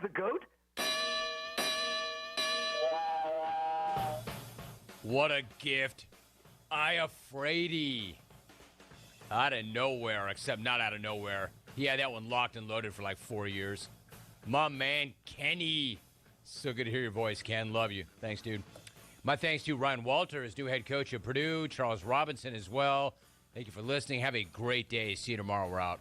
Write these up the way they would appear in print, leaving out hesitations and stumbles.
the GOAT? What a gift. I afraidy. Out of nowhere, except not out of nowhere. He had that one locked and loaded for like 4 years. My man, Kenny. So good to hear your voice, Ken. Love you. Thanks, dude. My thanks to Ryan Walters, new head coach of Purdue, Charles Robinson as well. Thank you for listening. Have a great day. See you tomorrow. We're out.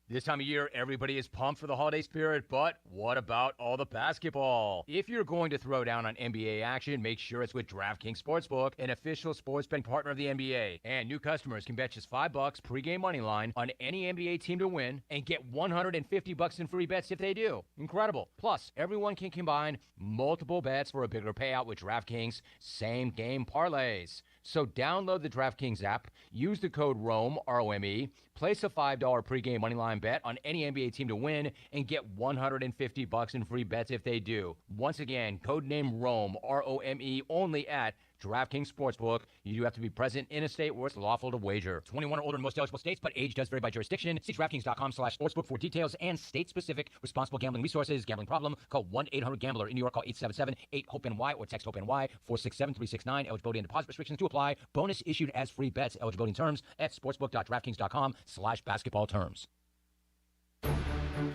This time of year, everybody is pumped for the holiday spirit, but what about all the basketball? If you're going to throw down on NBA action, make sure it's with DraftKings Sportsbook, an official sports betting partner of the NBA. And new customers can bet just $5 pregame money line on any NBA team to win and get $150 in free bets if they do. Incredible. Plus, everyone can combine multiple bets for a bigger payout with DraftKings same-game parlays. So download the DraftKings app, use the code ROME, R-O-M-E, place a $5 pregame moneyline bet on any NBA team to win, and get $150 in free bets if they do. Once again, code name ROME, R-O-M-E, only at DraftKings Sportsbook. You do have to be present in a state where it's lawful to wager. 21 or older in most eligible states, but age does vary by jurisdiction. See DraftKings.com/sportsbook for details and state-specific responsible gambling resources. Gambling problem? Call 1-800-GAMBLER. In New York, call 877-8-HOPE-NY or text HOPE-NY 467-369. Eligibility and deposit restrictions to apply. Bonus issued as free bets. Eligibility and terms at sportsbook.draftkings.com/basketball terms.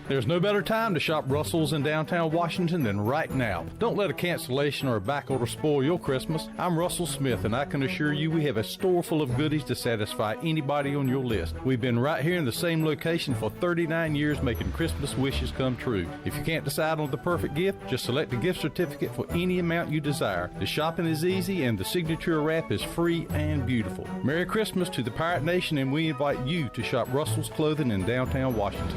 There's no better time to shop Russell's in downtown Washington than right now. Don't let a cancellation or a backorder spoil your Christmas. I'm Russell Smith, and I can assure you we have a store full of goodies to satisfy anybody on your list. We've been right here in the same location for 39 years making Christmas wishes come true. If you can't decide on the perfect gift, just select a gift certificate for any amount you desire. The shopping is easy, and the signature wrap is free and beautiful. Merry Christmas to the Pirate Nation, and we invite you to shop Russell's Clothing in downtown Washington.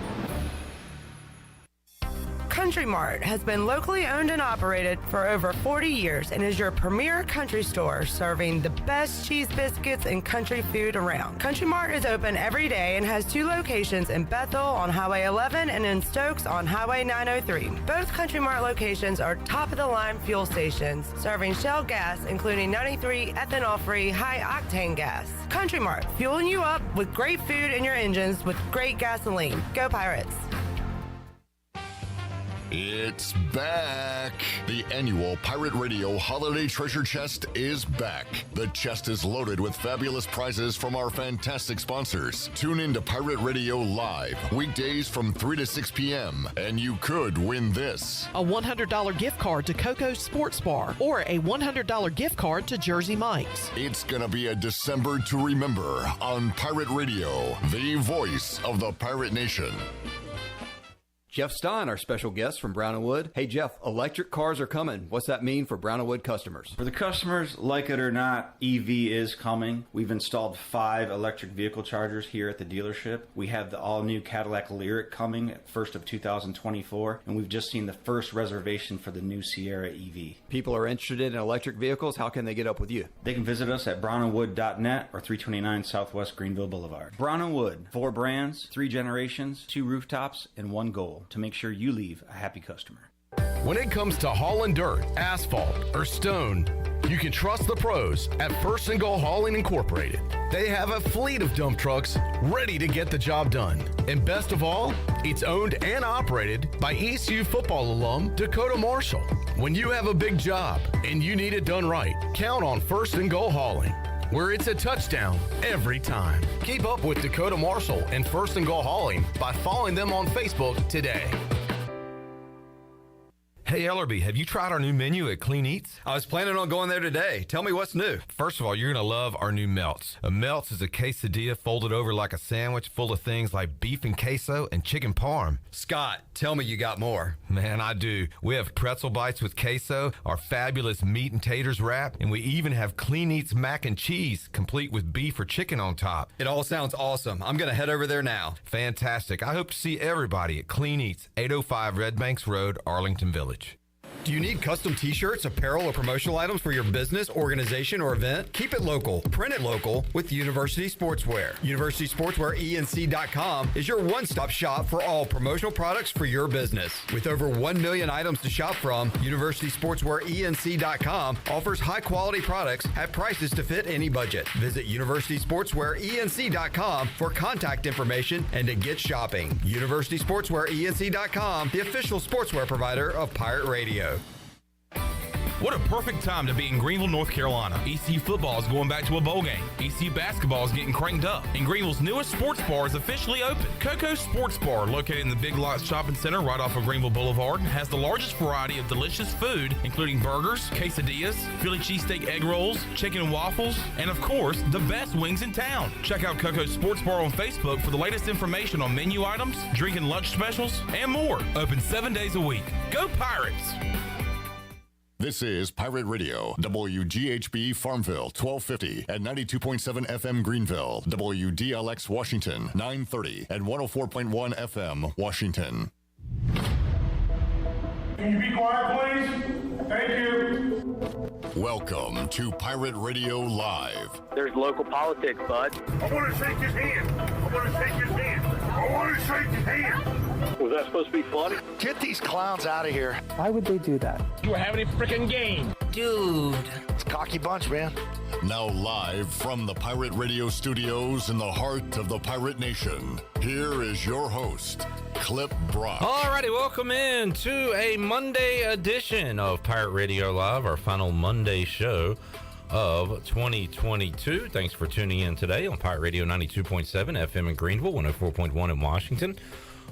Country Mart has been locally owned and operated for over 40 years and is your premier country store serving the best cheese biscuits and country food around. Country Mart is open every day and has 2 locations in Bethel on Highway 11 and in Stokes on Highway 903. Both Country Mart locations are top-of-the-line fuel stations serving Shell gas, including 93 ethanol-free high-octane gas. Country Mart, fueling you up with great food in your engines with great gasoline. Go Pirates! It's back! The annual Pirate Radio Holiday Treasure Chest is back. The chest is loaded with fabulous prizes from our fantastic sponsors. Tune in to Pirate Radio Live, weekdays from 3 to 6 p.m., and you could win this. A $100 gift card to Coco's Sports Bar or a $100 gift card to Jersey Mike's. It's gonna be a December to remember on Pirate Radio, the voice of the Pirate Nation. Jeff Stein, our special guest from Brown & Wood. Hey, Jeff, electric cars are coming. What's that mean for Brown & Wood customers? For the customers, like it or not, EV is coming. We've installed 5 electric vehicle chargers here at the dealership. We have the all-new Cadillac Lyriq coming at 1st of 2024, and we've just seen the first reservation for the new Sierra EV. People are interested in electric vehicles. How can they get up with you? They can visit us at brownandwood.net or 329 Southwest Greenville Boulevard. Brown & Wood, 4 brands, 3 generations, 2 rooftops, and 1 goal to make sure you leave a happy customer. When it comes to hauling dirt, asphalt, or stone, you can trust the pros at First and Goal Hauling Incorporated. They have a fleet of dump trucks ready to get the job done. And best of all, it's owned and operated by ECU football alum Dakota Marshall. When you have a big job and you need it done right, count on First and Goal Hauling, where it's a touchdown every time. Keep up with Dakota Marshall and First and Goal Hauling by following them on Facebook today. Hey, Ellerby, have you tried our new menu at Clean Eats? I was planning on going there today. Tell me what's new. First of all, you're going to love our new melts. A melts is a quesadilla folded over like a sandwich full of things like beef and queso and chicken parm. Scott, tell me you got more. Man, I do. We have pretzel bites with queso, our fabulous meat and taters wrap, and we even have Clean Eats mac and cheese, complete with beef or chicken on top. It all sounds awesome. I'm going to head over there now. Fantastic. I hope to see everybody at Clean Eats, 805 Red Banks Road, Arlington Village. Do you need custom t-shirts, apparel, or promotional items for your business, organization, or event? Keep it local. Print it local with University Sportswear. UniversitySportswearENC.com is your one-stop shop for all promotional products for your business. With over 1 million items to shop from, University SportswearENC.com offers high-quality products at prices to fit any budget. Visit UniversitySportswearENC.com for contact information and to get shopping. UniversitySportswearENC.com, the official sportswear provider of Pirate Radio. What a perfect time to be in Greenville, North Carolina. ECU football is going back to a bowl game. ECU basketball is getting cranked up. And Greenville's newest sports bar is officially open. Coco's Sports Bar, located in the Big Lots Shopping Center right off of Greenville Boulevard, has the largest variety of delicious food, including burgers, quesadillas, Philly cheesesteak egg rolls, chicken and waffles, and of course, the best wings in town. Check out Coco's Sports Bar on Facebook for the latest information on menu items, drink and lunch specials, and more. Open 7 days a week. Go Pirates! This is Pirate Radio, WGHB Farmville, 1250 at 92.7 FM Greenville, WDLX Washington, 930 at 104.1 FM Washington. Can you be quiet, please? Thank you. Welcome to Pirate Radio Live. There's local politics, bud. I want to shake his hand. I want to shake his hand. I want to shake his hand. Was that supposed to be funny? Get these clowns out of here. Why would they do that? You were having a freaking game. Dude. It's a cocky bunch, man. Now live from the Pirate Radio studios in the heart of the Pirate Nation, here is your host, Clip Brock. Alrighty, welcome in to a Monday edition of Pirate Radio Live, our final Monday show of 2022. Thanks for tuning in today on Pirate Radio 92.7 FM in Greenville, 104.1 in Washington.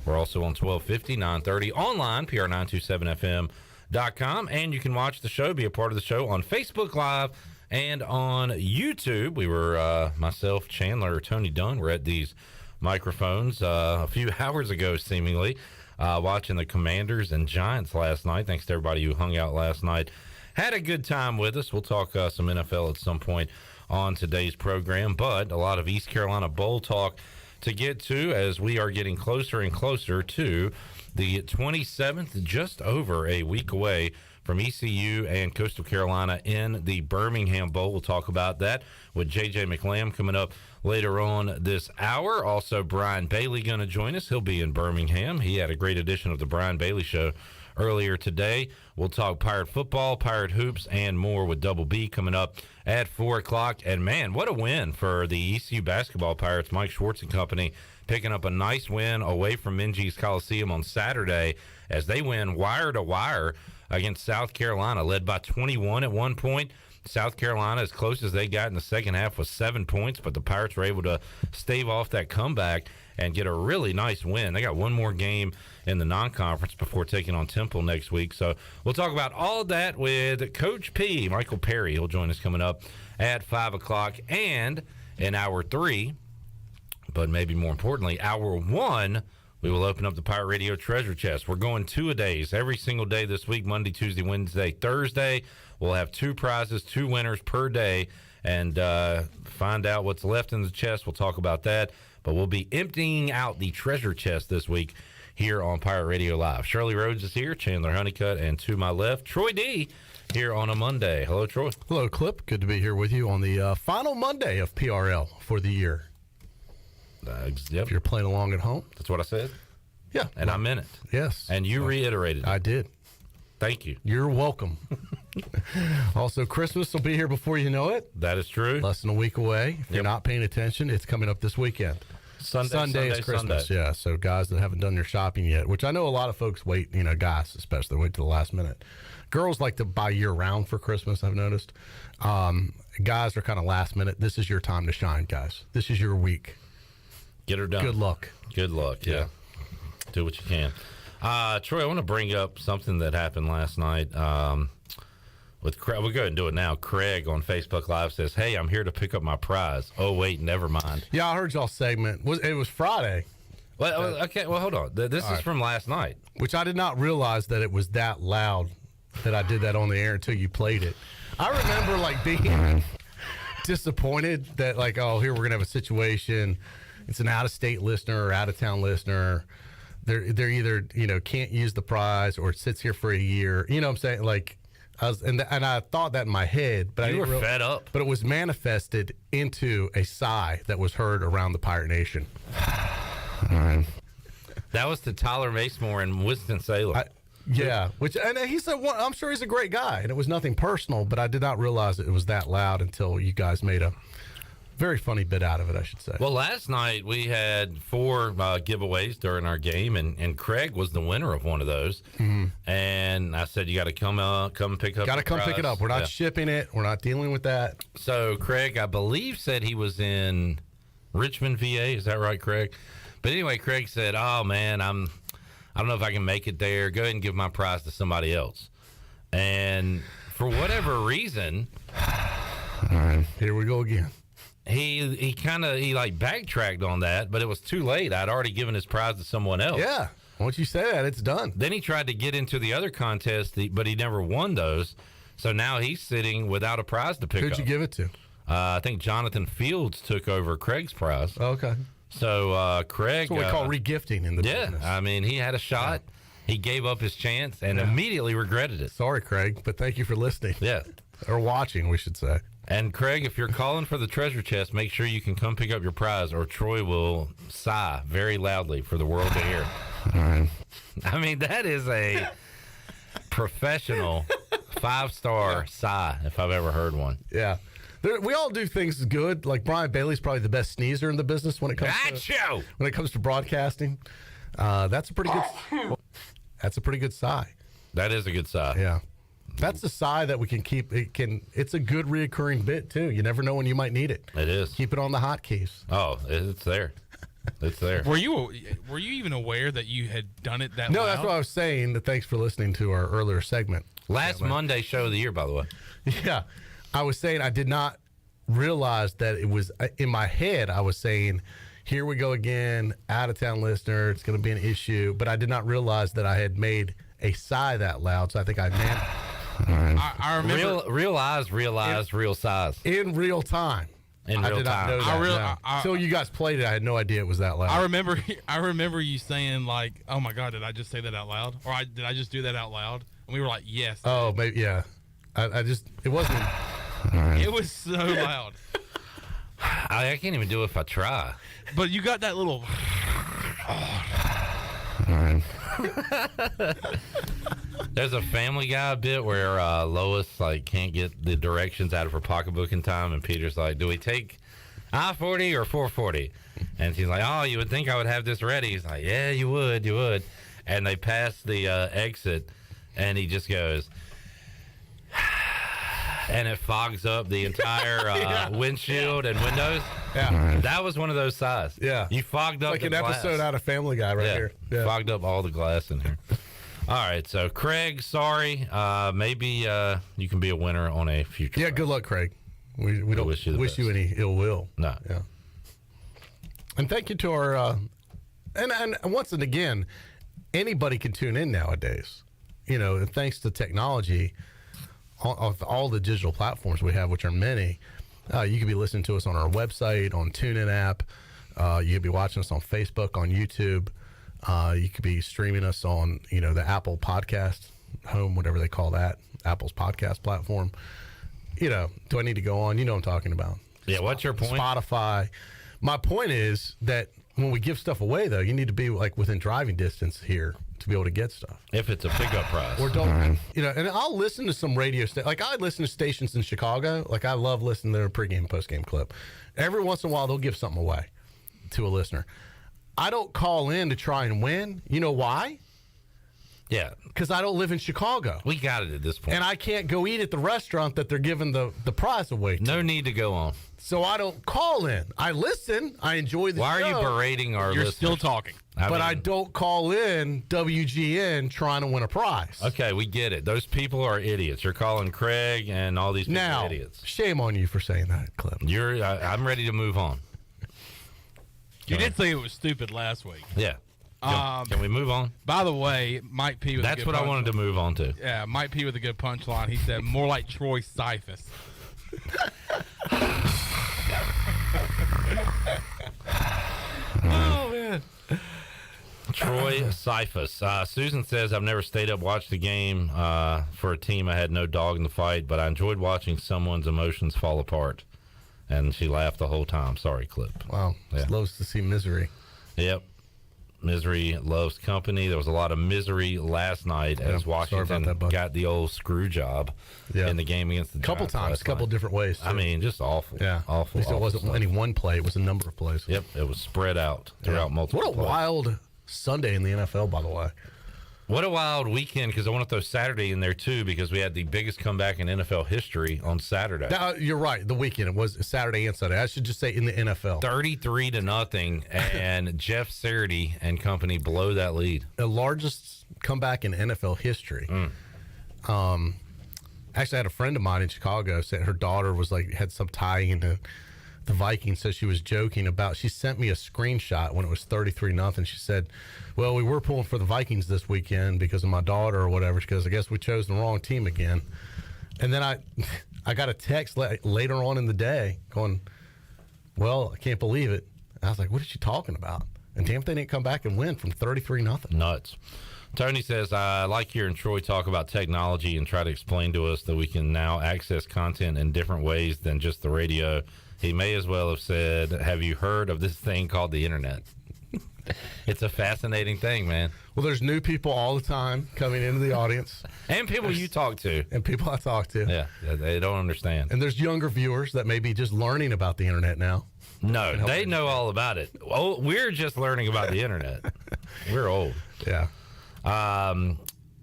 We're also on 1250, 930, online, PR927FM.com, and you can watch the show, be a part of the show on Facebook Live and on YouTube. We were, myself, Chandler, Tony Dunn, were at these microphones a few hours ago, seemingly, watching the Commanders and Giants last night. Thanks to everybody who hung out last night. Had a good time with us. We'll talk some NFL at some point on today's program, but a lot of East Carolina Bowl talk to get to as we are getting closer and closer to the 27th, just over a week away from ECU and Coastal Carolina in the Birmingham Bowl. We'll talk about that with JJ McLamb coming up later on this hour. Also, Brian Bailey going to join us. He'll be in Birmingham. He had a great edition of the Brian Bailey Show earlier today. We'll talk Pirate football, Pirate hoops, and more with Double B coming up at 4 o'clock. And, man, what a win for the ECU basketball Pirates. Mike Schwartz and company picking up a nice win away from Minges Coliseum on Saturday as they win wire to wire against South Carolina, led by 21 at one point. South Carolina, as close as they got in the second half, was 7 points, but the Pirates were able to stave off that comeback and get a really nice win. They got one more game in the non-conference before taking on Temple next week. So we'll talk about all of that with Coach P, Michael Perry. He'll join us coming up at 5 o'clock. And in hour 3, but maybe more importantly, hour 1, we will open up the Pirate Radio Treasure Chest. We're going 2-a-days every single day this week, Monday, Tuesday, Wednesday, Thursday. We'll have 2 prizes, 2 winners per day, and find out what's left in the chest. We'll talk about that. But we'll be emptying out the treasure chest this week here on Pirate Radio Live. Shirley Rhodes is here, Chandler Honeycutt, and to my left, Troy D. here on a Monday. Hello, Troy. Hello, Clip. Good to be here with you on the final Monday of PRL for the year. Yep. If you're playing along at home. That's what I said. Yeah. And I meant it. Yes. And you reiterated it. I did. Thank you. You're welcome. Also, Christmas will be here before you know it. That is true. Less than a week away. If you're not paying attention, it's coming up this weekend. Sunday is Christmas. Sunday. Yeah. So guys that haven't done their shopping yet, which I know a lot of folks wait, guys especially, wait to the last minute. Girls like to buy year round for Christmas, I've noticed. Guys are kind of last minute. This is your time to shine, guys. This is your week. Get her done. Good luck. Good luck, yeah. Do what you can. Troy, I want to bring up something that happened last night with Craig. We'll go ahead and do it now. Craig on Facebook Live says, "Hey, I'm here to pick up my prize." Oh, wait, never mind. Yeah, I heard y'all segment. It was Friday. Well, okay, well, hold on. This is from last night. Which I did not realize that it was that loud that I did that on the air until you played it. I remember, being disappointed that, here we're going to have a situation. It's an out-of-state listener or out-of-town listener they're either can't use the prize or it sits here for a year. You know what I'm saying? Like and I thought that in my head, but you were fed up. But it was manifested into a sigh that was heard around the Pirate Nation. All right. That was to Tyler Macemore in Winston-Salem. Yeah, and he said, I'm sure he's a great guy, and it was nothing personal, but I did not realize that it was that loud until you guys made a very funny bit out of it, I should say. Well, last night we had 4 giveaways during our game, and Craig was the winner of one of those. Mm-hmm. And I said, you got to come pick up. Got to come prize. pick it up. We're not shipping it. We're not dealing with that. So Craig, I believe, said he was in Richmond, VA. Is that right, Craig? But anyway, Craig said, "Oh man, I don't know if I can make it there. Go ahead and give my prize to somebody else." And for whatever reason, all right, here we go again. He backtracked on that, but it was too late. I'd already given his prize to someone else. Yeah, once you say that, it's done. Then he tried to get into the other contest, but he never won those. So now he's sitting without a prize to pick up. Who'd you give it to? I think Jonathan Fields took over Craig's prize. Okay. So Craig, that's what we call regifting in the business. I mean, he had a shot. Yeah. He gave up his chance and immediately regretted it. Sorry, Craig, but thank you for listening. Yeah. Or watching, we should say. And Craig, if you're calling for the treasure chest, make sure you can come pick up your prize, or Troy will sigh very loudly for the world to hear. All right. I mean, that is a professional 5-star sigh, if I've ever heard one. Yeah. We all do things good. Like Brian Bailey's probably the best sneezer in the business when it comes to broadcasting. That's a pretty good sigh. That is a good sigh. Yeah. That's a sigh that we can keep. It's a good reoccurring bit too. You never know when you might need it. It is. Keep it on the hotkeys. Oh, it's there. It's there. Were you even aware that you had done it that No, loud? that's what I was saying. Thanks for listening to our earlier segment. Last Monday show of the year, by the way. Yeah. I was saying I did not realize that it was in my head. I was saying, here we go again, out-of-town listener. It's going to be an issue. But I did not realize that I had made a sigh that loud. So I think I meant. I remember. Real eyes, real size. In real time. In real I did time. not know that. Until you guys played it, I had no idea it was that loud. I remember you saying, like, oh, my God, did I just say that out loud? Or did I just do that out loud? And we were like, yes. Oh, maybe, yeah. It wasn't. Right. It was so loud. I can't even do it if I try. But you got that little. All right. There's a Family Guy bit where Lois can't get the directions out of her pocketbook in time, and Peter's like, "Do we take I-40 or 440?" And she's like, "Oh, you would think I would have this ready." He's like, "Yeah, you would." And they pass the exit, and he just goes. And it fogs up the entire windshield and windows. Yeah. That was one of those sighs. Yeah. You fogged up like the an glass. Episode out of Family Guy here. Yeah. Fogged up all the glass in here. All right, so Craig, sorry. Maybe you can be a winner on a future. Yeah, good luck, Craig. We don't wish you any ill will. No. Yeah. And thank you to our and once and again, anybody can tune in nowadays. Thanks to technology. Of all the digital platforms we have, which are many, you could be listening to us on our website, on TuneIn app. You could be watching us on Facebook, on YouTube. You could be streaming us on, the Apple Podcast home, whatever they call that, Apple's podcast platform. Do I need to go on? You know what I'm talking about. Yeah, what's your point? Spotify. My point is that when we give stuff away, though, you need to be within driving distance here to be able to get stuff. If it's a pickup prize. Or don't, and I'll listen to some radio stations. I listen to stations in Chicago. I love listening to their pregame, postgame clip. Every once in a while, they'll give something away to a listener. I don't call in to try and win. You know why? Yeah. Because I don't live in Chicago. We got it at this point. And I can't go eat at the restaurant that they're giving the prize away to. No need to go on. So I don't call in. I listen. I enjoy the show. Why are you berating our listeners? You're still talking. I don't call in WGN trying to win a prize. Okay, we get it. Those people are idiots. You're calling Craig and all these people idiots. Shame on you for saying that, Clip. I'm ready to move on. You did say it was stupid last week. Yeah. Can we move on? By the way, Mike P. That's what I wanted to move on to. Yeah, Mike P. with a good punchline. He said, more like Troy Siphus. Oh, man. Troy Cephas. Susan says, I've never stayed up, watched the game for a team I had no dog in the fight, but I enjoyed watching someone's emotions fall apart. And she laughed the whole time. Sorry, Clip. Wow. Yeah. Loves to see misery. Yep. Misery loves company. There was a lot of misery last night as Washington got the old screw job in the game against the Couple Giants times, couple different ways. I mean, just awful. Yeah. Awful. At least it wasn't any one play. It was a number of plays. Yep. It was spread out throughout multiple What a plays. wild Sunday in the NFL, by the way. What a wild weekend, because I want to throw Saturday in there, too, because we had the biggest comeback in NFL history on Saturday. Now, you're right. The weekend. It was Saturday and Sunday. I should just say in the NFL. 33-0, and Jeff Saturday and company blow that lead. The largest comeback in NFL history. Actually, I had a friend of mine in Chicago said her daughter was had some tie into the Vikings, so she was joking about. She sent me a screenshot when it was 33-0. She said, "Well, we were pulling for the Vikings this weekend because of my daughter or whatever." She goes, "I guess we chose the wrong team again." And then I got a text later on in the day going, "Well, I can't believe it." And I was like, "What is she talking about?" And damn, if they didn't come back and win from 33-0. Nuts. Tony says, I like hearing Troy talk about technology and try to explain to us that we can now access content in different ways than just the radio. He may as well have said, have you heard of this thing called the internet? It's a fascinating thing, man. Well, there's new people all the time coming into the audience. And people you talk to. And people I talk to. Yeah, they don't understand. And there's younger viewers that may be just learning about the internet now. No, they know all about it. Oh, we're just learning about the internet. We're old. Yeah.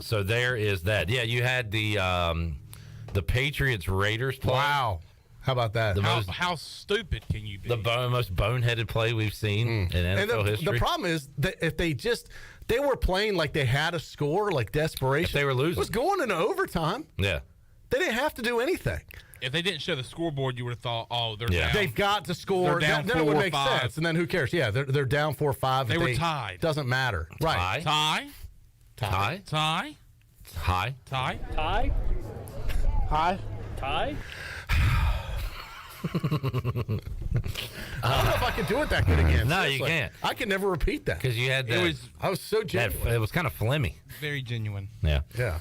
So there is that. Yeah, you had the Patriots Raiders play. Wow. How about that? How stupid can you be? The most boneheaded play we've seen in NFL history. The problem is that if they were playing like they had a score, like desperation. If they were losing. It was going into overtime. Yeah. They didn't have to do anything. If they didn't show the scoreboard, you would have thought, oh, they're down. They've got to score. They're down then it would make 4-5. sense. And then who cares? Yeah, they're down 4-5. They were tied. Doesn't matter. Right. Tie. Tie. Tie. Hi. Tie. Tie. Hi. Tie. I don't know if I can do it that good again. No, Seriously. you can't. I can never repeat that. Because you had that. I was so genuine. It was kind of phlegmy. Very genuine. Yeah. Yeah.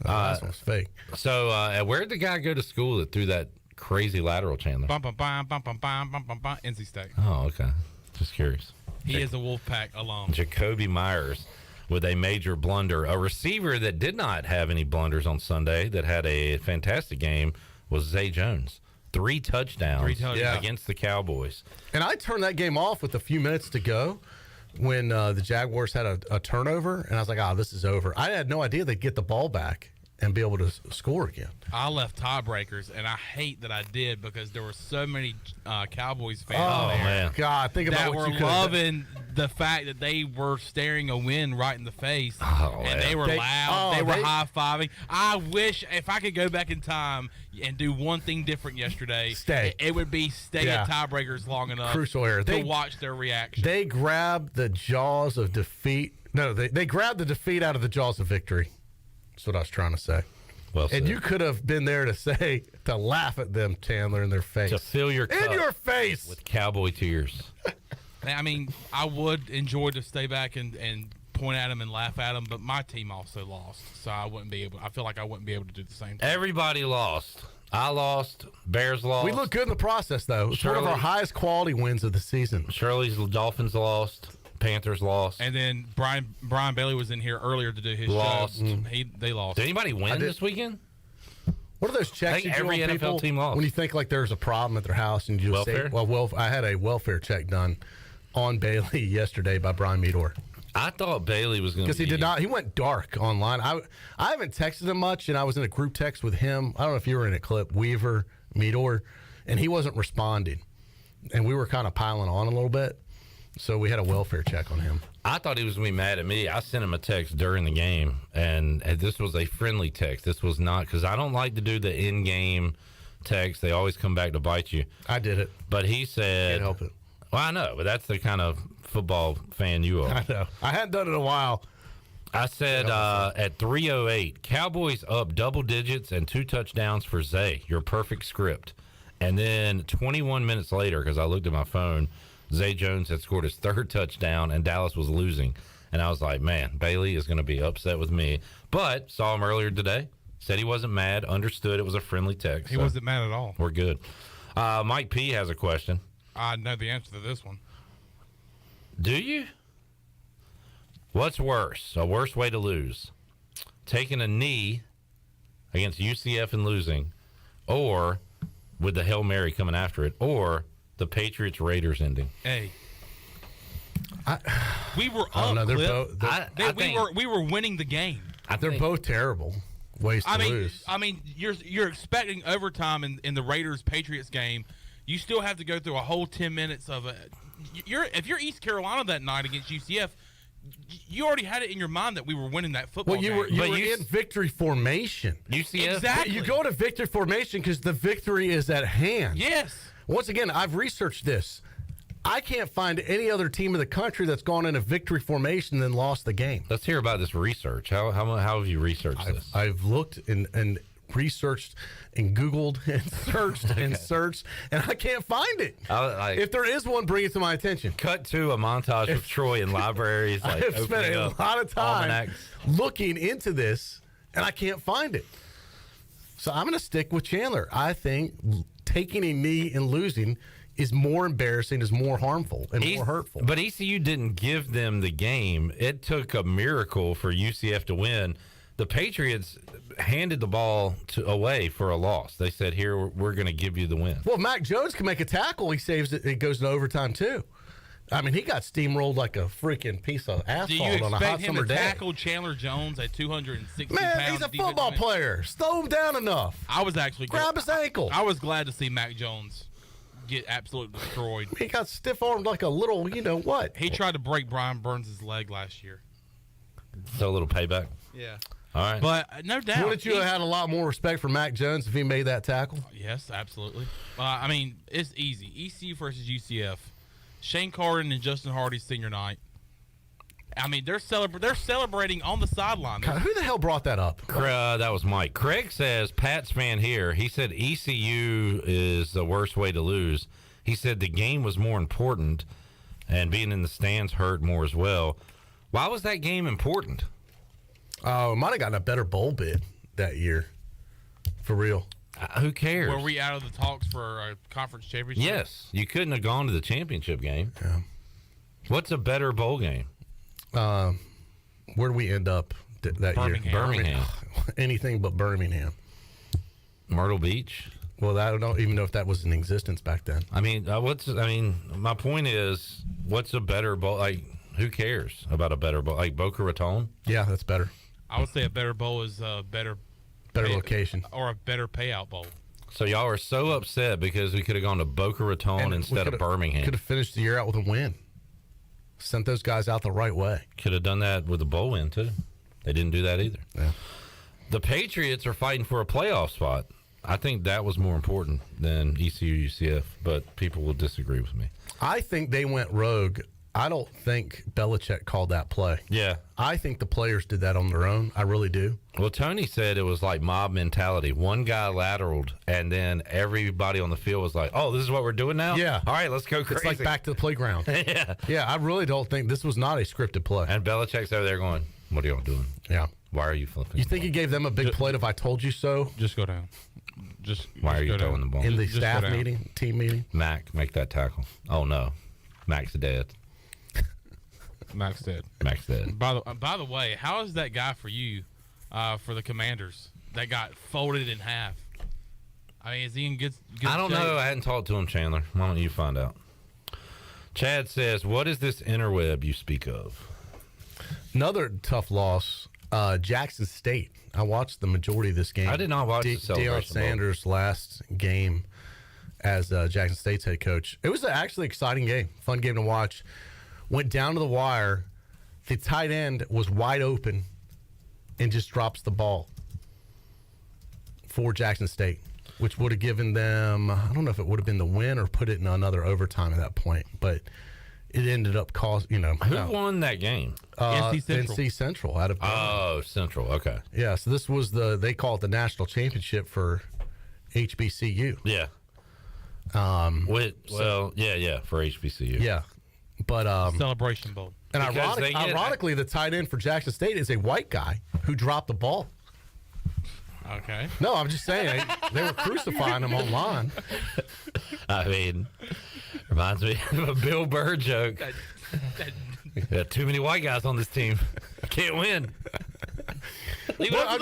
That was fake. So where did the guy go to school that threw that crazy lateral, Chandler? NC State. Oh, okay. Just curious. He is a Wolfpack alum. Jacoby Myers with a major blunder. A receiver that did not have any blunders on Sunday that had a fantastic game was Zay Jones. 3 touchdowns against the Cowboys. And I turned that game off with a few minutes to go when the Jaguars had a turnover, and I was like, this is over. I had no idea they'd get the ball back and be able to score again. I left tiebreakers, and I hate that I did because there were so many Cowboys fans there. Man. God, think about that what were you could loving the fact that they were staring a win right in the face, and they were loud. They were high-fiving. I wish if I could go back in time and do one thing different yesterday, it would be stay at tiebreakers long enough Crucial error. to watch their reaction. They grabbed the jaws of defeat. No, they grabbed the defeat out of the jaws of victory. That's what I was trying to say. Well said. And you could have been there to laugh at them, Chandler, in their face. To fill your cup in your face with Cowboy tears. I mean, I would enjoy to stay back and point at them and laugh at them, but my team also lost, so I feel like I wouldn't be able to do the same thing. Everybody lost. I lost. Bears lost. We look good in the process, though. It's one of our highest quality wins of the season. Shirley's Dolphins lost. Panthers lost. And then Brian Bailey was in here earlier to do his lost. show. They lost. Did anybody win this weekend? What are those checks you do every on NFL people team lost. when you think like there's a problem at their house and you just welfare? say, I had a welfare check done on Bailey yesterday by Brian Meador. I thought Bailey was going to because he did not. He went dark online. I haven't texted him much, and I was in a group text with him. I don't know if you were in a clip, Weaver, Meador, and he wasn't responding, and we were kind of piling on a little bit. So we had a welfare check on him. I thought he was going to be mad at me. I sent him a text during the game, and this was a friendly text. This was not, because I don't like to do the in-game text. They always come back to bite you. I did it. But he said... Can't help it. Well, I know, but that's the kind of football fan you are. I know. I hadn't done it in a while. I said at 3:08, Cowboys up double digits and 2 touchdowns for Zay. Your perfect script. And then 21 minutes later, because I looked at my phone, Zay Jones had scored his 3rd touchdown, and Dallas was losing. And I was like, man, Bailey is going to be upset with me. But saw him earlier today. Said he wasn't mad. Understood it was a friendly text. He wasn't mad at all. We're good. Mike P has a question. I know the answer to this one. Do you? What's worse? A worse way to lose? Taking a knee against UCF and losing, or with the Hail Mary coming after it, or the Patriots-Raiders ending? Hey. We were up, I don't know. They're Clip. both. We were winning the game. They're both terrible ways to lose. I mean, you're expecting overtime in the Raiders-Patriots game. You still have to go through a whole 10 minutes of it. If you're East Carolina that night against UCF, you already had it in your mind that we were winning that football game. You were in victory formation. UCF? Exactly. You go to victory formation because the victory is at hand. Yes. Once again, I've researched this. I can't find any other team in the country that's gone into victory formation and lost the game. Let's hear about this research. How have you researched this? I've looked and researched and Googled and searched and searched, and I can't find it. If there is one, bring it to my attention. Cut to a montage of Troy in libraries. I have spent a lot of time almanacs. looking into this, and I can't find it. So I'm going to stick with Chandler. I think taking a knee and losing is more embarrassing, is more harmful, and more hurtful. But ECU didn't give them the game. It took a miracle for UCF to win. The Patriots handed the ball away for a loss. They said, here, we're going to give you the win. Well, if Mac Jones can make a tackle, he saves it. It goes to overtime, too. I mean, he got steamrolled like a freaking piece of asphalt on a hot summer day. Do you expect him to tackle Chandler Jones at 260 pounds? Man, he's a football player. Slow him down enough. I was actually grab his ankle. I was glad to see Mac Jones get absolutely destroyed. He got stiff-armed like a little, you know what? He tried to break Brian Burns' leg last year. So a little payback. Yeah. All right. But no doubt. Wouldn't you have had a lot more respect for Mac Jones if he made that tackle? Yes, absolutely. I mean, it's easy. ECU versus UCF. Shane Carden and Justin Hardy's senior night. I mean, they're celebrating on the sideline. Who the hell brought that up? That was Mike. Craig says, Pat's fan here, he said ECU is the worst way to lose. He said the game was more important, and being in the stands hurt more as well. Why was that game important? Might have gotten a better bowl bid that year. For real. Who cares? Were we out of the talks for a conference championship? Yes. You couldn't have gone to the championship game. Yeah. What's a better bowl game? Where do we end up that year? Birmingham. Anything but Birmingham. Myrtle Beach. Well, I don't even know if that was in existence back then. I mean, my point is, what's a better bowl? Like, who cares about a better bowl? Like Boca Raton? Yeah, that's better. I would say a better bowl is a better location. Or a better payout bowl. So y'all are so upset because we could have gone to Boca Raton instead of Birmingham. Could have finished the year out with a win. Sent those guys out the right way. Could have done that with a bowl win, too. They didn't do that either. Yeah. The Patriots are fighting for a playoff spot. I think that was more important than ECU UCF, but people will disagree with me. I think they went rogue. I don't think Belichick called that play. Yeah. I think the players did that on their own. I really do. Well, Tony said it was like mob mentality. One guy lateraled, and then everybody on the field was like, oh, this is what we're doing now? Yeah. All right, let's go crazy. It's like back to the playground. Yeah. Yeah, I really don't think this was not a scripted play. And Belichick's over there going, what are y'all doing? Yeah. Why are you flipping? You think he gave them a big plate of I told you so? Just go down. Why are you throwing the ball? In the staff meeting, team meeting? Mac, make that tackle. Oh, no. Mac's dead. Mac's dead. Mac's dead. By the way, how is that guy for you for the Commanders that got folded in half? I mean, is he in good I don't shape? know. I hadn't talked to him, Chandler. Why don't you find out? Chad says, what is this interweb you speak of? Another tough loss, Jackson State. I watched the majority of this game. I did not watch the celebration. Deion Sanders' last game as Jackson State's head coach. It was actually an exciting game, fun game to watch. Went down to the wire. The tight end was wide open and just drops the ball for Jackson State, which would have given them, I don't know if it would have been the win or put it in another overtime at that point, but it ended up causing, Who won that game? NC Central out of Oh, Central, okay. Yeah, so this was they call it the national championship for HBCU. Yeah. For HBCU. Yeah. But Celebration Bowl. And ironically, the tight end for Jackson State is a white guy who dropped the ball. Okay. No, I'm just saying they were crucifying him online. I mean, reminds me of a Bill Burr joke. Got too many white guys on this team. Can't win. Leave it up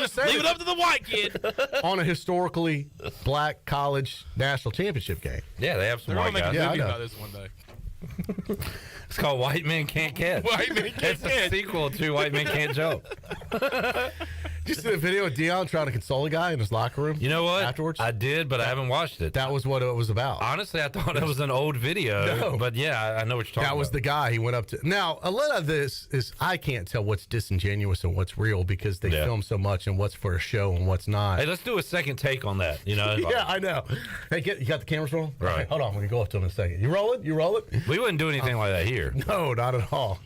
to the white kid. On a historically black college national championship game. Yeah, they have some They're white gonna guys. make a movie about this one day. It's called White Men Can't Catch. White Men Can't It's a sequel to White Men Can't Jump. Did you see the video of Deion trying to console a guy in his locker room? You know what? Afterwards? I did, but I haven't watched it. That was what it was about. Honestly, I thought it was an old video. No. But yeah, I know what you're talking about. That was the guy he went up to. Now, a lot of this is I can't tell what's disingenuous and what's real because they film so much and what's for a show and what's not. Hey, let's do a second take on that. You know? Yeah, I know. Hey, you got the cameras rolling? Right. Okay, hold on. We're going to go up to him in a second. You roll it? You roll it? We wouldn't do anything like that here. No, not at all.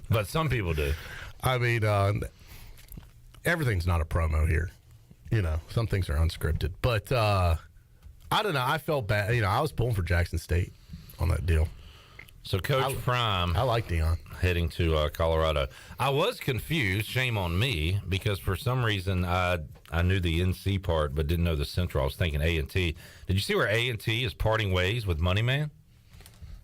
But some people do. I mean, everything's not a promo here. You know, some things are unscripted. But I don't know. I felt bad. You know, I was pulling for Jackson State on that deal. So Coach Prime, I like Deion heading to Colorado. I was confused. Shame on me because for some reason I knew the NC part but didn't know the Central. I was thinking A&T. Did you see where A&T is parting ways with Money Man?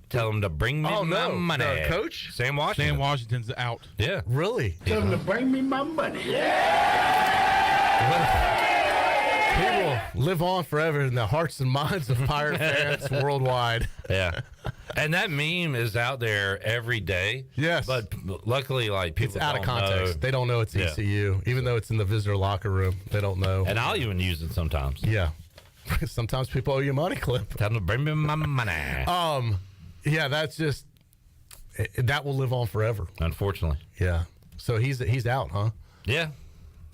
Tell him to bring me my money. Coach? Sam Washington. Sam Washington's out. Yeah. Really? Tell him to bring me my money. People live on forever in the hearts and minds of Pirate fans worldwide. Yeah. And that meme is out there every day. Yes. But luckily, like, people It's out of don't context. know. They don't know it's ECU. Even though it's in the visitor locker room, they don't know. And I'll even use it sometimes. Yeah. Sometimes people owe you money, Clip. Tell them to bring me my money. Yeah, that's just that will live on forever. Unfortunately. Yeah. So he's out, huh? Yeah.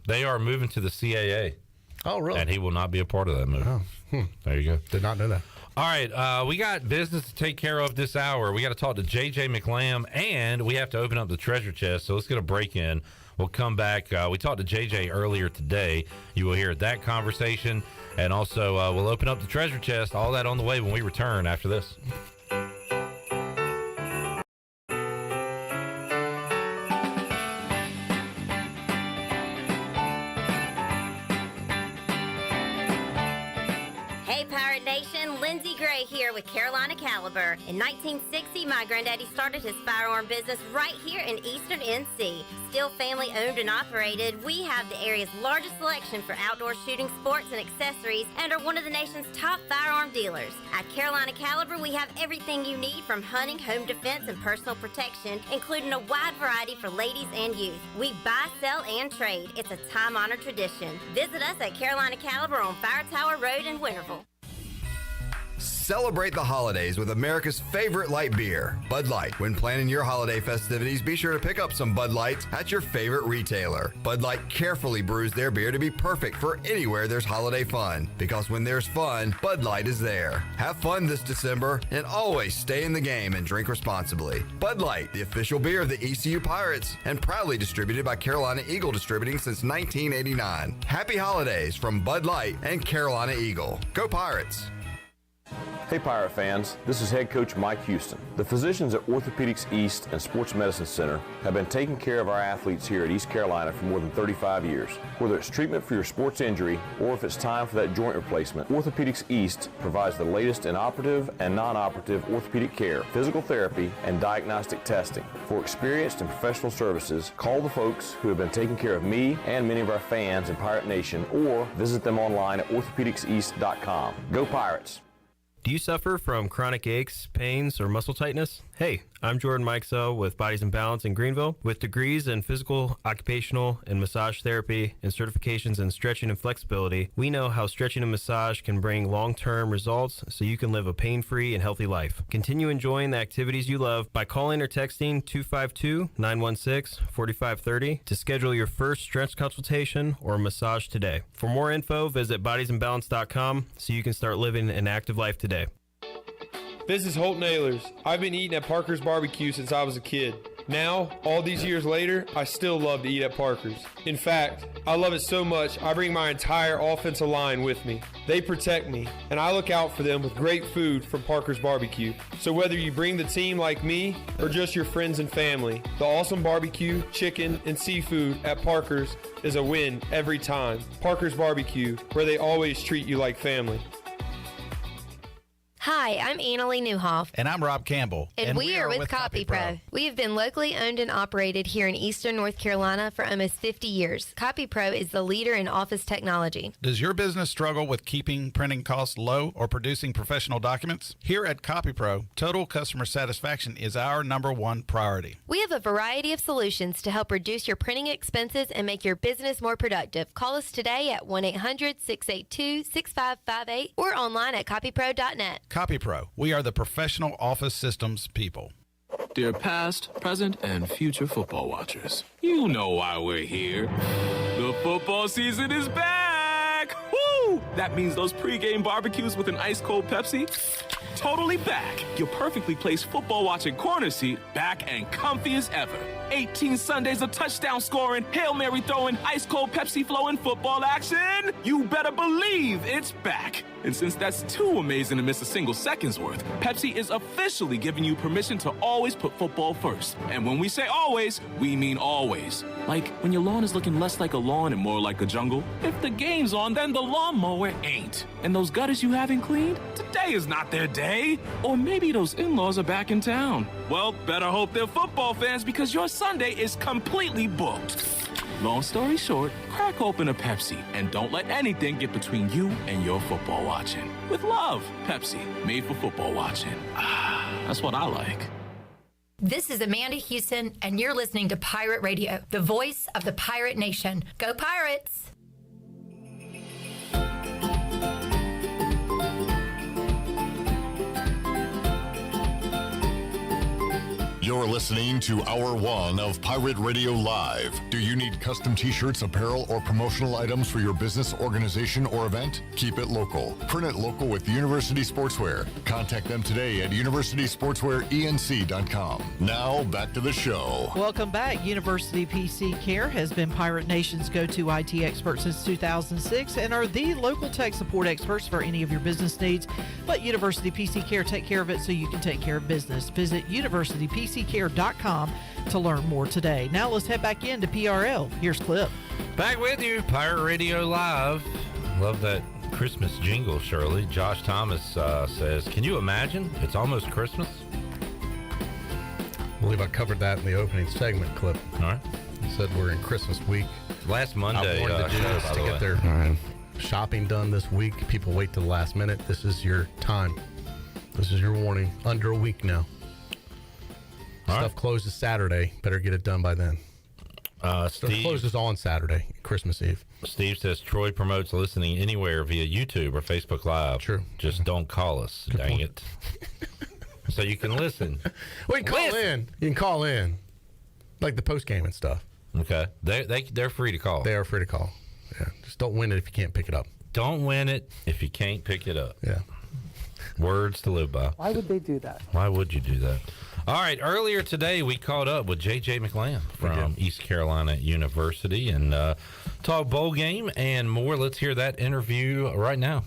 They are moving to the CAA. Oh, really? And he will not be a part of that move. Oh. There you go. Did not know that. All right, we got business to take care of this hour. We got to talk to JJ McLamb, and we have to open up the treasure chest. So let's get a break in. We'll come back. We talked to JJ earlier today. You will hear that conversation, and also we'll open up the treasure chest. All that on the way when we return after this. Here with Carolina Caliber. In 1960, my granddaddy started his firearm business right here in Eastern NC. Still family owned and operated, we have the area's largest selection for outdoor shooting sports and accessories and are one of the nation's top firearm dealers. At Carolina Caliber, we have everything you need from hunting, home defense, and personal protection, including a wide variety for ladies and youth. We buy, sell, and trade. It's a time-honored tradition. Visit us at Carolina Caliber on Fire Tower Road in Winterville. Celebrate the holidays with America's favorite light beer, Bud Light. When planning your holiday festivities, be sure to pick up some Bud Lights at your favorite retailer. Bud Light carefully brews their beer to be perfect for anywhere there's holiday fun. Because when there's fun, Bud Light is there. Have fun this December and always stay in the game and drink responsibly. Bud Light, the official beer of the ECU Pirates and proudly distributed by Carolina Eagle Distributing since 1989. Happy holidays from Bud Light and Carolina Eagle. Go Pirates! Hey Pirate fans, this is head coach Mike Houston. The physicians at Orthopedics East and Sports Medicine Center have been taking care of our athletes here at East Carolina for more than 35 years. Whether it's treatment for your sports injury or if it's time for that joint replacement, Orthopedics East provides the latest in operative and non-operative orthopedic care, physical therapy, and diagnostic testing. For experienced and professional services, call the folks who have been taking care of me and many of our fans in Pirate Nation or visit them online at orthopedicseast.com. Go Pirates! Do you suffer from chronic aches, pains, or muscle tightness? Hey, I'm Jordan Mikesell with Bodies in Balance in Greenville. With degrees in physical, occupational, and massage therapy and certifications in stretching and flexibility, we know how stretching and massage can bring long-term results so you can live a pain-free and healthy life. Continue enjoying the activities you love by calling or texting 252-916-4530 to schedule your first stretch consultation or massage today. For more info, visit bodiesinbalance.com so you can start living an active life today. This is Holt Nailers. I've been eating at Parker's Barbecue since I was a kid. Now, all these years later, I still love to eat at Parker's. In fact, I love it so much, I bring my entire offensive line with me. They protect me, and I look out for them with great food from Parker's Barbecue. So whether you bring the team like me or just your friends and family, the awesome barbecue, chicken, and seafood at Parker's is a win every time. Parker's Barbecue, where they always treat you like family. Hi, I'm Annalie Newhoff. And I'm Rob Campbell. And we are with CopyPro. We have been locally owned and operated here in Eastern North Carolina for almost 50 years. CopyPro is the leader in office technology. Does your business struggle with keeping printing costs low or producing professional documents? Here at CopyPro, total customer satisfaction is our #1 priority. We have a variety of solutions to help reduce your printing expenses and make your business more productive. Call us today at 1-800-682-6558 or online at copypro.net. CopyPro, we are the professional office systems people. Dear past, present, and future football watchers, you know why we're here. The football season is back! Woo! That means those pregame barbecues with an ice-cold Pepsi? Totally back. Your perfectly placed football-watching corner seat back and comfy as ever. 18 Sundays of touchdown scoring, Hail Mary throwing, ice-cold Pepsi flowing football action. You better believe it's back. And since that's too amazing to miss a single second's worth, Pepsi is officially giving you permission to always put football first. And when we say always, we mean always. Like when your lawn is looking less like a lawn and more like a jungle. If the game's on, then the lawnmower ain't. And those gutters you haven't cleaned, today is not their day. Or maybe those in-laws are back in town. Well, better hope they're football fans because your Sunday is completely booked. Long story short, crack open a Pepsi and don't let anything get between you and your football watching. With love, Pepsi, made for football watching. That's what I like. This is Amanda Houston, and you're listening to Pirate Radio, the voice of the Pirate Nation. Go Pirates! You're listening to Hour 1 of Pirate Radio Live. Do you need custom t-shirts, apparel, or promotional items for your business, organization, or event? Keep it local. Print it local with University Sportswear. Contact them today at universitysportswearenc.com. Now, back to the show. Welcome back. University PC Care has been Pirate Nation's go-to IT expert since 2006 and are the local tech support experts for any of your business needs. Let University PC Care take care of it so you can take care of business. Visit universitypccare.com to learn more today. Now let's head back into PRL. Here's Clip. Back with you, Pirate Radio Live. Love that Christmas jingle, Shirley. Josh Thomas says, can you imagine? It's almost Christmas. I believe I covered that in the opening segment, Clip. All right. I said we're in Christmas week. Last Monday, I warned the dudes to get their shopping done this week. People wait to the last minute. This is your time. This is your warning. Under a week now. Stuff closes Saturday. Better get it done by then. Stuff closes on Saturday, Christmas Eve. Steve says Troy promotes listening anywhere via YouTube or Facebook Live. True. Just don't call us. Good dang point. It. So you can listen. We can call in. You can call in. Like the post game and stuff. Okay. They're free to call. They are free to call. Yeah. Just don't win it if you can't pick it up. Don't win it if you can't pick it up. Yeah. Words to live by. Why would they do that? Why would you do that? All right, earlier today we caught up with JJ McLamb from East Carolina University and talk bowl game and more. Let's hear that interview right now.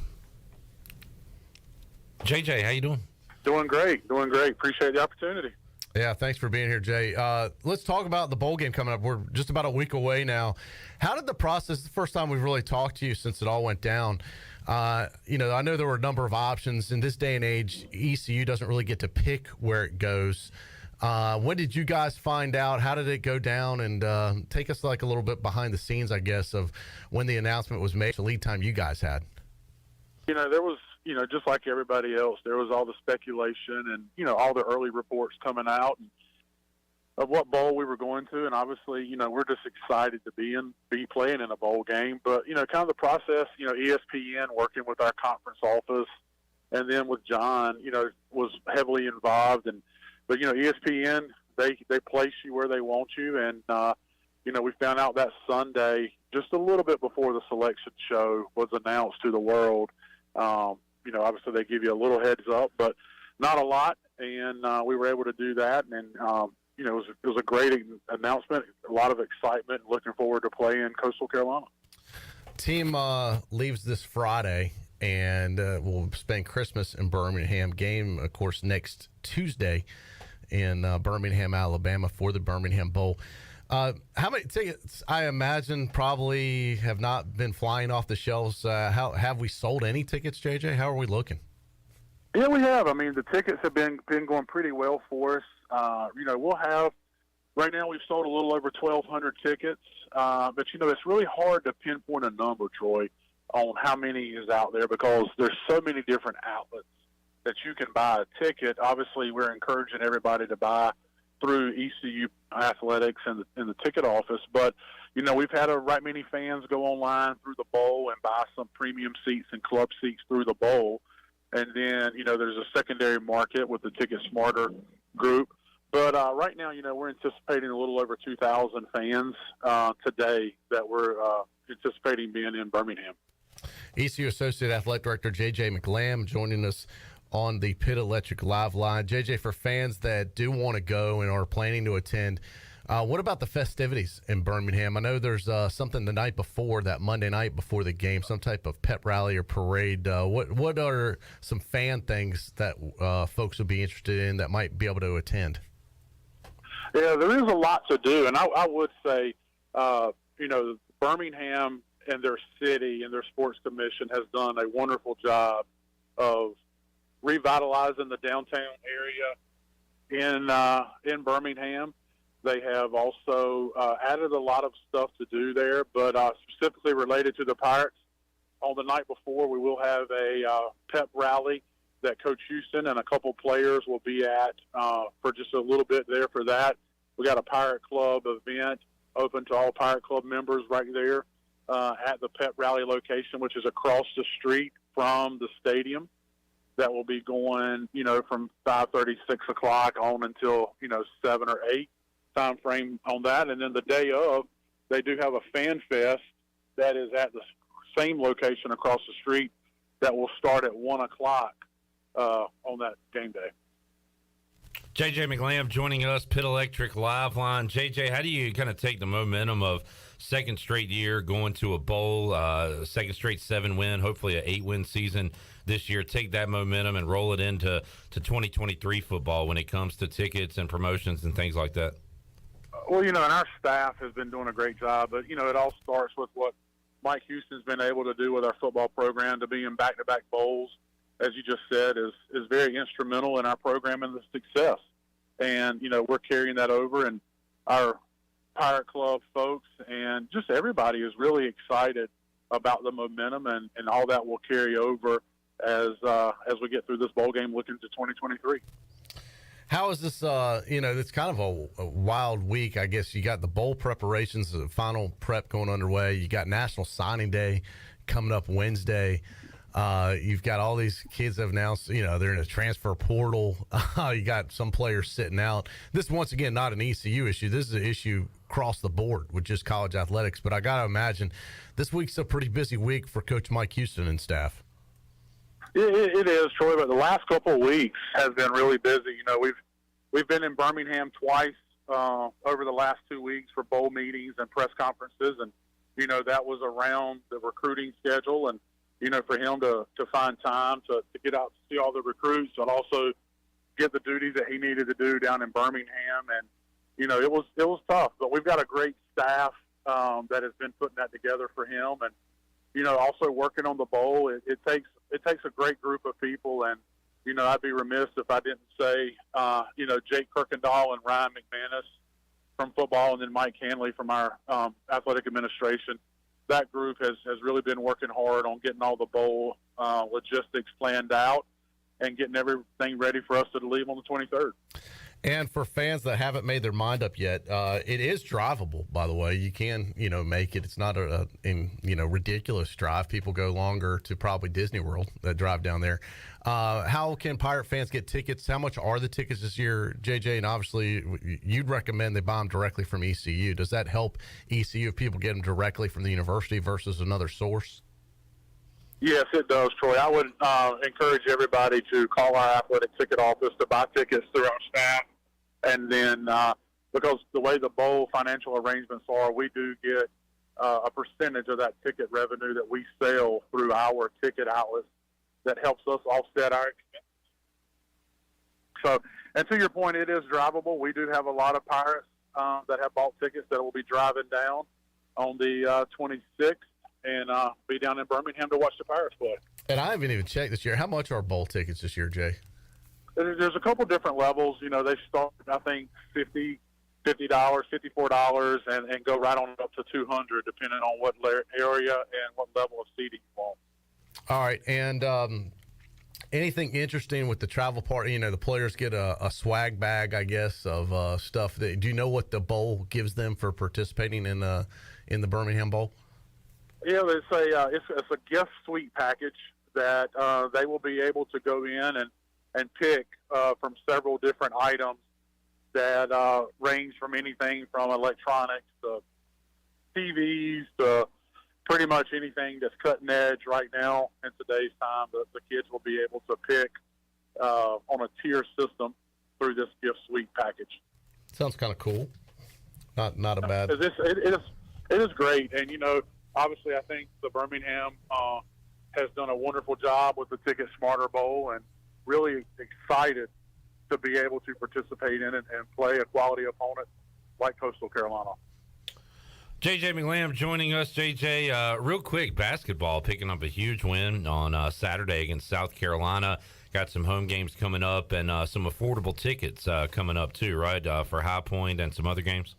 JJ, how you doing? Doing great. Appreciate the opportunity. Yeah, thanks for being here, Jay. Let's talk about the bowl game coming up. We're just about a week away now. How did the process, the first time we've really talked to you since it all went down, I know there were a number of options. In this day and age, ECU doesn't really get to pick where it goes. When did you guys find out? How did it go down? And take us like a little bit behind the scenes, I guess, of when the announcement was made, the lead time you guys had. There was, just like everybody else, there was all the speculation and, all the early reports coming out of what bowl we were going to. And obviously, we're just excited to be playing in a bowl game. But, kind of the process, ESPN working with our conference office and then with John, was heavily involved. But ESPN, they place you where they want you. And, we found out that Sunday, just a little bit before the selection show was announced to the world. Obviously they give you a little heads up, but not a lot. And we were able to do that. And, it was a great announcement, a lot of excitement, looking forward to playing Coastal Carolina. Team leaves this Friday, and we'll spend Christmas in Birmingham. Game, of course, next Tuesday in Birmingham, Alabama for the Birmingham Bowl. How many tickets, I imagine, probably have not been flying off the shelves? How have we sold any tickets, JJ? How are we looking? Yeah, we have. I mean, the tickets have been going pretty well for us. We'll have, right now we've sold a little over 1,200 tickets. But, it's really hard to pinpoint a number, Troy, on how many is out there because there's so many different outlets that you can buy a ticket. Obviously, we're encouraging everybody to buy through ECU Athletics and the ticket office. But, we've had right many fans go online through the bowl and buy some premium seats and club seats through the bowl. And then, there's a secondary market with the Ticket Smarter group. But right now, we're anticipating a little over 2,000 fans today that we're anticipating being in Birmingham. ECU Associate Athletic Director JJ McLamb joining us on the Pit Electric Live line. JJ, for fans that do want to go and are planning to attend, what about the festivities in Birmingham? I know there's something the night before, that Monday night before the game, some type of pep rally or parade. What are some fan things that folks would be interested in that might be able to attend? Yeah, there is a lot to do, and I would say, Birmingham and their city and their sports commission has done a wonderful job of revitalizing the downtown area in Birmingham. They have also added a lot of stuff to do there, but specifically related to the Pirates. On the night before, we will have a pep rally that Coach Houston and a couple players will be at for just a little bit there for that. We got a Pirate Club event open to all Pirate Club members right there at the pep rally location, which is across the street from the stadium. That will be going, from 5:30, 6 o'clock on until, 7 or 8 time frame on that. And then the day of, they do have a fan fest that is at the same location across the street that will start at 1 o'clock on that game day. JJ McLamb joining us, Pit Electric Live line. JJ, how do you kind of take the momentum of second straight year going to a bowl, second straight 7-win, hopefully an 8-win season this year, take that momentum and roll it into 2023 football when it comes to tickets and promotions and things like that? Well, and our staff has been doing a great job, but, it all starts with what Mike Houston's been able to do with our football program to be in back-to-back bowls, as you just said, is very instrumental in our program and the success. And, we're carrying that over, and our Pirate Club folks and just everybody is really excited about the momentum and all that will carry over as we get through this bowl game looking to 2023. How is this, it's kind of a wild week, I guess. You got the bowl preparations, the final prep going underway. You got National Signing Day coming up Wednesday. You've got all these kids that have announced, they're in a transfer portal. You got some players sitting out. This is, once again, not an ECU issue. This is an issue across the board with just college athletics. But I got to imagine this week's a pretty busy week for Coach Mike Houston and staff. It is, Troy, but the last couple of weeks has been really busy. We've been in Birmingham twice over the last 2 weeks for bowl meetings and press conferences, and that was around the recruiting schedule, and for him to find time to get out to see all the recruits and also get the duties that he needed to do down in Birmingham, and it was tough, but we've got a great staff that has been putting that together for him, and also working on the bowl. It takes a great group of people, and I'd be remiss if I didn't say Jake Kirkendall and Ryan McManus from football, and then Mike Hanley from our athletic administration. That group has really been working hard on getting all the bowl logistics planned out and getting everything ready for us to leave on the 23rd. And for fans that haven't made their mind up yet, it is drivable, by the way. You can, make it. It's not a ridiculous drive. People go longer to probably Disney World that drive down there. How can Pirate fans get tickets? How much are the tickets this year, JJ? And obviously, you'd recommend they buy them directly from ECU. Does that help ECU if people get them directly from the university versus another source? Yes, it does, Troy. I would encourage everybody to call our athletic ticket office to buy tickets through our staff. And then because the way the bowl financial arrangements are, we do get a percentage of that ticket revenue that we sell through our ticket outlets that helps us offset our expenses. So, and to your point, it is drivable. We do have a lot of Pirates that have bought tickets that will be driving down on the 26th and be down in Birmingham to watch the Pirates play. And I haven't even checked this year. How much are bowl tickets this year, Jay? There's a couple different levels. You know, they start, I think, $50, $54, and go right on up to $200, depending on what area and what level of seating you want. All right, and anything interesting with the travel part? You know, the players get a swag bag, I guess, of stuff. Do you know what the bowl gives them for participating in the Birmingham Bowl? Yeah, it's a gift suite package that they will be able to go in and pick from several different items that range from anything from electronics to TVs to pretty much anything that's cutting edge right now in today's time. The kids will be able to pick on a tier system through this gift suite package. Sounds kind of cool. Not a bad. It is great, and you know, obviously, I think the Birmingham has done a wonderful job with the Ticket Smarter Bowl, and really excited to be able to participate in it and play a quality opponent like Coastal Carolina. JJ McLamb joining us. JJ, real quick, basketball picking up a huge win on Saturday against South Carolina. Got some home games coming up and some affordable tickets coming up too, right, for High Point and some other games?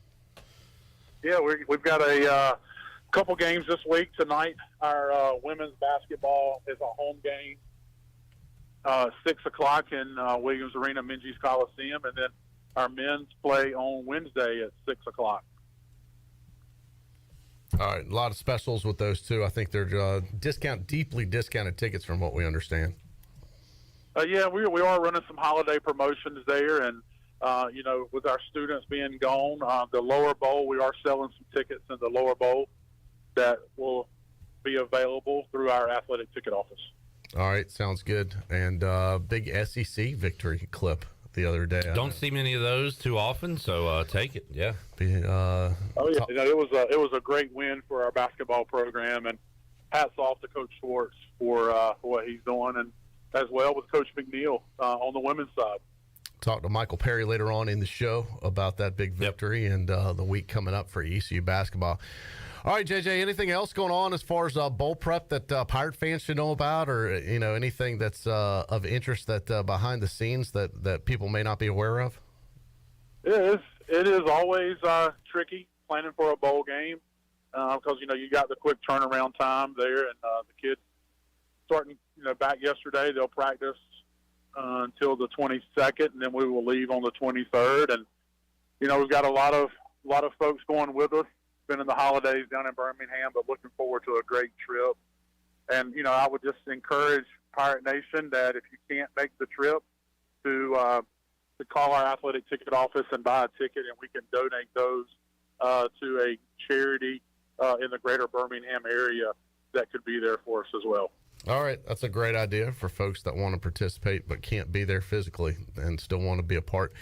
Yeah, we've got a couple games this week. Tonight, our women's basketball is a home game. 6 o'clock in Williams Arena, Minges Coliseum, and then our men's play on Wednesday at 6 o'clock. All right, a lot of specials with those two. I think they're deeply discounted tickets from what we understand. Yeah, we are running some holiday promotions there, and you know, with our students being gone, the lower bowl, we are selling some tickets in the lower bowl that will be available through our athletic ticket office. All right, sounds good. And big SEC victory clip the other day. Don't see many of those too often, so take it. Yeah. Oh yeah, you know, it was a great win for our basketball program, and hats off to Coach Schwartz for what he's doing, and as well with Coach McNeil on the women's side. Talk to Michael Perry later on in the show about that big victory and the week coming up for ECU basketball. All right, JJ, anything else going on as far as bowl prep that Pirate fans should know about, or you know, anything that's of interest that behind the scenes that people may not be aware of? It is always tricky planning for a bowl game because you know, you got the quick turnaround time there, and the kids starting back yesterday. They'll practice until the 22nd, and then we will leave on the 23rd. And you know, we've got a lot of folks going with us. Spending the holidays down in Birmingham, but looking forward to a great trip. And you know, I would just encourage Pirate Nation that if you can't make the trip, to call our athletic ticket office and buy a ticket, and we can donate those to a charity in the greater Birmingham area that could be there for us as well. All right, that's a great idea for folks that want to participate but can't be there physically and still want to be a part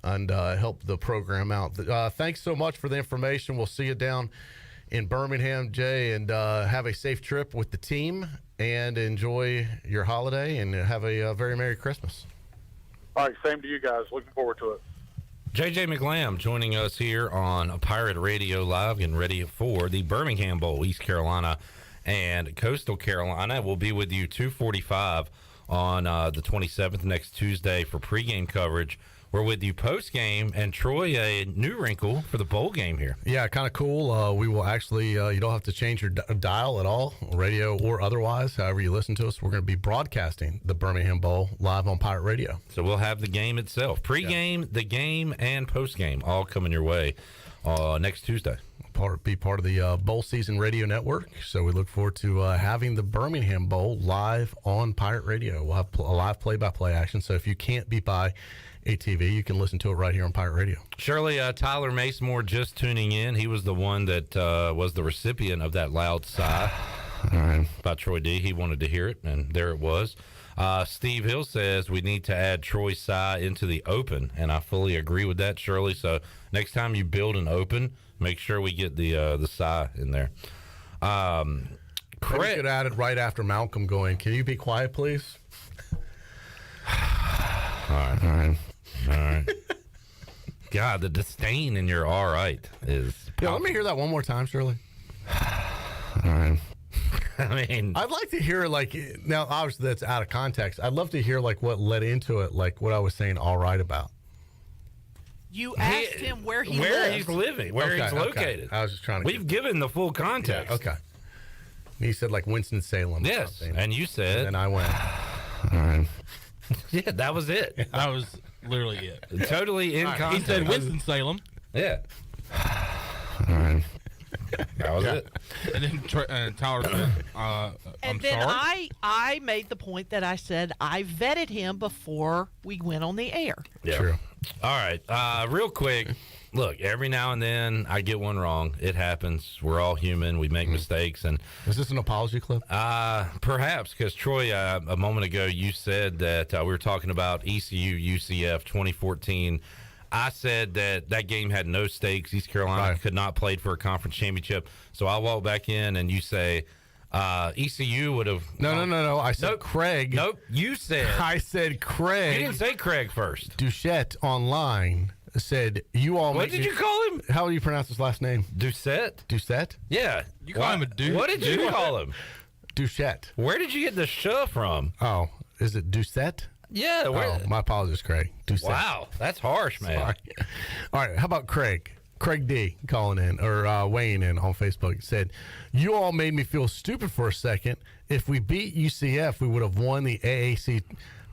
and help the program out. Thanks so much for the information. We'll see you down in Birmingham, Jay, and have a safe trip with the team and enjoy your holiday and have a very Merry Christmas. All right, same to you guys. Looking forward to it. JJ McLamb joining us here on Pirate Radio Live, getting ready for the Birmingham Bowl, East Carolina and Coastal Carolina. We'll be with you 2:45 on the 27th, next Tuesday, for pregame coverage. We're with you post-game, and Troy, a new wrinkle for the bowl game here. Yeah, kind of cool. We will actually, you don't have to change your dial at all, radio or otherwise, however you listen to us. We're going to be broadcasting the Birmingham Bowl live on Pirate Radio. So we'll have the game itself. Pre-game, the game, and post-game all coming your way next Tuesday. Be part of the Bowl Season Radio Network. So we look forward to having the Birmingham Bowl live on Pirate Radio. We'll have a live play-by-play action. So if you can't be by ATV, you can listen to it right here on Pirate Radio. Shirley, Tyler Macemore just tuning in. He was the one that was the recipient of that loud sigh by Troy D. He wanted to hear it, and there it was. Steve Hill says we need to add Troy Sigh into the open, and I fully agree with that, Shirley. So next time you build an open, make sure we get the Sigh in there. Craig could add it right after Malcolm going, can you be quiet, please? All right. God, the disdain in your all right is... Yeah, let me hear that one more time, Shirley. All right. I mean... I'd like to hear, now, obviously that's out of context. I'd love to hear, what led into it, what I was saying all right about. You asked him where he's living, where he's located. I was just trying to... We've given the full context. Yeah, okay. He said, Winston-Salem. Yes, and you said... And I went... All right. Yeah, that was it. That was literally it. Totally in context. He said Winston-Salem. Yeah. All right. That was it. And then Tyler said, I'm sorry. I made the point that I said I vetted him before we went on the air. Yeah. True. All right. Real quick. Look, every now and then I get one wrong. It happens. We're all human. We make mistakes. And is this an apology clip? Perhaps, because Troy, a moment ago, you said that we were talking about ECU UCF 2014. I said that game had no stakes. East Carolina could not play for a conference championship. So I walk back in and you say ECU would have. No. I said Craig. Nope. You said. I said Craig. You didn't say Craig first. Duchette online said you all. What did you call him? How do you pronounce his last name? Doucette. Yeah. You call him a dude. What did you call him? Douchette. Where did you get the sh from? Oh, is it Doucette? Yeah. Oh, my apologies, Craig. Doucette. Wow, that's harsh, man. Sorry. All right, how about Craig? Craig D calling in or weighing in on Facebook said, "You all made me feel stupid for a second. If we beat UCF, we would have won the AAC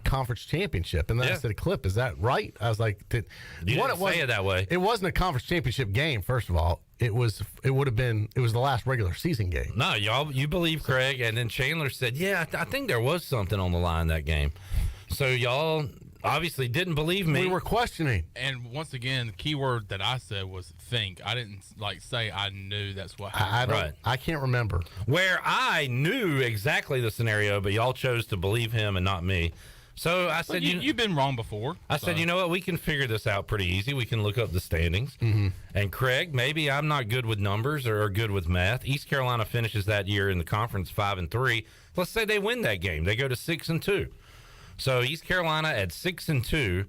conference championship." And then I said, "Clip, is that right?" I was like, "You didn't say it that way." It wasn't a conference championship game. First of all, it was the last regular season game. No, you believe Craig, and then Chandler said, "Yeah, I think there was something on the line that game." So y'all obviously didn't believe me. We were questioning. And once again, the key word that I said was think. I didn't say I knew that's what happened. I can't remember. Where I knew exactly the scenario, but y'all chose to believe him and not me. So I said, you've been wrong before. I said, you know what? We can figure this out pretty easy. We can look up the standings. Mm-hmm. And Craig, maybe I'm not good with numbers or good with math. East Carolina finishes that year in the conference 5-3. Let's say they win that game. They go to 6-2. So East Carolina at 6-2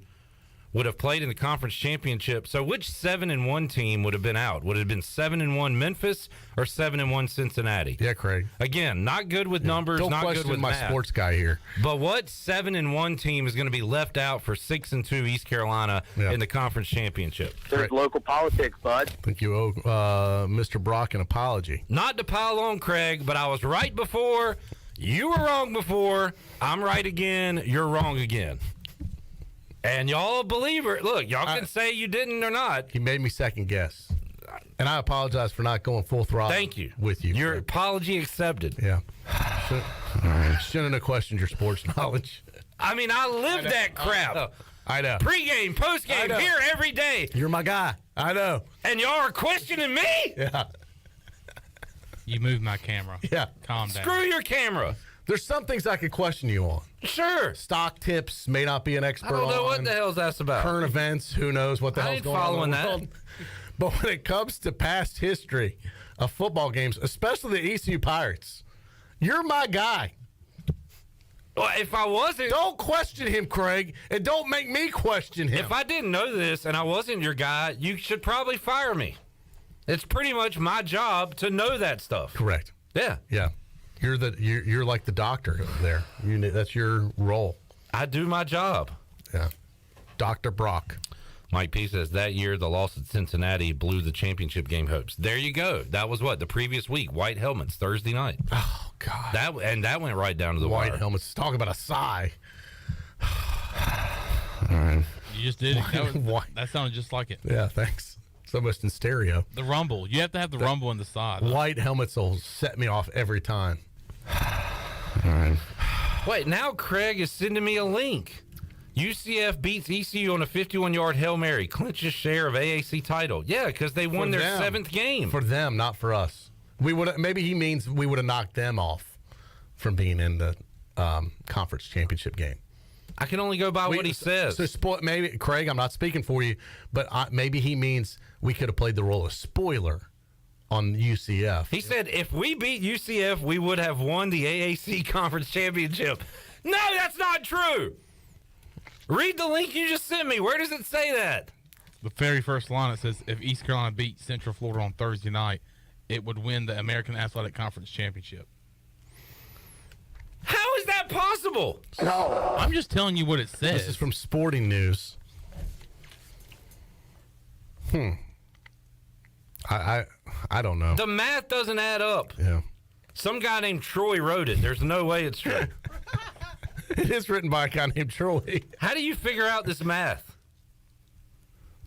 would have played in the conference championship. So which 7-1 team would have been out? Would it have been 7-1 Memphis or 7-1 Cincinnati? Yeah, Craig. Again, not good with numbers, Don't not good with my math. Sports guy here. But what 7-1 team is going to be left out for 6-2 East Carolina in the conference championship? There's local politics, bud. I think you owe Mr. Brock an apology. Not to pile on, Craig, but I was right before. You were wrong before. I'm right again. You're wrong again. And y'all believe it. Look, y'all can say you didn't or not. He made me second guess. And I apologize for not going full throttle. Thank you. With you. Your apology accepted. Yeah. Shouldn't have questioned your sports knowledge. I mean, I live that crap. I know. Pre-game, post-game, here every day. You're my guy. I know. And y'all are questioning me? Yeah. You moved my camera. Yeah. Calm down. Screw your camera. There's some things I could question you on. Sure. Stock tips, may not be an expert on. I don't know what the hell's that's about. Current events, who knows what the hell's going on in the world. But when it comes to past history of football games, especially the ECU Pirates, you're my guy. Well, if I wasn't... Don't question him, Craig, and don't make me question him. If I didn't know this and I wasn't your guy, you should probably fire me. It's pretty much my job to know that stuff. Correct. Yeah. Yeah. You're like the doctor there. That's your role. I do my job. Yeah. Dr. Brock. Mike P says that year the loss at Cincinnati blew the championship game hopes. There you go. That was what? The previous week. White helmets, Thursday night. Oh, God. That went right down to the White wire. helmets. Talk about a sigh. All right. You just did it. That sounded just like it. Yeah, thanks. It's almost in stereo. The rumble. You have to have the rumble in the side. White helmets will set me off every time. All right. Wait, now Craig is sending me a link. UCF beats ECU on a 51-yard Hail Mary, clinches share of AAC title. Yeah, because they won their 7th game. For them, not for us. Maybe he means we would have knocked them off from being in the conference championship game. I can only go by what he says. So maybe, Craig, I'm not speaking for you, but maybe he means we could have played the role of spoiler on UCF. He said if we beat UCF, we would have won the AAC Conference Championship. No, that's not true. Read the link you just sent me. Where does it say that? The very first line, it says, if East Carolina beat Central Florida on Thursday night, it would win the American Athletic Conference Championship. How is that possible? No. I'm just telling you what it says. This is from Sporting News. I don't know. The math doesn't add up. Yeah. Some guy named Troy wrote it. There's no way it's true. It is written by a guy named Troy. How do you figure out this math?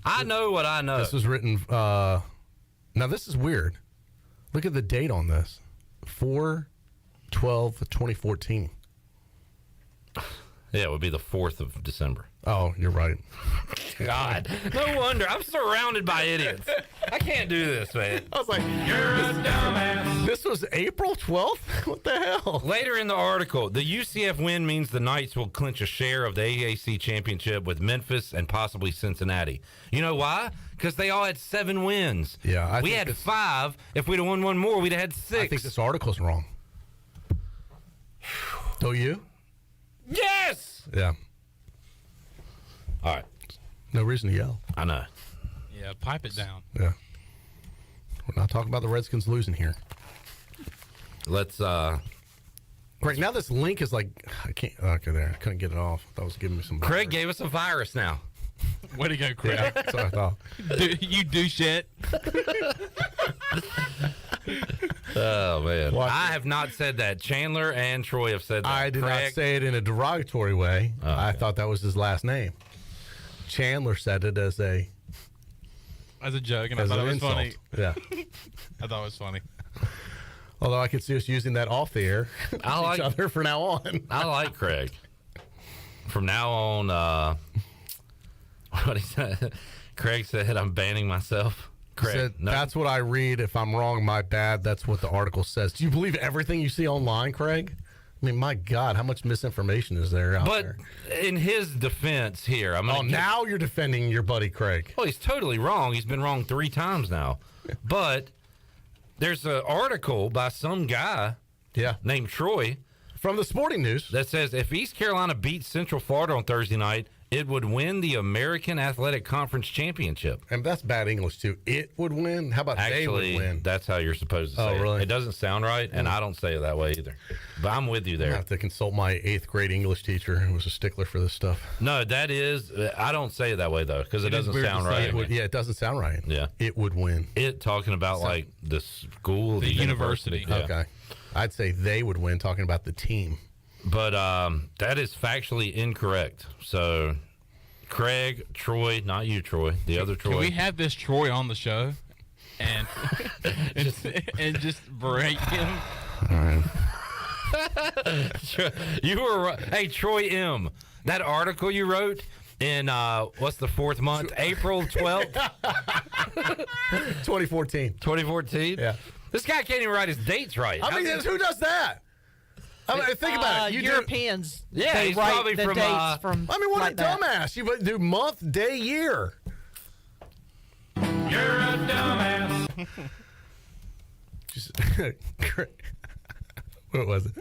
I know what I know. This was written. Now, this is weird. Look at the date on this 4/12/2014. Yeah, it would be the 4th of December. Oh, you're right. God, no wonder. I'm surrounded by idiots. I can't do this, man. I was like, you're a dumbass. This was April 12th? What the hell? Later in the article, the UCF win means the Knights will clinch a share of the AAC championship with Memphis and possibly Cincinnati. You know why? Because they all had 7 wins. Yeah, we had 5. If we'd have won one more, we'd have had 6. I think this article's wrong. Don't you? Yes! Yeah. All right. No reason to yell. I know. Yeah, pipe it down. Yeah. We're not talking about the Redskins losing here. Let's, Greg, now this link is like, I can't, okay, there. I couldn't get it off. That was giving me some. Craig gave us a virus now. Way to go, Craig. Yeah, that's what I thought. You do shit. Oh, man. Watch I have not said that. Chandler and Troy have said that. I did Craig? not say it in a derogatory way. Oh, okay. I thought that was his last name. Chandler said it as a joke, and I thought it was insult. funny. Yeah. I thought it was funny. Although I could see us using that off the air with each other from now on. I like Craig. From now on, what he said, Craig said, I'm banning myself. Craig, Said, that's what I read. If I'm wrong, my bad. That's what the article says. Do you believe everything you see online, Craig? I mean, my God, how much misinformation is there out there? But in his defense here, now you're defending your buddy Craig. Well, he's totally wrong. He's been wrong 3 times now. But there's an article by some guy named Troy from the Sporting News that says if East Carolina beats Central Florida on Thursday night, it would win the American Athletic Conference Championship. And that's bad English, too. It would win? How about they would win? That's how you're supposed to say really? it. It doesn't sound right, and I don't say it that way either. But I'm with you there. I have to consult my 8th grade English teacher who was a stickler for this stuff. No, that is, I don't say it that way, though, because it doesn't sound right. It doesn't sound right. Yeah. It would win. It talking about, like, the school, the university. Yeah. Okay. I'd say they would win, talking about the team. But that is factually incorrect. So, Craig, Troy, not you, Troy, the other Troy. Can we have this Troy on the show and and just berate him? All right. You were right. Hey, Troy M., that article you wrote in, what's the 4th month? April 12th? 2014. 2014? Yeah. This guy can't even write his dates right. I mean, who does that? I mean, think about it. Europeans. Yeah, they he's write probably the from, dates from. I mean, what like a that. dumbass. You do month, day, year. You're a dumbass. What was it?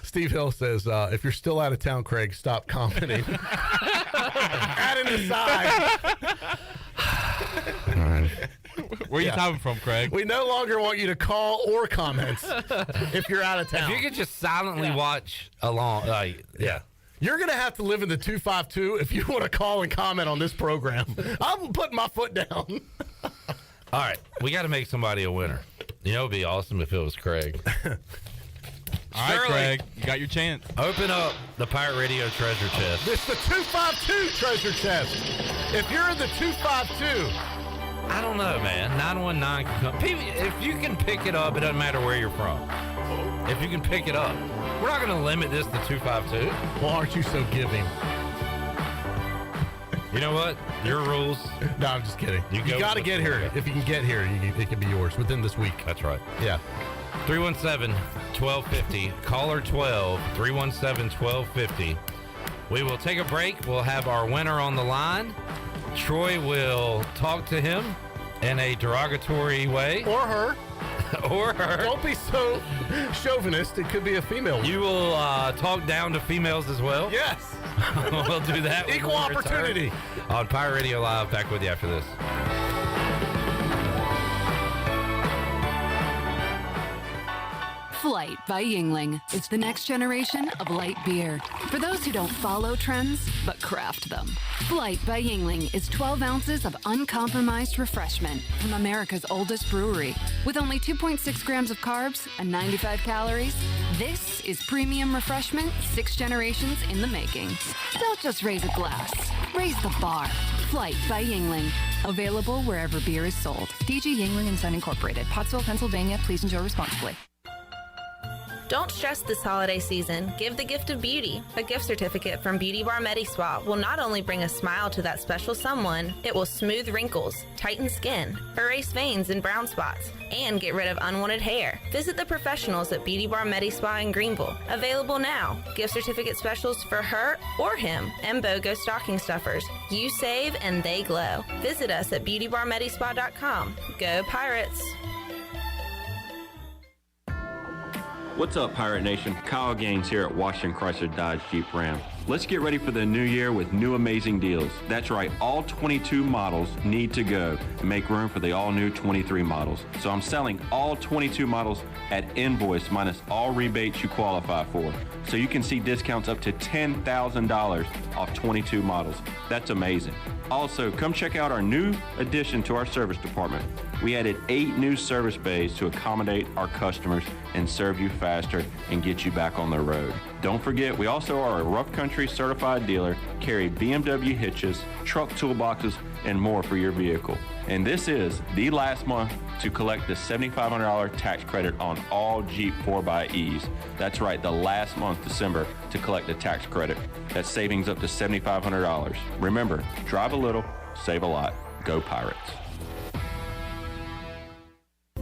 Steve Hill says, if you're still out of town, Craig, stop commenting. Add an aside. All right. Where are you coming from, Craig? We no longer want you to call or comment if you're out of town. If you could just silently watch along, You're going to have to live in the 252 if you want to call and comment on this program. I'm putting my foot down. All right, we got to make somebody a winner. You know, it'd be awesome if it was Craig. All right, Craig, you got your chance. Open up the Pirate Radio treasure chest. It's the 252 treasure chest. If you're in the 252... I don't know, man. 919 can come. If you can pick it up, it doesn't matter where you're from. If you can pick it up. We're not going to limit this to 252. Well, aren't you so giving? You know what? Your rules. No, I'm just kidding. You go got to with get the here. flow. If you can get here, it can be yours within this week. That's right. Yeah. 317 1250. Caller 12, 317-1250. We will take a break. We'll have our winner on the line. Troy will talk to him in a derogatory way. Or her. Or her. Don't be so chauvinist. It could be a female. You will talk down to females as well? Yes. We'll do that. Equal opportunity. On Pirate Radio Live. Back with you after this. Flight by Yingling. It's the next generation of light beer. For those who don't follow trends, but craft them. Flight by Yingling is 12 ounces of uncompromised refreshment from America's oldest brewery. With only 2.6 grams of carbs and 95 calories, this is premium refreshment 6 generations in the making. Don't just raise a glass, raise the bar. Flight by Yingling. Available wherever beer is sold. DG Yingling & Son Incorporated, Pottsville, Pennsylvania. Please enjoy responsibly. Don't stress this holiday season. Give the gift of beauty. A gift certificate from Beauty Bar MediSpa will not only bring a smile to that special someone, it will smooth wrinkles, tighten skin, erase veins and brown spots, and get rid of unwanted hair. Visit the professionals at Beauty Bar MediSpa in Greenville. Available now. Gift certificate specials for her or him and BOGO stocking stuffers. You save and they glow. Visit us at beautybarmedispa.com. Go Pirates! What's up, Pirate Nation? Kyle Gaines here at Washington Chrysler Dodge Jeep Ram. Let's get ready for the new year with new amazing deals. That's right, all 22 models need to go and make room for the all-new 23 models. So I'm selling all 22 models at invoice minus all rebates you qualify for. So you can see discounts up to $10,000 off 22 models. That's amazing. Also, come check out our new addition to our service department. We added 8 new service bays to accommodate our customers and serve you faster and get you back on the road. Don't forget, we also are a Rough Country certified dealer, carry BMW hitches, truck toolboxes, and more for your vehicle. And this is the last month to collect the $7,500 tax credit on all Jeep 4xEs. That's right, the last month, December, to collect the tax credit. That's savings up to $7,500. Remember, drive a little, save a lot. Go Pirates.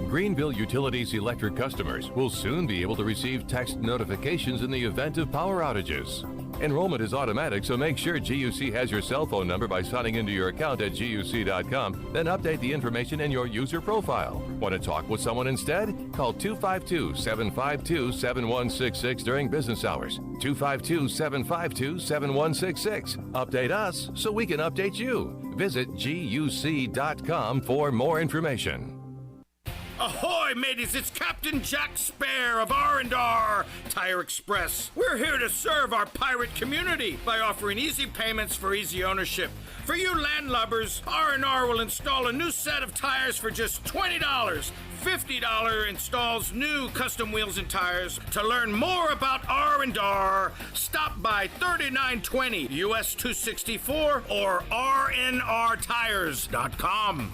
Greenville Utilities electric customers will soon be able to receive text notifications in the event of power outages. Enrollment is automatic, so make sure GUC has your cell phone number by signing into your account at GUC.com, then update the information in your user profile. Want to talk with someone instead? Call 252-752-7166 during business hours. 252-752-7166. Update us so we can update you. Visit GUC.com for more information. Ahoy, mateys! It's Captain Jack Spare of R&R Tire Express. We're here to serve our pirate community by offering easy payments for easy ownership. For you landlubbers, R&R will install a new set of tires for just $20. $50 installs new custom wheels and tires. To learn more about R&R, stop by 3920 US 264 or rnrtires.com.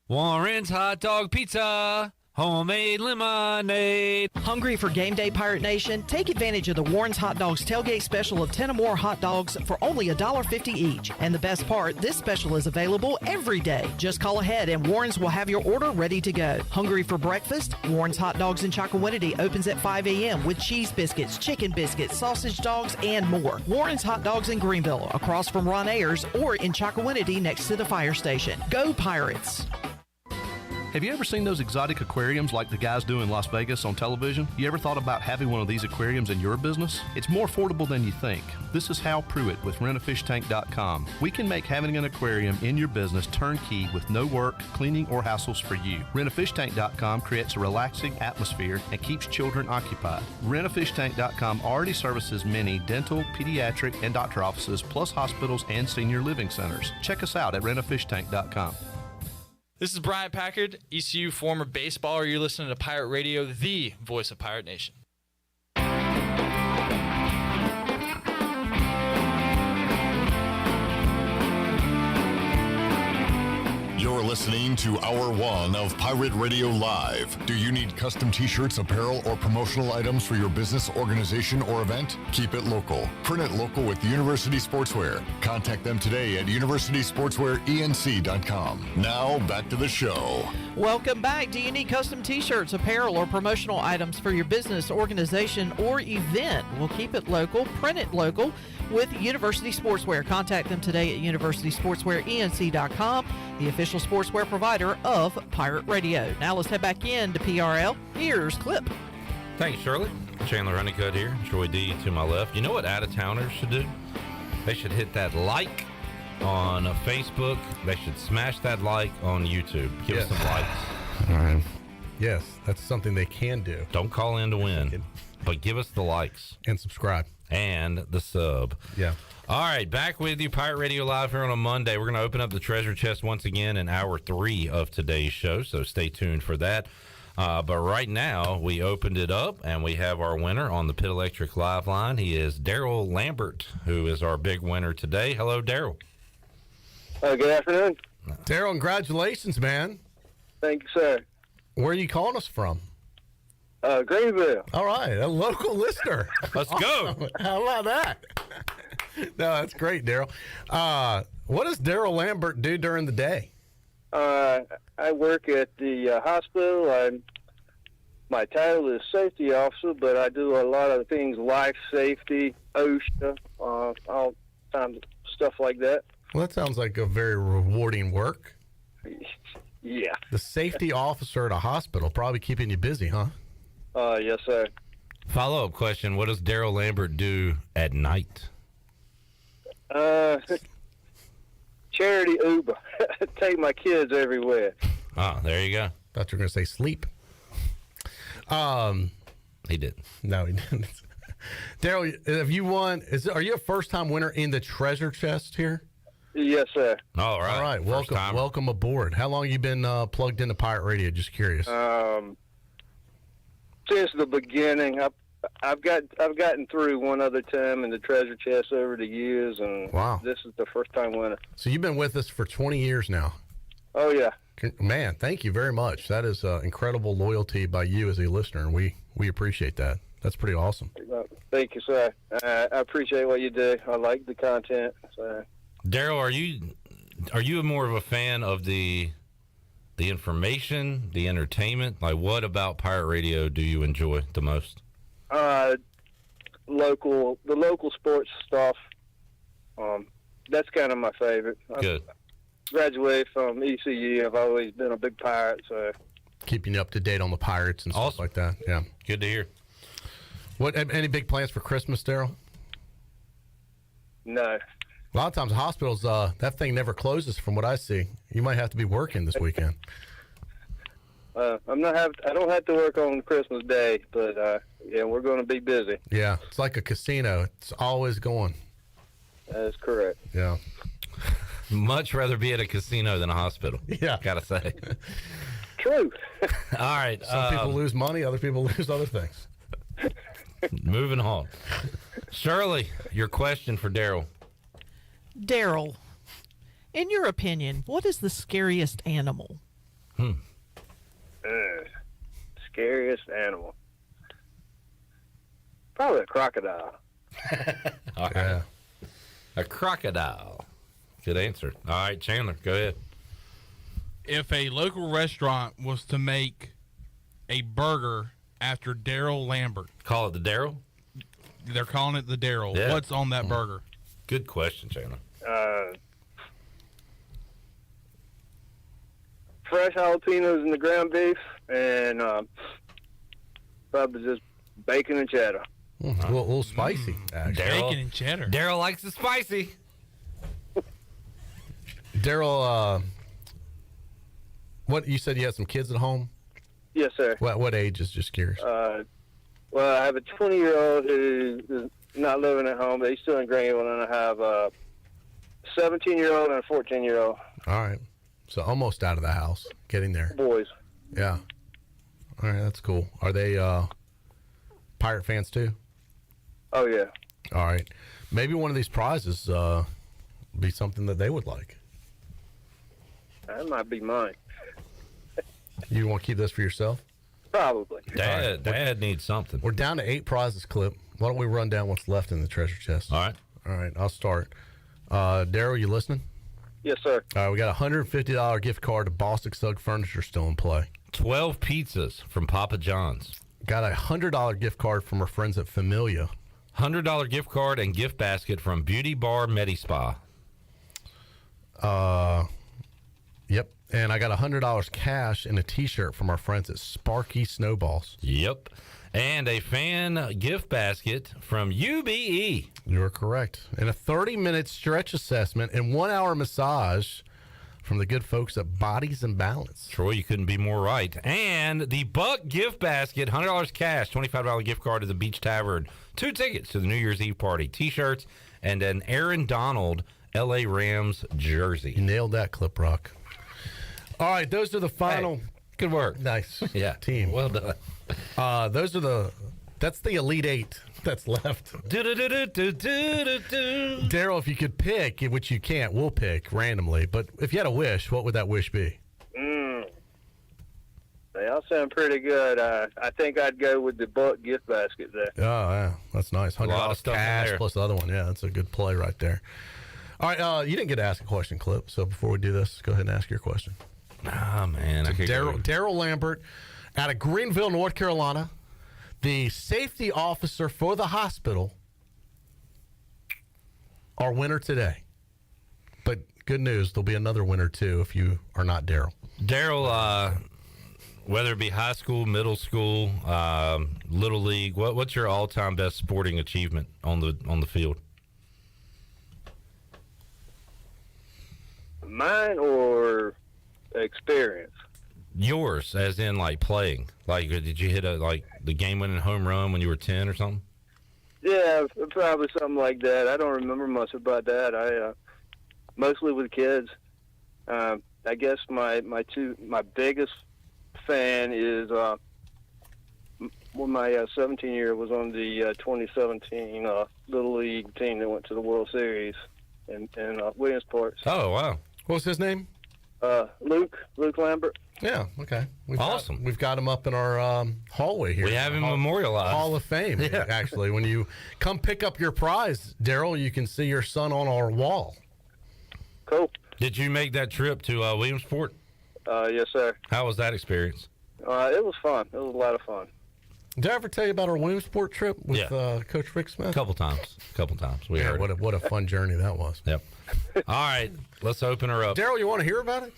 Warren's Hot Dog Pizza. Homemade lemonade. Hungry for game day, Pirate Nation? Take advantage of the Warren's Hot Dogs tailgate special of 10 or more hot dogs for only $1.50 each. And the best part, this special is available every day. Just call ahead and Warren's will have your order ready to go. Hungry for breakfast? Warren's Hot Dogs in Chocowinity opens at 5 a.m. with cheese biscuits, chicken biscuits, sausage dogs, and more. Warren's Hot Dogs in Greenville, across from Ron Ayers, or in Chocowinity next to the fire station. Go Pirates! Have you ever seen those exotic aquariums like the guys do in Las Vegas on television? You ever thought about having one of these aquariums in your business? It's more affordable than you think. This is Hal Pruitt with rentafishtank.com. We can make having an aquarium in your business turnkey with no work, cleaning, or hassles for you. Rentafishtank.com creates a relaxing atmosphere and keeps children occupied. Rentafishtank.com already services many dental, pediatric, and doctor offices, plus hospitals and senior living centers. Check us out at rentafishtank.com. This is Brian Packard, ECU former baseballer. You're listening to Pirate Radio, the voice of Pirate Nation. You're listening to Hour 1 of Pirate Radio Live. Do you need custom t-shirts, apparel, or promotional items for your business, organization, or event? Keep it local. Print it local with University Sportswear. Contact them today at universitysportswearenc.com. Now, back to the show. Welcome back. Do you need custom t-shirts, apparel, or promotional items for your business, organization, or event? We'll keep it local, print it local with University Sportswear. Contact them today at universitysportswearenc.com, the official sportswear provider of Pirate Radio. Now let's head back in to PRL. Here's Clip. Thanks, Shirley. Chandler Honeycutt here. Troy D to my left. You know what out-of-towners should do? They should hit that like on Facebook. They should smash that like on YouTube. Give us some likes. All right. Yes, that's something they can do. Don't call in to win, but give us the likes. And subscribe. And the sub. Yeah. All right, back with you, Pirate Radio Live here on a Monday. We're going to open up the treasure chest once again in hour 3 of today's show, so stay tuned for that. But right now, we opened it up, and we have our winner on the Pit Electric Live line. He is Daryl Lambert, who is our big winner today. Hello, Daryl. Good afternoon. Daryl, congratulations, man. Thank you, sir. Where are you calling us from? Greenville. All right, a local listener. Let's go. How about that? No, that's great, Daryl. What does Daryl Lambert do during the day? I work at the hospital. My title is safety officer, but I do a lot of things, life safety, OSHA, all kinds of stuff like that. Well, that sounds like a very rewarding work. Yeah. The safety officer at a hospital, probably keeping you busy, huh? Yes, sir. Follow-up question, what does Daryl Lambert do at night? Charity Uber. Take my kids everywhere. Oh, there you go. Thought you were going to say sleep. He did. No, he didn't. Daryl, have you won? Are you a first-time winner in the treasure chest here? Yes, sir. All right. All right. Welcome aboard. How long you been plugged into Pirate Radio? Just curious. Since the beginning, I've gotten through one other time in the treasure chest over the years, and wow, this is the first time winner. So you've been with us for 20 years now. Oh yeah. Man, thank you very much. That is incredible loyalty by you as a listener, and we appreciate that. That's pretty awesome. Thank you, sir. I appreciate what you do. I like the content. So. Daryl, are you more of a fan of the information, the entertainment? Like, what about Pirate Radio do you enjoy the most? The local sports stuff. That's kind of my favorite. Good. I graduated from ECU. I've always been a big Pirate, so keeping you up to date on the Pirates and stuff like that. Yeah, good to hear. What? Any big plans for Christmas, Daryl? No. A lot of times, hospitals, that thing never closes. From what I see, you might have to be working this weekend. I don't have to work on Christmas Day, but yeah, we're going to be busy. Yeah, it's like a casino. It's always going. That is correct. Yeah. Much rather be at a casino than a hospital. Yeah, gotta say. True. All right. Some people lose money. Other people lose other things. Moving on. Shirley, your question for Daryl. Daryl, in your opinion, what is the scariest animal? Scariest animal. Probably a crocodile. All right. Yeah. A crocodile. Good answer. All right, Chandler, go ahead. If a local restaurant was to make a burger after Daryl Lambert. Call it the Daryl? They're calling it the Daryl. Yeah. What's on that burger? Good question, Chandler. Fresh jalapenos in the ground beef, and probably just bacon and cheddar. A little spicy. Bacon and cheddar. Daryl likes the spicy. Daryl, what you said you had some kids at home? Yes, sir. What age is just curious? Well, I have a 20-year-old who is not living at home, but he's still in Greenville, and I have a 17-year-old and a 14-year-old. All right. So almost out of the house. Getting there. Boys. Yeah. All right, that's cool. Are they Pirate fans too? Oh, yeah. All right. Maybe one of these prizes be something that they would like. That might be mine. You want to keep this for yourself? Probably. Dad needs something. We're down to 8 prizes, Clip. Why don't we run down what's left in the treasure chest? All right, I'll start. Daryl, you listening? Yes, sir. All right, we got a $150 gift card to Bostic Sugg Furniture still in play. 12 pizzas from Papa John's. Got a $100 gift card from our friends at Familia. $100 gift card and gift basket from Beauty Bar Medi-Spa. Yep. And I got $100 cash and a T-shirt from our friends at Sparky Snowballs. Yep. And a fan gift basket from UBE. You're correct. And a 30-minute stretch assessment and 1-hour massage from the good folks at Bodies and Balance. Troy, you couldn't be more right. And the Buck gift basket, $100 cash, $25 gift card to the Beach Tavern, 2 tickets to the New Year's Eve party, T-shirts, and an Aaron Donald L.A. Rams jersey. You nailed that, Clip Rock. All right, those are the final. Hey, good work. Nice. Yeah. Team. Well done. That's the Elite 8 that's left. Daryl, if you could pick, which you can't, we'll pick randomly. But if you had a wish, what would that wish be? They all sound pretty good. I think I'd go with the Buck gift basket there. Oh, yeah. That's nice. A lot of $100 stuff in cash there. plus the other one. Yeah, that's a good play right there. All right, you didn't get to ask a question, Clip. So before we do this, go ahead and ask your question. Oh, man. Daryl Lambert out of Greenville, North Carolina, the safety officer for the hospital, our winner today. But good news, there'll be another winner, too, if you are not Daryl. Daryl, whether it be high school, middle school, little league, what's your all-time best sporting achievement on the field? Mine or experience? Yours, as in like playing. Like, did you hit the game-winning home run when you were 10 or something? Yeah, probably something like that. I don't remember much about that. I mostly with kids. I guess my biggest fan is when my 17-year was on the 2017 Little League team that went to the World Series in Williamsport. Oh, wow. What was his name? Luke Lambert. Yeah, okay. Awesome. We've got him up in our hallway here. We have him memorialized. Hall of Fame, Yeah. actually. When you come pick up your prize, Daryl, you can see your son on our wall. Cool. Did you make that trip to Williamsport? Yes, sir. How was that experience? It was fun. It was a lot of fun. Did I ever tell you about our Williamsport trip with Coach Rick Smith? A couple times. We heard it. What a fun journey that was. Yep. All right, let's open her up. Daryl, you want to hear about it?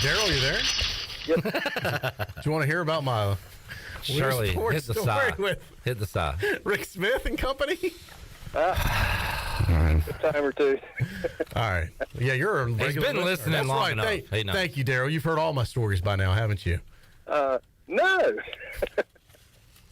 Daryl, you there? Yep. Do you want to hear about my Shirley, hit the sigh. Hit the sigh. Rick Smith and company? A time or two. All right. Yeah, you're a regular He's been listening That's long right. enough. Thank you, Daryl. You've heard all my stories by now, haven't you? No.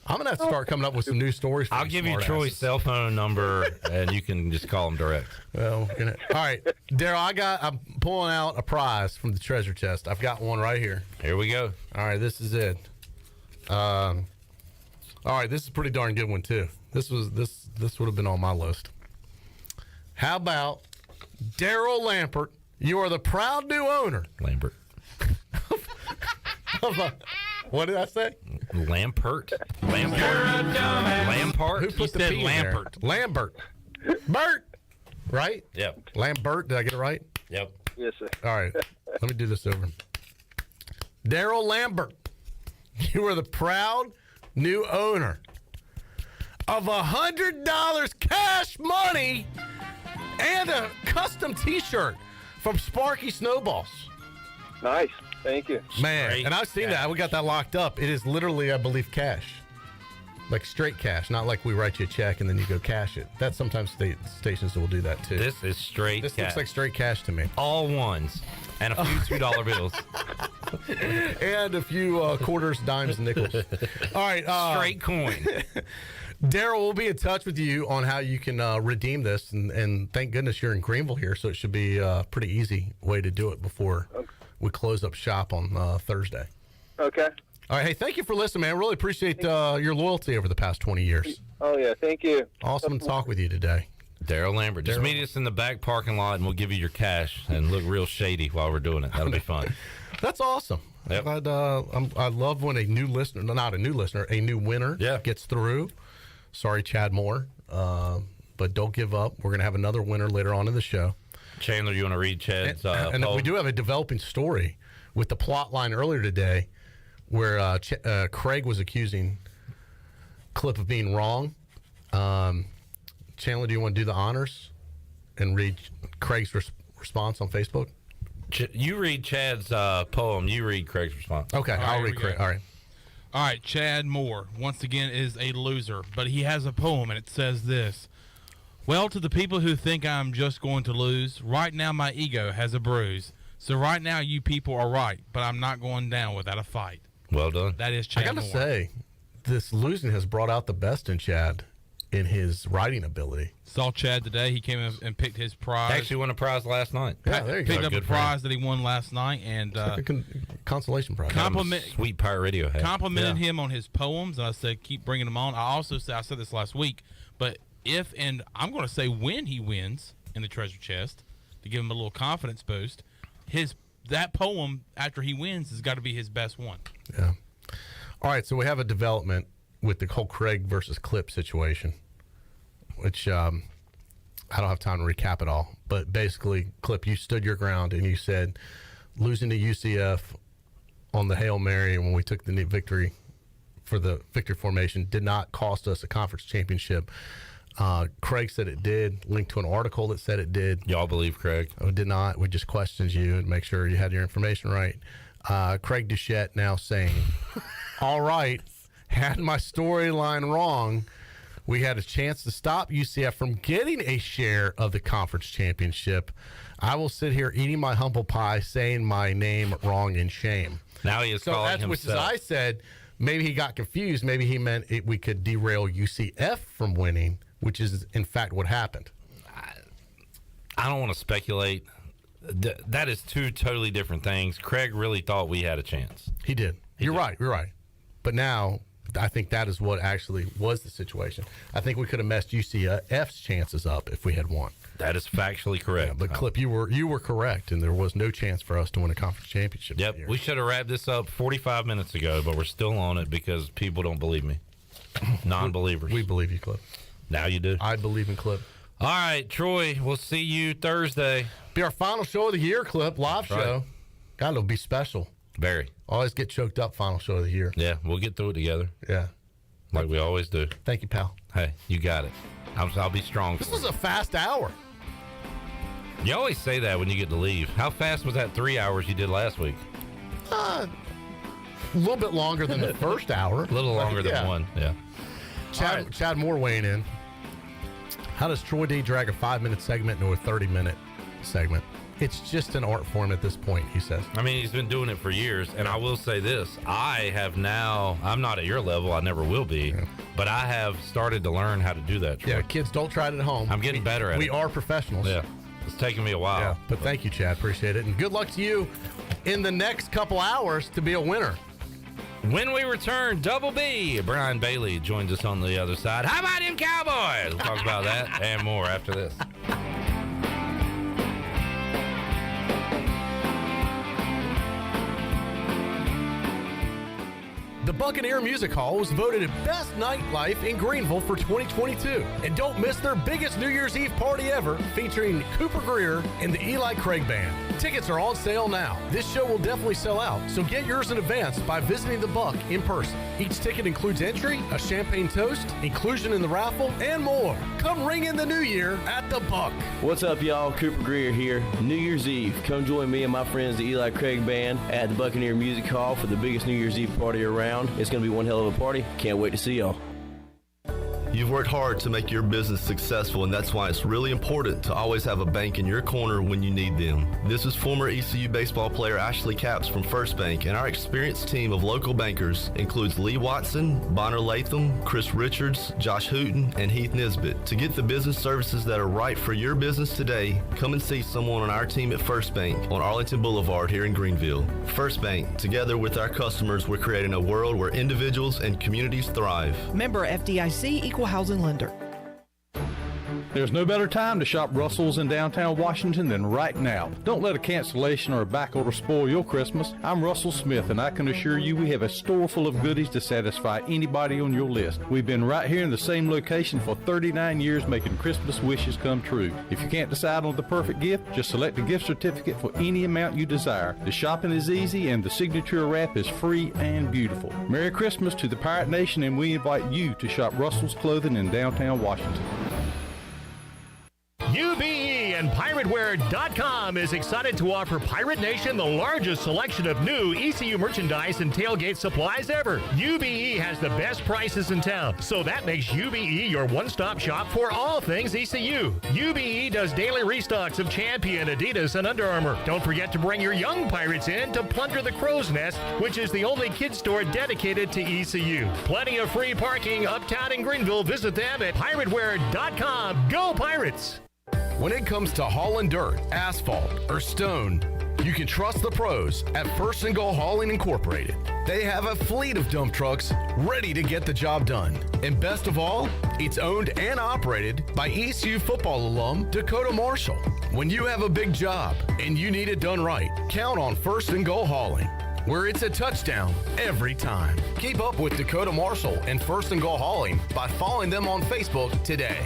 I'm going to have to start coming up with some new stories. I'll give you Troy's cell phone number, and you can just call him direct. Well, all right, Daryl, I'm pulling out a prize from the treasure chest. I've got one right here. Here we go. All right, this is it. All right, this is a pretty darn good one too. This would have been on my list. How about Daryl Lambert? You are the proud new owner. Lambert. What did I say? Lampert. Lampart. Who put You the said P in Lampert. there? Lambert. Bert. Right? Yep. Lambert. Did I get it right? Yep. Yes, sir. All right. Let me do this over. Daryl Lambert, you are the proud new owner of $100 cash money and a custom T-shirt from Sparky Snowballs. Nice. Thank you. Man, Straight and I've seen that. We got that locked up. It is literally, I believe, cash. Like straight cash, not like we write you a check and then you go cash it. That's sometimes stations that will do that too. This is straight This cash. looks like straight cash to me. All ones and a few $2 bills. And a few quarters, dimes, and nickels. All right. Straight coin. Daryl, we'll be in touch with you on how you can redeem this. And thank goodness you're in Greenville here, so it should be a pretty easy way to do it before we close up shop on Thursday. Okay. All right. Hey, thank you for listening, man. Really appreciate your loyalty over the past 20 years. Oh, yeah. Thank you. Awesome to talk with you today. Daryl Lambert. Just meet us in the back parking lot, and we'll give you your cash and look real shady while we're doing it. That'll be fun. That's awesome. Yep. I love when a new listener, not a new listener, a new winner gets through. Sorry, Chad Moore, but don't give up. We're going to have another winner later on in the show. Chandler, you want to read Chad's and poem? We do have a developing story with the plot line earlier today where Craig was accusing Clip of being wrong. Chandler, do you want to do the honors and read Craig's response on Facebook? You read Chad's poem. You read Craig's response. Okay, I'll read Craig. All right, Chad Moore, once again, is a loser, but he has a poem, and it says this. Well, to the people who think I'm just going to lose, right now my ego has a bruise. So right now you people are right, but I'm not going down without a fight. Well done. That is Chad Moore. I got to Moore. say, this losing has brought out the best in Chad in his writing ability. Saw Chad today. He came in and picked his prize. Actually won a prize last night. Yeah, there you picked go. up a prize that he won last night. And like a consolation prize. Sweet Pirate Radio hat. Complimented him on his poems. And I said, keep bringing them on. I also said, I said this last week, but if, and I'm going to say when he wins in the treasure chest, to give him a little confidence boost, that poem after he wins has got to be his best one. Yeah. All right, so we have a development with the whole Craig versus Clip situation, which I don't have time to recap it all. But basically, Clip, you stood your ground and you said losing to UCF on the Hail Mary when we took the victory for the victory formation did not cost us a conference championship. Craig said it did, linked to an article that said it did. Y'all believe Craig? We did not. We just questioned you and make sure you had your information right. Craig Duchette now saying, all right, had my storyline wrong. We had a chance to stop UCF from getting a share of the conference championship. I will sit here eating my humble pie, saying my name wrong in shame. Now he is calling himself. Which is, I said, maybe he got confused. Maybe he meant we could derail UCF from winning, which is, in fact, what happened. I don't want to speculate. That is two totally different things. Craig really thought we had a chance. He did. You're right. But now I think that is what actually was the situation. I think we could have messed UCF's chances up if we had won. That is factually correct. Yeah, but Clip, you were correct, and there was no chance for us to win a conference championship. Yep, we should have wrapped this up 45 minutes ago, but we're still on it because people don't believe me. Non-believers. We believe you, Clip. Now you do. I believe in Clip. All right, Troy, we'll see you Thursday. Be our final show of the year, Clip, live show. Right. God, it'll be special. Very. Always get choked up final show of the year. Yeah, we'll get through it together. Yeah. Like we always do. Thank you, pal. Hey, you got it. I'll be strong. This was a fast hour. You always say that when you get to leave. How fast was that 3 hours you did last week? A little bit longer than the first hour. A little longer than one, yeah. Chad Moore weighing in. How does Troy D drag a 5-minute segment into a 30-minute segment? It's just an art form at this point, he says. I mean, he's been doing it for years, and I will say this. I'm not at your level, I never will be, but I have started to learn how to do that, Troy. Yeah, kids, don't try it at home. I'm getting better at it. We are professionals. Yeah, it's taking me a while. Yeah, but thank you, Chad. Appreciate it. And good luck to you in the next couple hours to be a winner. When we return, Double B, Brian Bailey joins us on the other side. How about them Cowboys? We'll talk about that and more after this. The Buccaneer Music Hall was voted Best Nightlife in Greenville for 2022. And don't miss their biggest New Year's Eve party ever, featuring Cooper Greer and the Eli Craig Band. Tickets are on sale now. This show will definitely sell out, so get yours in advance by visiting the Buck in person. Each ticket includes entry, a champagne toast, inclusion in the raffle, and more. Come ring in the new year at the Buck. What's up, y'all? Cooper Greer here. New Year's Eve. Come join me and my friends, the Eli Craig Band, at the Buccaneer Music Hall for the biggest New Year's Eve party around. It's going to be one hell of a party. Can't wait to see y'all. You've worked hard to make your business successful, and that's why it's really important to always have a bank in your corner when you need them. This is former ECU baseball player Ashley Capps from First Bank, and our experienced team of local bankers includes Lee Watson, Bonner Latham, Chris Richards, Josh Hooten, and Heath Nisbet. To get the business services that are right for your business today, come and see someone on our team at First Bank on Arlington Boulevard here in Greenville. First Bank, together with our customers, we're creating a world where individuals and communities thrive. Member FDIC, Equal Housing Lender. There's no better time to shop Russell's in downtown Washington than right now. Don't let a cancellation or a back order spoil your Christmas. I'm Russell Smith, and I can assure you we have a store full of goodies to satisfy anybody on your list. We've been right here in the same location for 39 years making Christmas wishes come true. If you can't decide on the perfect gift, just select a gift certificate for any amount you desire. The shopping is easy and the signature wrap is free and beautiful. Merry Christmas to the Pirate Nation, and we invite you to shop Russell's Clothing in downtown Washington. UBE and PirateWear.com is excited to offer Pirate Nation the largest selection of new ECU merchandise and tailgate supplies ever. UBE has the best prices in town, so that makes UBE your one-stop shop for all things ECU. UBE does daily restocks of Champion, Adidas, and Under Armour. Don't forget to bring your young Pirates in to plunder the Crow's Nest, which is the only kids store dedicated to ECU. Plenty of free parking uptown in Greenville. Visit them at PirateWear.com. Go Pirates! When it comes to hauling dirt, asphalt, or stone, you can trust the pros at First and Goal Hauling Incorporated. They have a fleet of dump trucks ready to get the job done. And best of all, it's owned and operated by ECU football alum Dakota Marshall. When you have a big job and you need it done right, count on First and Goal Hauling, where it's a touchdown every time. Keep up with Dakota Marshall and First and Goal Hauling by following them on Facebook today.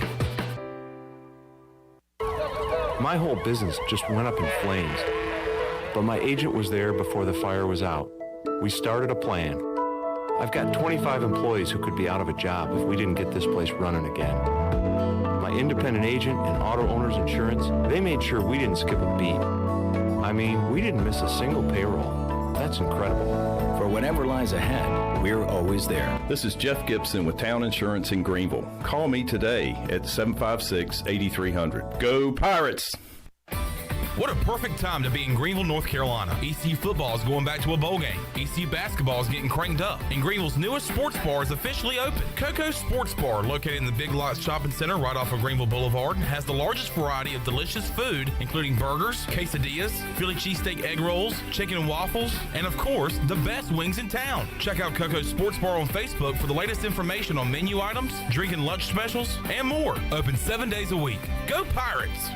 My whole business just went up in flames, but my agent was there before the fire was out. We started a plan. I've got 25 employees who could be out of a job if we didn't get this place running again. My independent agent and auto owners insurance, they made sure we didn't skip a beat. I mean, we didn't miss a single payroll. That's incredible. For whatever lies ahead, we're always there. This is Jeff Gibson with Town Insurance in Greenville. Call me today at 756-8300. Go Pirates! What a perfect time to be in Greenville, North Carolina. ECU football is going back to a bowl game. ECU basketball is getting cranked up. And Greenville's newest sports bar is officially open. Coco's Sports Bar, located in the Big Lots Shopping Center right off of Greenville Boulevard, has the largest variety of delicious food, including burgers, quesadillas, Philly cheesesteak egg rolls, chicken and waffles, and of course, the best wings in town. Check out Coco's Sports Bar on Facebook for the latest information on menu items, drink and lunch specials, and more. Open 7 days a week. Go Pirates!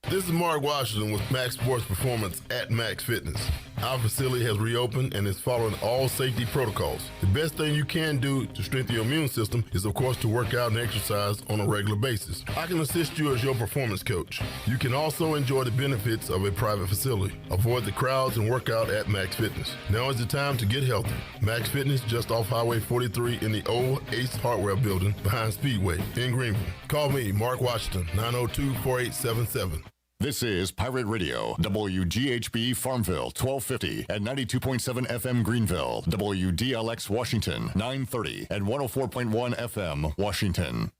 This is Mark Washington with Max Sports Performance at Max Fitness. Our facility has reopened and is following all safety protocols. The best thing you can do to strengthen your immune system is, of course, to work out and exercise on a regular basis. I can assist you as your performance coach. You can also enjoy the benefits of a private facility. Avoid the crowds and work out at Max Fitness. Now is the time to get healthy. Max Fitness, just off Highway 43 in the old Ace Hardware building behind Speedway in Greenville. Call me, Mark Washington, 902-4877. This is Pirate Radio, WGHB Farmville, 1250 and 92.7 FM Greenville, WDLX Washington, 930 and 104.1 FM Washington.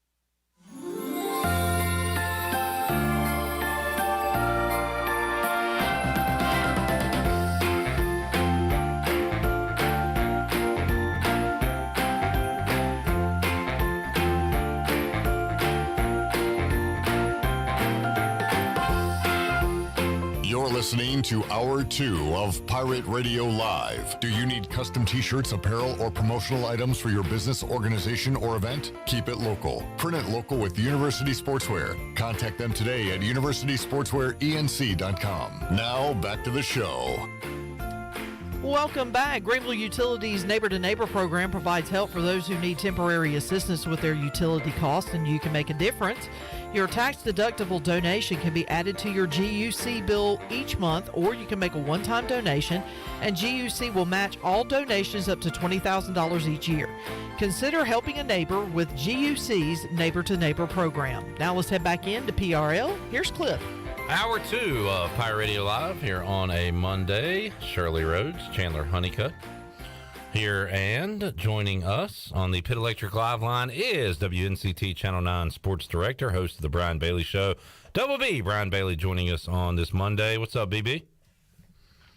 You're listening to Hour 2 of Pirate Radio Live. Do you need custom t-shirts, apparel, or promotional items for your business, organization, or event? Keep it local. Print it local with University Sportswear. Contact them today at universitysportswearenc.com. Now, back to the show. Welcome back. Greenville Utilities Neighbor to Neighbor program provides help for those who need temporary assistance with their utility costs, and you can make a difference. Your tax-deductible donation can be added to your GUC bill each month, or you can make a one-time donation, and GUC will match all donations up to $20,000 each year. Consider helping a neighbor with GUC's Neighbor to Neighbor program. Now let's head back into PRL. Here's Cliff. Hour 2 of Pirate Radio Live here on a Monday. Shirley Rhodes, Chandler Honeycutt here, and joining us on the Pit Electric Live line is WNCT Channel 9 Sports Director, host of the Brian Bailey Show, Double B. Brian Bailey joining us on this Monday. What's up, BB?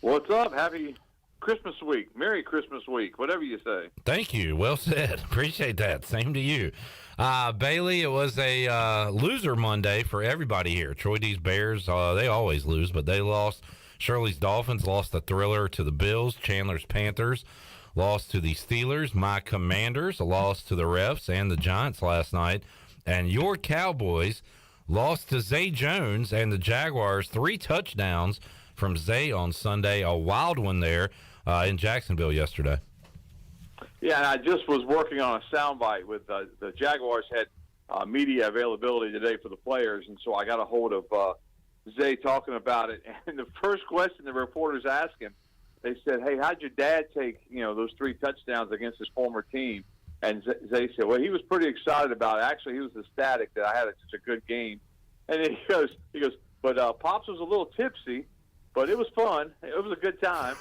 What's up? Happy Christmas week. Merry Christmas week, whatever you say. Thank you. Well said. Appreciate that. Same to you. Bailey, it was a loser Monday for everybody here. Troy D's Bears, they always lose, but they lost. Shirley's Dolphins lost the thriller to the Bills. Chandler's Panthers lost to the Steelers. My Commanders lost to the Refs and the Giants last night. and your Cowboys lost to Zay Jones and the Jaguars. 3 touchdowns from Zay on Sunday. A wild one there in Jacksonville yesterday. Yeah, and I just was working on a soundbite with the Jaguars had media availability today for the players, and so I got a hold of Zay talking about it. And the first question the reporters asked him, they said, "Hey, how'd your dad take those 3 touchdowns against his former team?" And Zay said, "Well, he was pretty excited about it. Actually, he was ecstatic that I had such a good game." And then he goes, "But Pops was a little tipsy, but it was fun. It was a good time."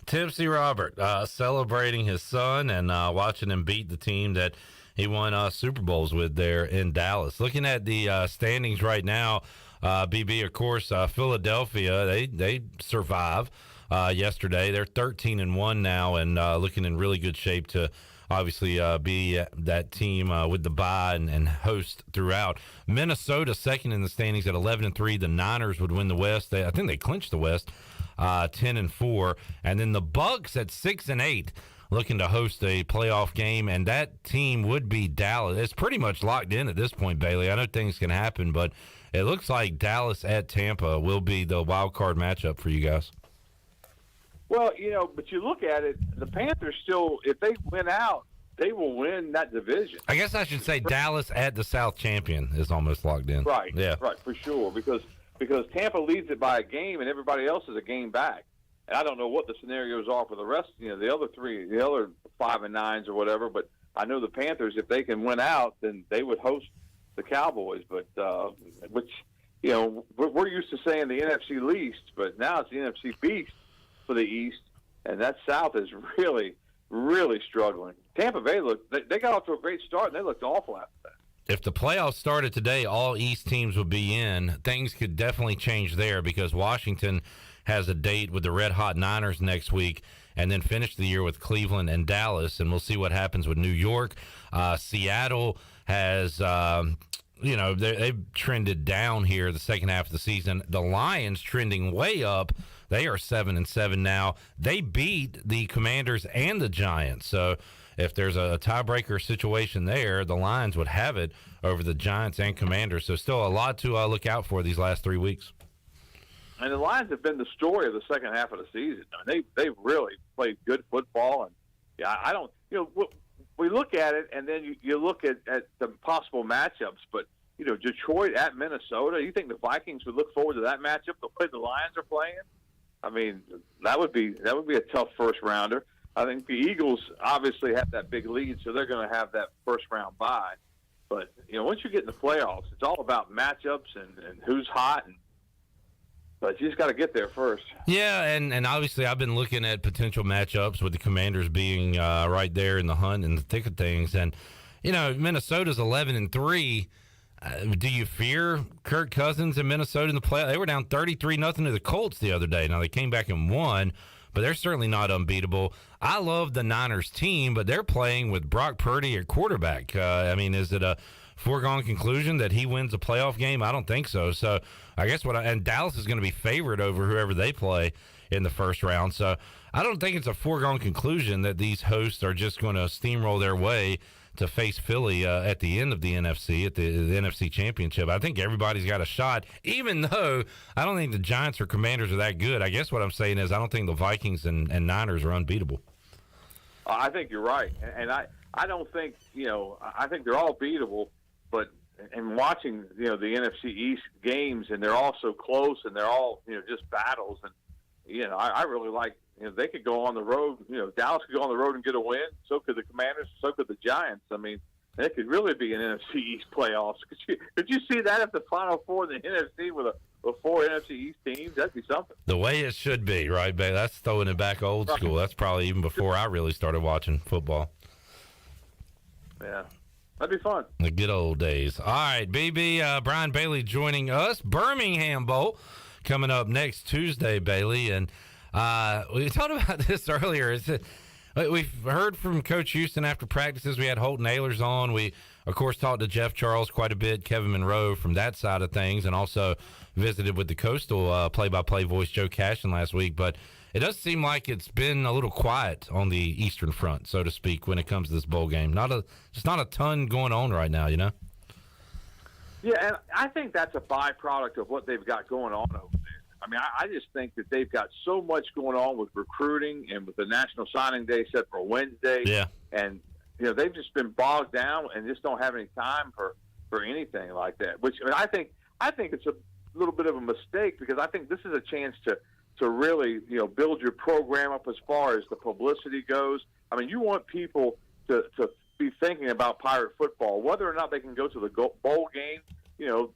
Tipsy Robert celebrating his son and watching him beat the team that he won Super Bowls with there in Dallas. Looking at the standings right now, BB, of course, Philadelphia, they survive yesterday. They're 13-1 now and looking in really good shape to obviously be that team with the bye and host throughout. Minnesota second in the standings at 11-3. The Niners would win the West. I think they clinched the West 10-4. And then the Bucs at 6-8. Looking to host a playoff game, and that team would be Dallas. It's pretty much locked in at this point, Bailey. I know things can happen, but it looks like Dallas at Tampa will be the wild card matchup for you guys. Well, but you look at it, the Panthers still, if they win out, they will win that division. I guess I should say Dallas at the South champion is almost locked in. Right, yeah, right, for sure, because Tampa leads it by a game, and everybody else is a game back. And I don't know what the scenarios are for the rest, the other 5 and 9s or whatever. But I know the Panthers, if they can win out, then they would host the Cowboys. But which we're used to saying the NFC least, but now it's the NFC beast for the East, and that South is really, really struggling. Tampa Bay they got off to a great start, and they looked awful after that. If the playoffs started today, all East teams would be in. Things could definitely change there because Washington has a date with the Red Hot Niners next week and then finish the year with Cleveland and Dallas, and we'll see what happens with New York. Seattle has, they've trended down here the second half of the season. The Lions trending way up. They are 7-7 now. They beat the Commanders and the Giants. So if there's a tiebreaker situation there, the Lions would have it over the Giants and Commanders. So still a lot to look out for these last 3 weeks. And the Lions have been the story of the second half of the season. I mean, they've really played good football. And, I don't we look at it, and then you look at the possible matchups. But, Detroit at Minnesota, you think the Vikings would look forward to that matchup the way the Lions are playing? I mean, that would be a tough first rounder. I think the Eagles obviously have that big lead, so they're going to have that first round bye. But, once you get in the playoffs, it's all about matchups and who's hot. But you just got to get there first. Yeah, and obviously I've been looking at potential matchups with the Commanders being right there in the hunt and the thick of things. And, Minnesota's 11-3. Do you fear Kirk Cousins in Minnesota in the playoffs? They were down 33-0 to the Colts the other day. Now, they came back and won, but they're certainly not unbeatable. I love the Niners team, but they're playing with Brock Purdy at quarterback. Is it a foregone conclusion that he wins a playoff game? I don't think so. So I guess and Dallas is going to be favored over whoever they play in the first round. So I don't think it's a foregone conclusion that these hosts are just going to steamroll their way to face Philly at the end of the NFC, at the NFC Championship. I think everybody's got a shot, even though I don't think the Giants or Commanders are that good. I guess what I'm saying is I don't think the Vikings and Niners are unbeatable. I think you're right. And I don't think, I think they're all beatable, but in watching, the NFC East games, and they're all so close, and they're all, just battles. And, I really like, they could go on the road. Dallas could go on the road and get a win. So could the Commanders. So could the Giants. I mean, it could really be an NFC East playoffs. Could you see that if the Final Four in the NFC with a 4 NFC East teams? That'd be something. The way it should be, right, babe? That's throwing it back old school. That's probably even before I really started watching football. Yeah. That'd be fun. The good old days. All right, BB, Brian Bailey joining us. Birmingham Bowl coming up next Tuesday, Bailey. And we talked about this earlier. We've heard from Coach Houston after practices. We had Holt Nailers on. We, of course, talked to Jeff Charles quite a bit, Kevin Monroe from that side of things, and also visited with the Coastal play-by-play voice Joe Cashin last week. But it does seem like it's been a little quiet on the Eastern Front, so to speak, when it comes to this bowl game. Just not a ton going on right now, you know? Yeah, and I think that's a byproduct of what they've got going on over there. I mean, I just think that they've got so much going on with recruiting and with the National Signing Day set for Wednesday. Yeah. And, you know, they've just been bogged down and just don't have any time for anything like that, which I mean, I think it's a little bit of a mistake, because I think this is a chance to really, you know, build your program up as far as the publicity goes. I mean, you want people to be thinking about Pirate football, whether or not they can go to the bowl game. You know,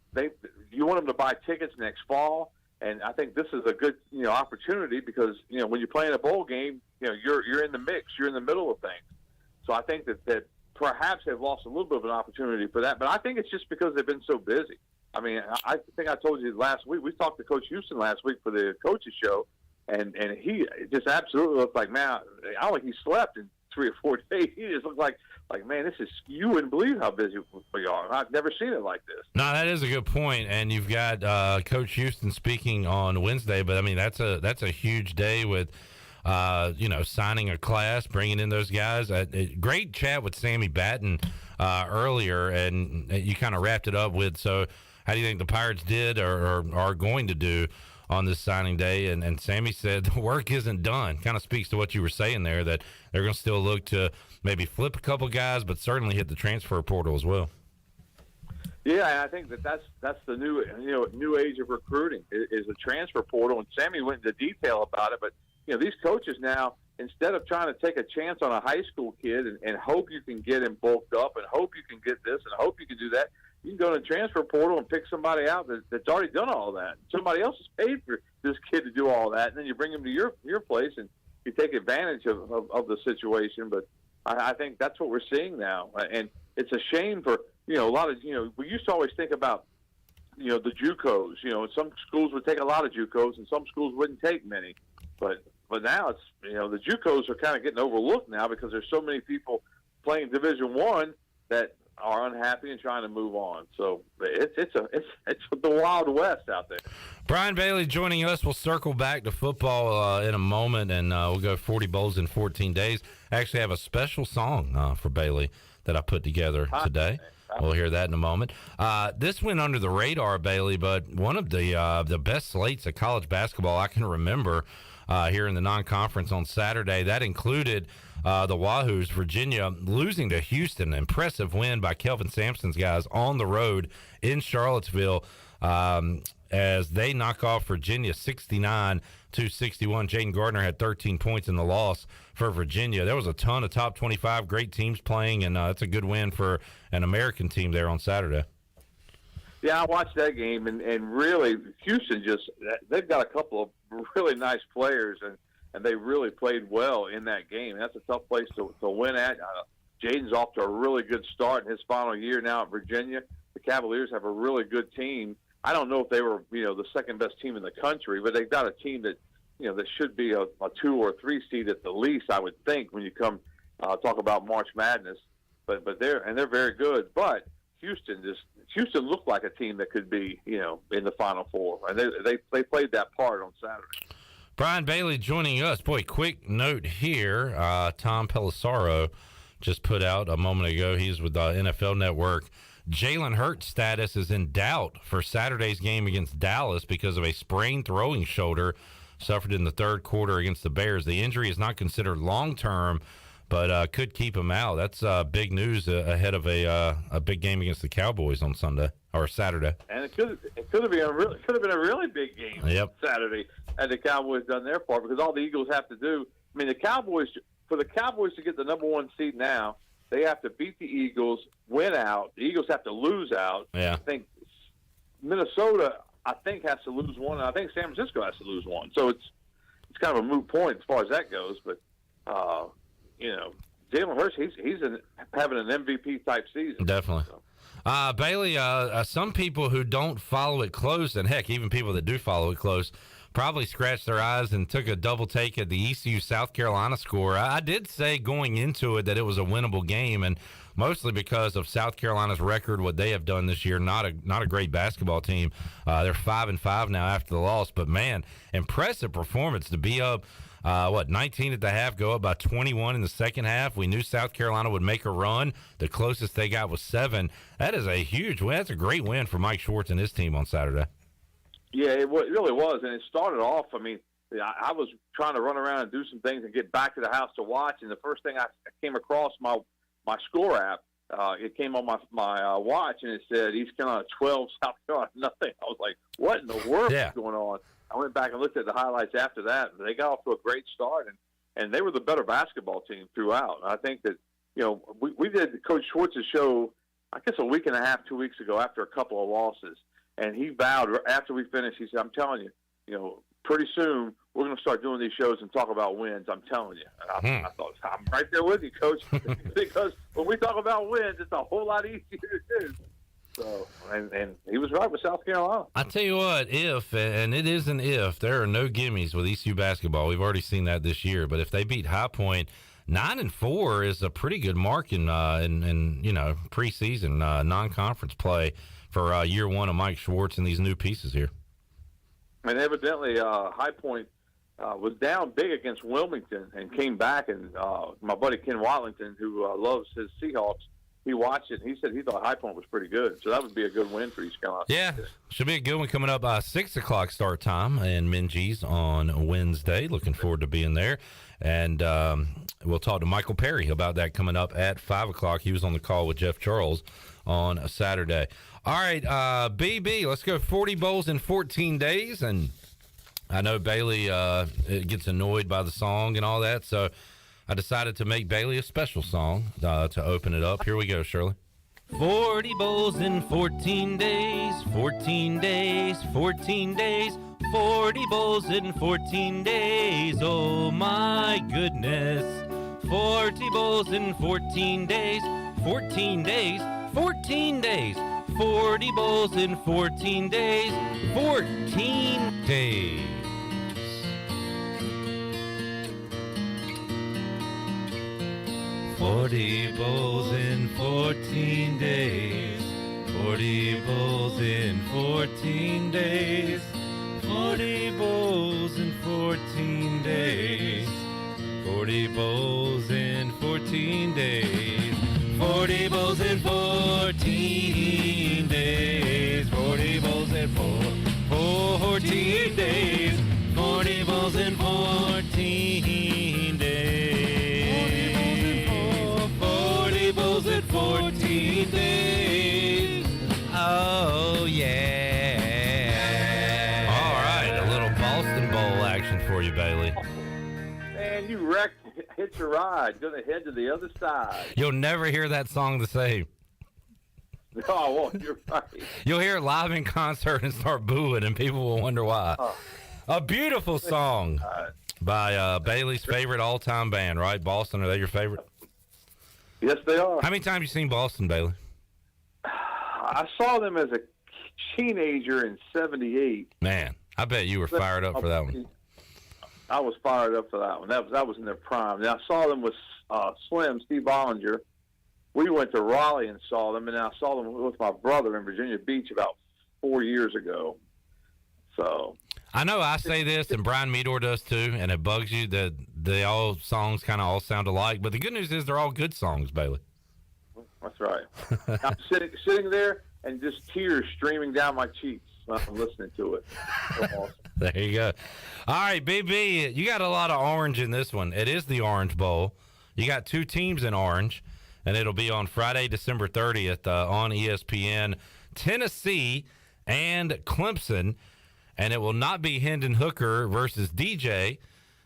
you want them to buy tickets next fall. And I think this is a good, you know, opportunity, because, you know, when you're playing a bowl game, you know, you're in the mix, you're in the middle of things. So I think that perhaps they've lost a little bit of an opportunity for that. But I think it's just because they've been so busy. I mean, I think I told you last week, we talked to Coach Houston last week for the coaches show, and he just absolutely looked like, man, I don't think he slept in 3 or 4 days. He just looked like, man, you wouldn't believe how busy we are. I've never seen it like this. No, that is a good point. And you've got Coach Houston speaking on Wednesday, but I mean, that's a huge day with, you know, signing a class, bringing in those guys. Great chat with Sammy Batten earlier, and you kind of wrapped it up with, so how do you think the Pirates did or are going to do on this signing day? And Sammy said the work isn't done. Kind of speaks to what you were saying there, that they're going to still look to maybe flip a couple guys, but certainly hit the transfer portal as well. Yeah, and I think that's the new age of recruiting is the transfer portal. And Sammy went into detail about it, but you know, these coaches now, instead of trying to take a chance on a high school kid and hope you can get him bulked up and hope you can get this and hope you can do that, you can go to the transfer portal and pick somebody out that's already done all that. Somebody else has paid for this kid to do all that, and then you bring him to your place and you take advantage of the situation. But I think that's what we're seeing now, and it's a shame for, you know, a lot of, you know, we used to always think about, you know, the JUCOs. You know, some schools would take a lot of JUCOs and some schools wouldn't take many. But now it's, you know, the JUCOs are kind of getting overlooked now because there's so many people playing Division I that are unhappy and trying to move on. So it's the Wild West out there. Brian Bailey joining us. We'll circle back to football in a moment, and we'll go 40 bowls in 14 days. I actually have a special song for Bailey that I put together today. We'll hear that in a moment. This went under the radar, Bailey, but one of the best slates of college basketball I can remember here in the non-conference on Saturday. That included the Wahoos, Virginia, losing to Houston. Impressive win by Kelvin Sampson's guys on the road in Charlottesville as they knock off Virginia 69-61. Jaden Gardner had 13 points in the loss for Virginia. There was a ton of top 25 great teams playing, and it's a good win for an American team there on Saturday. Yeah, I watched that game, and really, Houston they've got a couple of really nice players, and they really played well in that game. That's a tough place to win at. Jaden's off to a really good start in his final year now at Virginia. The Cavaliers have a really good team. I don't know if they were, you know, the second best team in the country, but they've got a team that, you know, that should be a 2 or 3 seed at the least, I would think, when you come talk about March Madness. But they're very good. But Houston looked like a team that could be, you know, in the Final Four, and they played that part on Saturday. Brian Bailey joining us. Boy, quick note here. Tom Pelissaro just put out a moment ago. He's with the NFL Network. Jalen Hurts' status is in doubt for Saturday's game against Dallas because of a sprained throwing shoulder suffered in the third quarter against the Bears. The injury is not considered long-term, but could keep him out. That's big news ahead of a big game against the Cowboys on Sunday or Saturday. And it could have been a really big game Saturday had the Cowboys done their part, because all the Eagles have to do. I mean, for the Cowboys to get the number 1 seed now, they have to beat the Eagles, win out. The Eagles have to lose out. Yeah. I think Minnesota, has to lose one, and I think San Francisco has to lose one. So it's kind of a moot point as far as that goes. But you know, Jalen Hurts, he's having an MVP type season. Definitely. So. Bailey, some people who don't follow it close, and heck, even people that do follow it close, probably scratched their eyes and took a double take at the ECU South Carolina score. I did say going into it that it was a winnable game, and mostly because of South Carolina's record, what they have done this year. Not a great basketball team. They're 5-5 now after the loss, but man, impressive performance to be up. 19 at the half, go up by 21 in the second half. We knew South Carolina would make a run. The closest they got was 7. That is a huge win. That's a great win for Mike Schwartz and his team on Saturday. Yeah, it really was, and it started off. I mean, I was trying to run around and do some things and get back to the house to watch, and the first thing I came across my score app. It came on my watch, and it said East Carolina 12, South Carolina nothing. I was like, what in the world is going on? I went back and looked at the highlights after that, and they got off to a great start, and they were the better basketball team throughout. And I think that, we did Coach Schwartz's show, I guess a week and a half, 2 weeks ago after a couple of losses, and he vowed after we finished, he said, I'm telling you, pretty soon we're going to start doing these shows and talk about wins. I'm telling you. And I thought, I'm right there with you, Coach, because when we talk about wins, it's a whole lot easier to do. So, and he was right with South Carolina. I tell you what, and it is an if, there are no gimmies with ECU basketball. We've already seen that this year. But if they beat High Point, 9-4 is a pretty good mark in preseason non-conference play for year one of Mike Schwartz and these new pieces here. And evidently, High Point was down big against Wilmington and came back. And my buddy Ken Watlington, who loves his Seahawks, he watched it, and he said he thought High Point was pretty good. So that would be a good win for East Carolina. Yeah, should be a good one coming up. 6 o'clock start time in Minges on Wednesday. Looking forward to being there. And we'll talk to Michael Perry about that coming up at 5 o'clock. He was on the call with Jeff Charles on a Saturday. All right, BB, let's go 40 bowls in 14 days. And I know Bailey gets annoyed by the song and all that, so I decided to make Bailey a special song to open it up. Here we go, Shirley. 40 bowls in 14 days, 14 days, 14 days, 40 bowls in 14 days, oh my goodness. 40 bowls in 14 days, 14 days, 14 days, 40 bowls in 14 days, 14 days. 40 bowls in 14 days, 40 bowls in 14 days, 40 bowls in 14 days, 40 bowls in 14 days, 40 bowls in 14 days, 40 bowls in 14 days, 40 bowls in 14 days. 14 days. Oh, yeah. All right, a little Boston Bowl action for you, Bailey. Man, you wrecked. Hit your ride. Gonna head to the other side. You'll never hear that song the same. Oh, well, you're right. You'll hear it live in concert and start booing, and people will wonder why. A beautiful song by Bailey's favorite all-time band, right? Boston, are they your favorite? Yes, they are. How many times have you seen Boston, Bailey? I saw them as a teenager in '78. Man, I bet you were fired up for that one. I was fired up for that one. That was in their prime. And I saw them with Slim, Steve Bollinger. We went to Raleigh and saw them, and I saw them with my brother in Virginia Beach about 4 years ago. So I know I say this, and Brian Meador does too, and it bugs you that songs kind of all sound alike. But the good news is they're all good songs, Bailey. That's right. I'm sitting there, and just tears streaming down my cheeks when I'm listening to it. So awesome. There you go. All right, BB, you got a lot of orange in this one. It is the Orange Bowl. You got two teams in orange, and it'll be on Friday, December 30th on ESPN. Tennessee and Clemson. And it will not be Hendon Hooker versus DJ.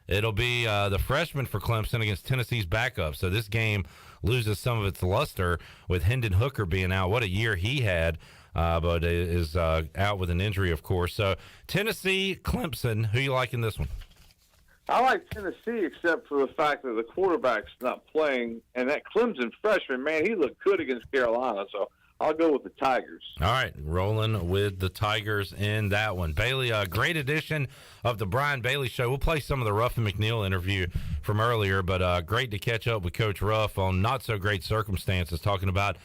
It'll be the freshman for Clemson against Tennessee's backup. So this game loses some of its luster with Hendon Hooker being out. What a year he had, but is out with an injury, of course. So Tennessee, Clemson, who you like in this one? I like Tennessee, except for the fact that the quarterback's not playing. And that Clemson freshman, man, he looked good against Carolina. So I'll go with the Tigers. All right, rolling with the Tigers in that one. Bailey, a great edition of the Brian Bailey Show. We'll play some of the Ruffin McNeil interview from earlier, but great to catch up with Coach Ruff on not-so-great circumstances, talking about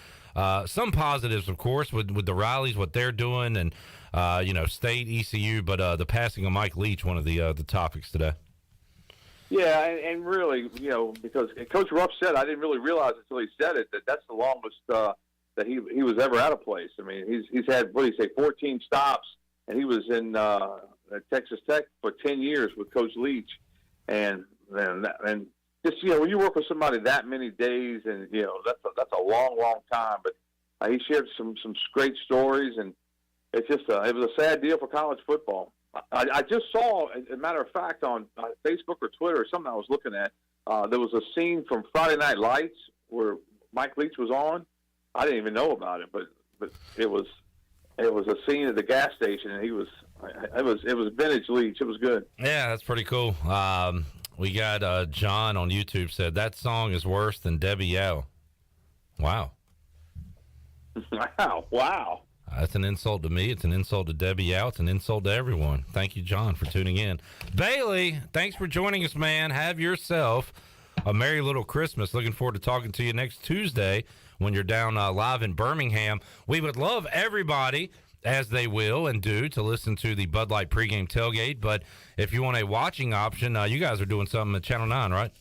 some positives, of course, with the Rileys, what they're doing, and, State, ECU, but the passing of Mike Leach, one of the topics today. Yeah, and really, because Coach Ruff said, I didn't really realize until he said it, that's the longest that he was ever out of place. I mean, he's had, 14 stops, and he was in Texas Tech for 10 years with Coach Leach. And just, when you work with somebody that many days, and, that's a long, long time. But he shared some great stories, and it's just it was a sad deal for college football. I just saw, as a matter of fact, on Facebook or Twitter or something I was looking at, there was a scene from Friday Night Lights where Mike Leach was on. I didn't even know about it, but it was a scene at the gas station, and it was vintage Leach. It was good. Yeah, that's pretty cool. We got John on YouTube said that song is worse than Debbie Yow. Wow. Wow. That's an insult to me. It's an insult to Debbie Yow. It's an insult to everyone. Thank you, John, for tuning in. Bailey, thanks for joining us, man. Have yourself a merry little Christmas. Looking forward to talking to you next Tuesday when you're down live in Birmingham. We would love everybody, as they will and do, to listen to the Bud Light pregame tailgate. But if you want a watching option, you guys are doing something at Channel 9, right?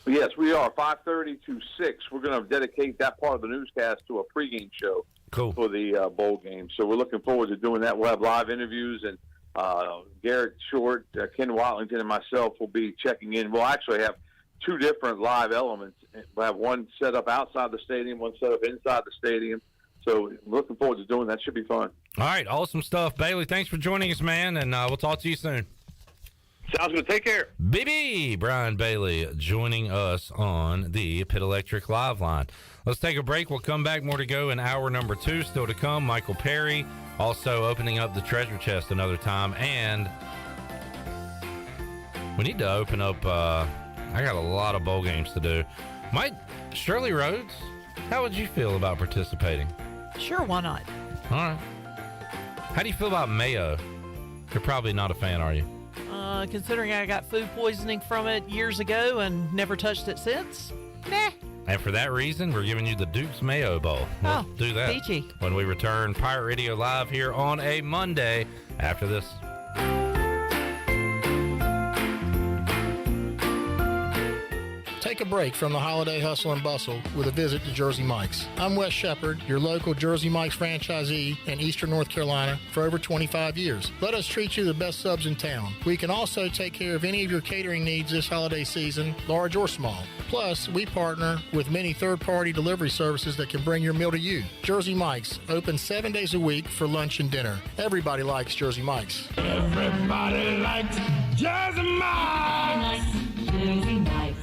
Yes, we are. 5:30 to 6. We're going to dedicate that part of the newscast to a pregame show. Cool. For the bowl game. So we're looking forward to doing that. We'll have live interviews, and Garrett Short, Ken Watlington, and myself will be checking in. We'll actually have two different live elements. We'll have one set up outside the stadium, one set up inside the stadium. So looking forward to doing that. Should be fun. All right, awesome stuff. Bailey, thanks for joining us, man, and we'll talk to you soon. Sounds good. Take care. BB Brian Bailey joining us on the Pit Electric Live Line. Let's take a break. We'll come back. More to go in hour number 2. Still to come, Michael Perry also opening up the treasure chest another time. And we need to open up, I got a lot of bowl games to do. Shirley Rhodes, how would you feel about participating? Sure, why not? All right. How do you feel about mayo? You're probably not a fan, are you? Considering I got food poisoning from it years ago and never touched it since, nah. And for that reason, we're giving you the Duke's Mayo Bowl. We'll do that peachy. When we return. Pirate Radio Live here on a Monday after this. Take a break from the holiday hustle and bustle with a visit to Jersey Mike's. I'm Wes Shepard, your local Jersey Mike's franchisee in Eastern North Carolina for over 25 years. Let us treat you the best subs in town. We can also take care of any of your catering needs this holiday season, large or small. Plus, we partner with many third-party delivery services that can bring your meal to you. Jersey Mike's, open 7 days a week for lunch and dinner. Everybody likes Jersey Mike's. Everybody likes Jersey Mike's. Jersey Mike's.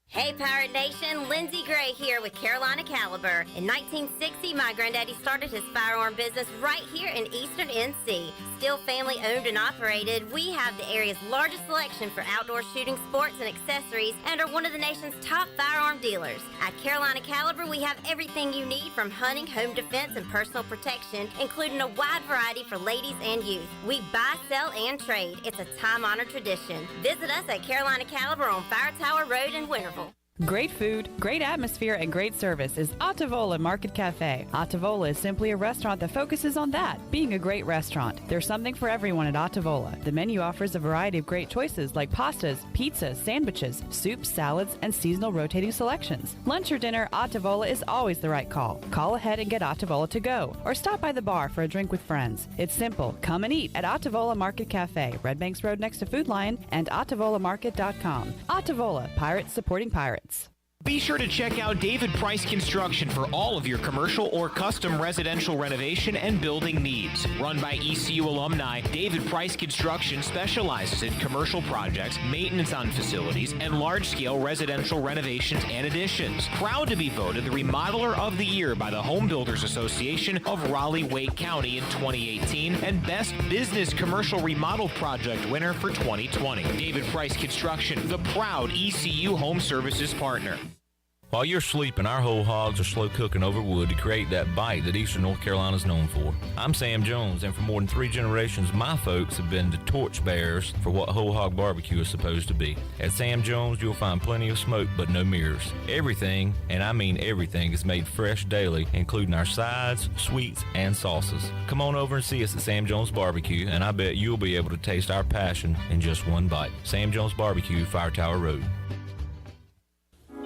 Hey Pirate Nation, Lindsay Gray here with Carolina Caliber. In 1960, my granddaddy started his firearm business right here in Eastern NC. Still family owned and operated, we have the area's largest selection for outdoor shooting sports and accessories and are one of the nation's top firearm dealers. At Carolina Caliber, we have everything you need from hunting, home defense, and personal protection, including a wide variety for ladies and youth. We buy, sell, and trade. It's a time-honored tradition. Visit us at Carolina Caliber on Fire Tower Road in Winterville. Great food, great atmosphere, and great service is Ottavola Market Cafe. Ottavola is simply a restaurant that focuses on that, being a great restaurant. There's something for everyone at Ottavola. The menu offers a variety of great choices like pastas, pizzas, sandwiches, soups, salads, and seasonal rotating selections. Lunch or dinner, Ottavola is always the right call. Call ahead and get Ottavola to go, or stop by the bar for a drink with friends. It's simple. Come and eat at Ottavola Market Cafe, Red Banks Road next to Food Lion, and OttavolaMarket.com. Ottavola, pirates supporting pirates. Be sure to check out David Price Construction for all of your commercial or custom residential renovation and building needs. Run by ECU alumni, David Price Construction specializes in commercial projects, maintenance on facilities, and large-scale residential renovations and additions. Proud to be voted the Remodeler of the Year by the Home Builders Association of Raleigh-Wake County in 2018 and Best Business Commercial Remodel Project winner for 2020. David Price Construction, the proud ECU Home Services partner. While you're sleeping, our whole hogs are slow cooking over wood to create that bite that Eastern North Carolina is known for. I'm Sam Jones, and for more than 3 generations, my folks have been the torchbearers for what whole hog barbecue is supposed to be. At Sam Jones, you'll find plenty of smoke, but no mirrors. Everything, and I mean everything, is made fresh daily, including our sides, sweets, and sauces. Come on over and see us at Sam Jones Barbecue, and I bet you'll be able to taste our passion in just one bite. Sam Jones Barbecue, Fire Tower Road.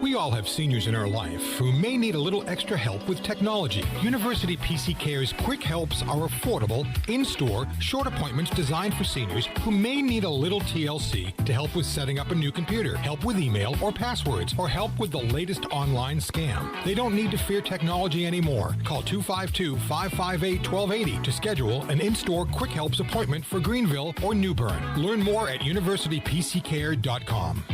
We all have seniors in our life who may need a little extra help with technology. University PC Care's Quick Helps are affordable, in-store, short appointments designed for seniors who may need a little TLC to help with setting up a new computer, help with email or passwords, or help with the latest online scam. They don't need to fear technology anymore. Call 252-558-1280 to schedule an in-store Quick Helps appointment for Greenville or New Bern. Learn more at universitypccare.com.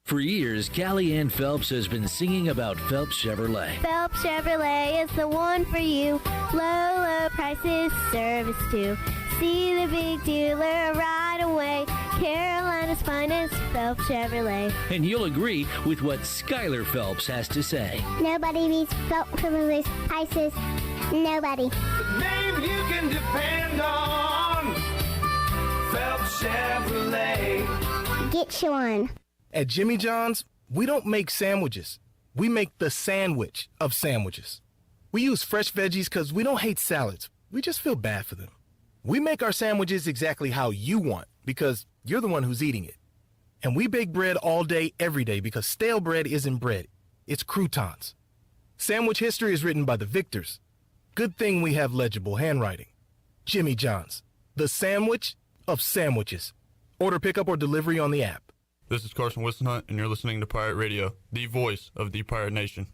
For years, Callie Ann Phelps has been singing about Phelps Chevrolet. Phelps Chevrolet is the one for you. Low prices, service too. See the big dealer right away. Carolina's finest, Phelps Chevrolet. And you'll agree with what Skylar Phelps has to say. Nobody beats Phelps Chevrolet's prices. Nobody. The name you can depend on. Phelps Chevrolet. Get you one. At Jimmy John's, we don't make sandwiches. We make the sandwich of sandwiches. We use fresh veggies because we don't hate salads. We just feel bad for them. We make our sandwiches exactly how you want because you're the one who's eating it. And we bake bread all day, every day because stale bread isn't bread. It's croutons. Sandwich history is written by the victors. Good thing we have legible handwriting. Jimmy John's, the sandwich of sandwiches. Order pickup or delivery on the app. This is Carson Wissenhunt, and you're listening to Pirate Radio, the voice of the Pirate Nation.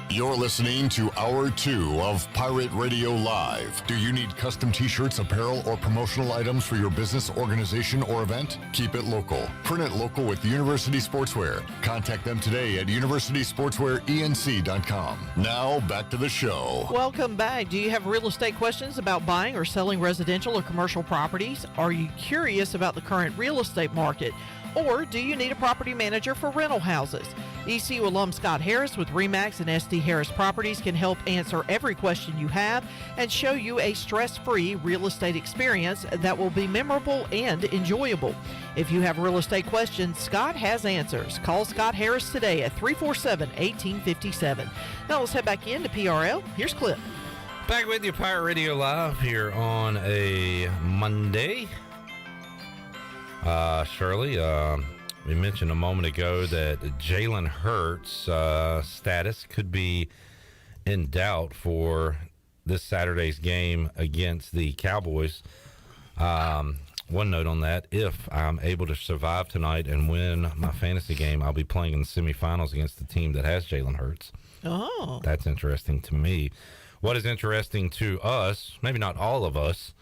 You're listening to Hour 2 of Pirate Radio Live. Do you need custom t-shirts, apparel, or promotional items for your business, organization, or event? Keep it local. Print it local with University Sportswear. Contact them today at universitysportswearenc.com. Now, back to the show. Welcome back. Do you have real estate questions about buying or selling residential or commercial properties? Are you curious about the current real estate market? Or do you need a property manager for rental houses? ECU alum Scott Harris with RE/MAX and SD Harris Properties can help answer every question you have and show you a stress-free real estate experience that will be memorable and enjoyable. If you have real estate questions, Scott has answers. Call Scott Harris today at 347-1857. Now let's head back into PRL. Here's Clip. Back with you, Pirate Radio Live here on a Monday. Shirley, we mentioned a moment ago that Jalen Hurts' status could be in doubt for this Saturday's game against the Cowboys. One note on that, if I'm able to survive tonight and win my fantasy game, I'll be playing in the semifinals against the team that has Jalen Hurts. Oh. That's interesting to me. What is interesting to us, maybe not all of us,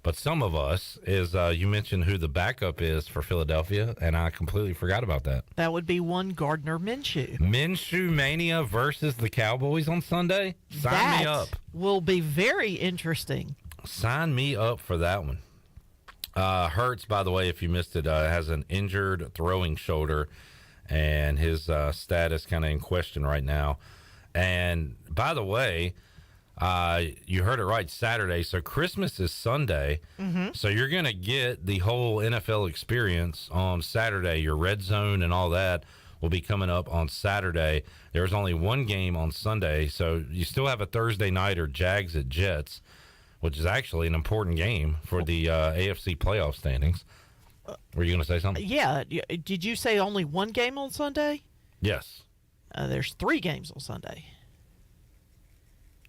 but some of us, is you mentioned who the backup is for Philadelphia, and I completely forgot about that. That would be one Gardner Minshew. Minshew Mania versus the Cowboys on Sunday? Sign me up. Will be very interesting. Sign me up for that one. Hurts, by the way, if you missed it, has an injured throwing shoulder, and his status kind of in question right now. And by the way, you heard it right, Saturday. So Christmas is Sunday. Mm-hmm. So you're going to get the whole NFL experience on Saturday. Your red zone and all that will be coming up on Saturday. There's only one game on Sunday. So you still have a Thursday nighter, Jags at Jets, which is actually an important game for the AFC playoff standings. Were you going to say something? Yeah. Did you say only one game on Sunday? Yes. There's 3 games on Sunday.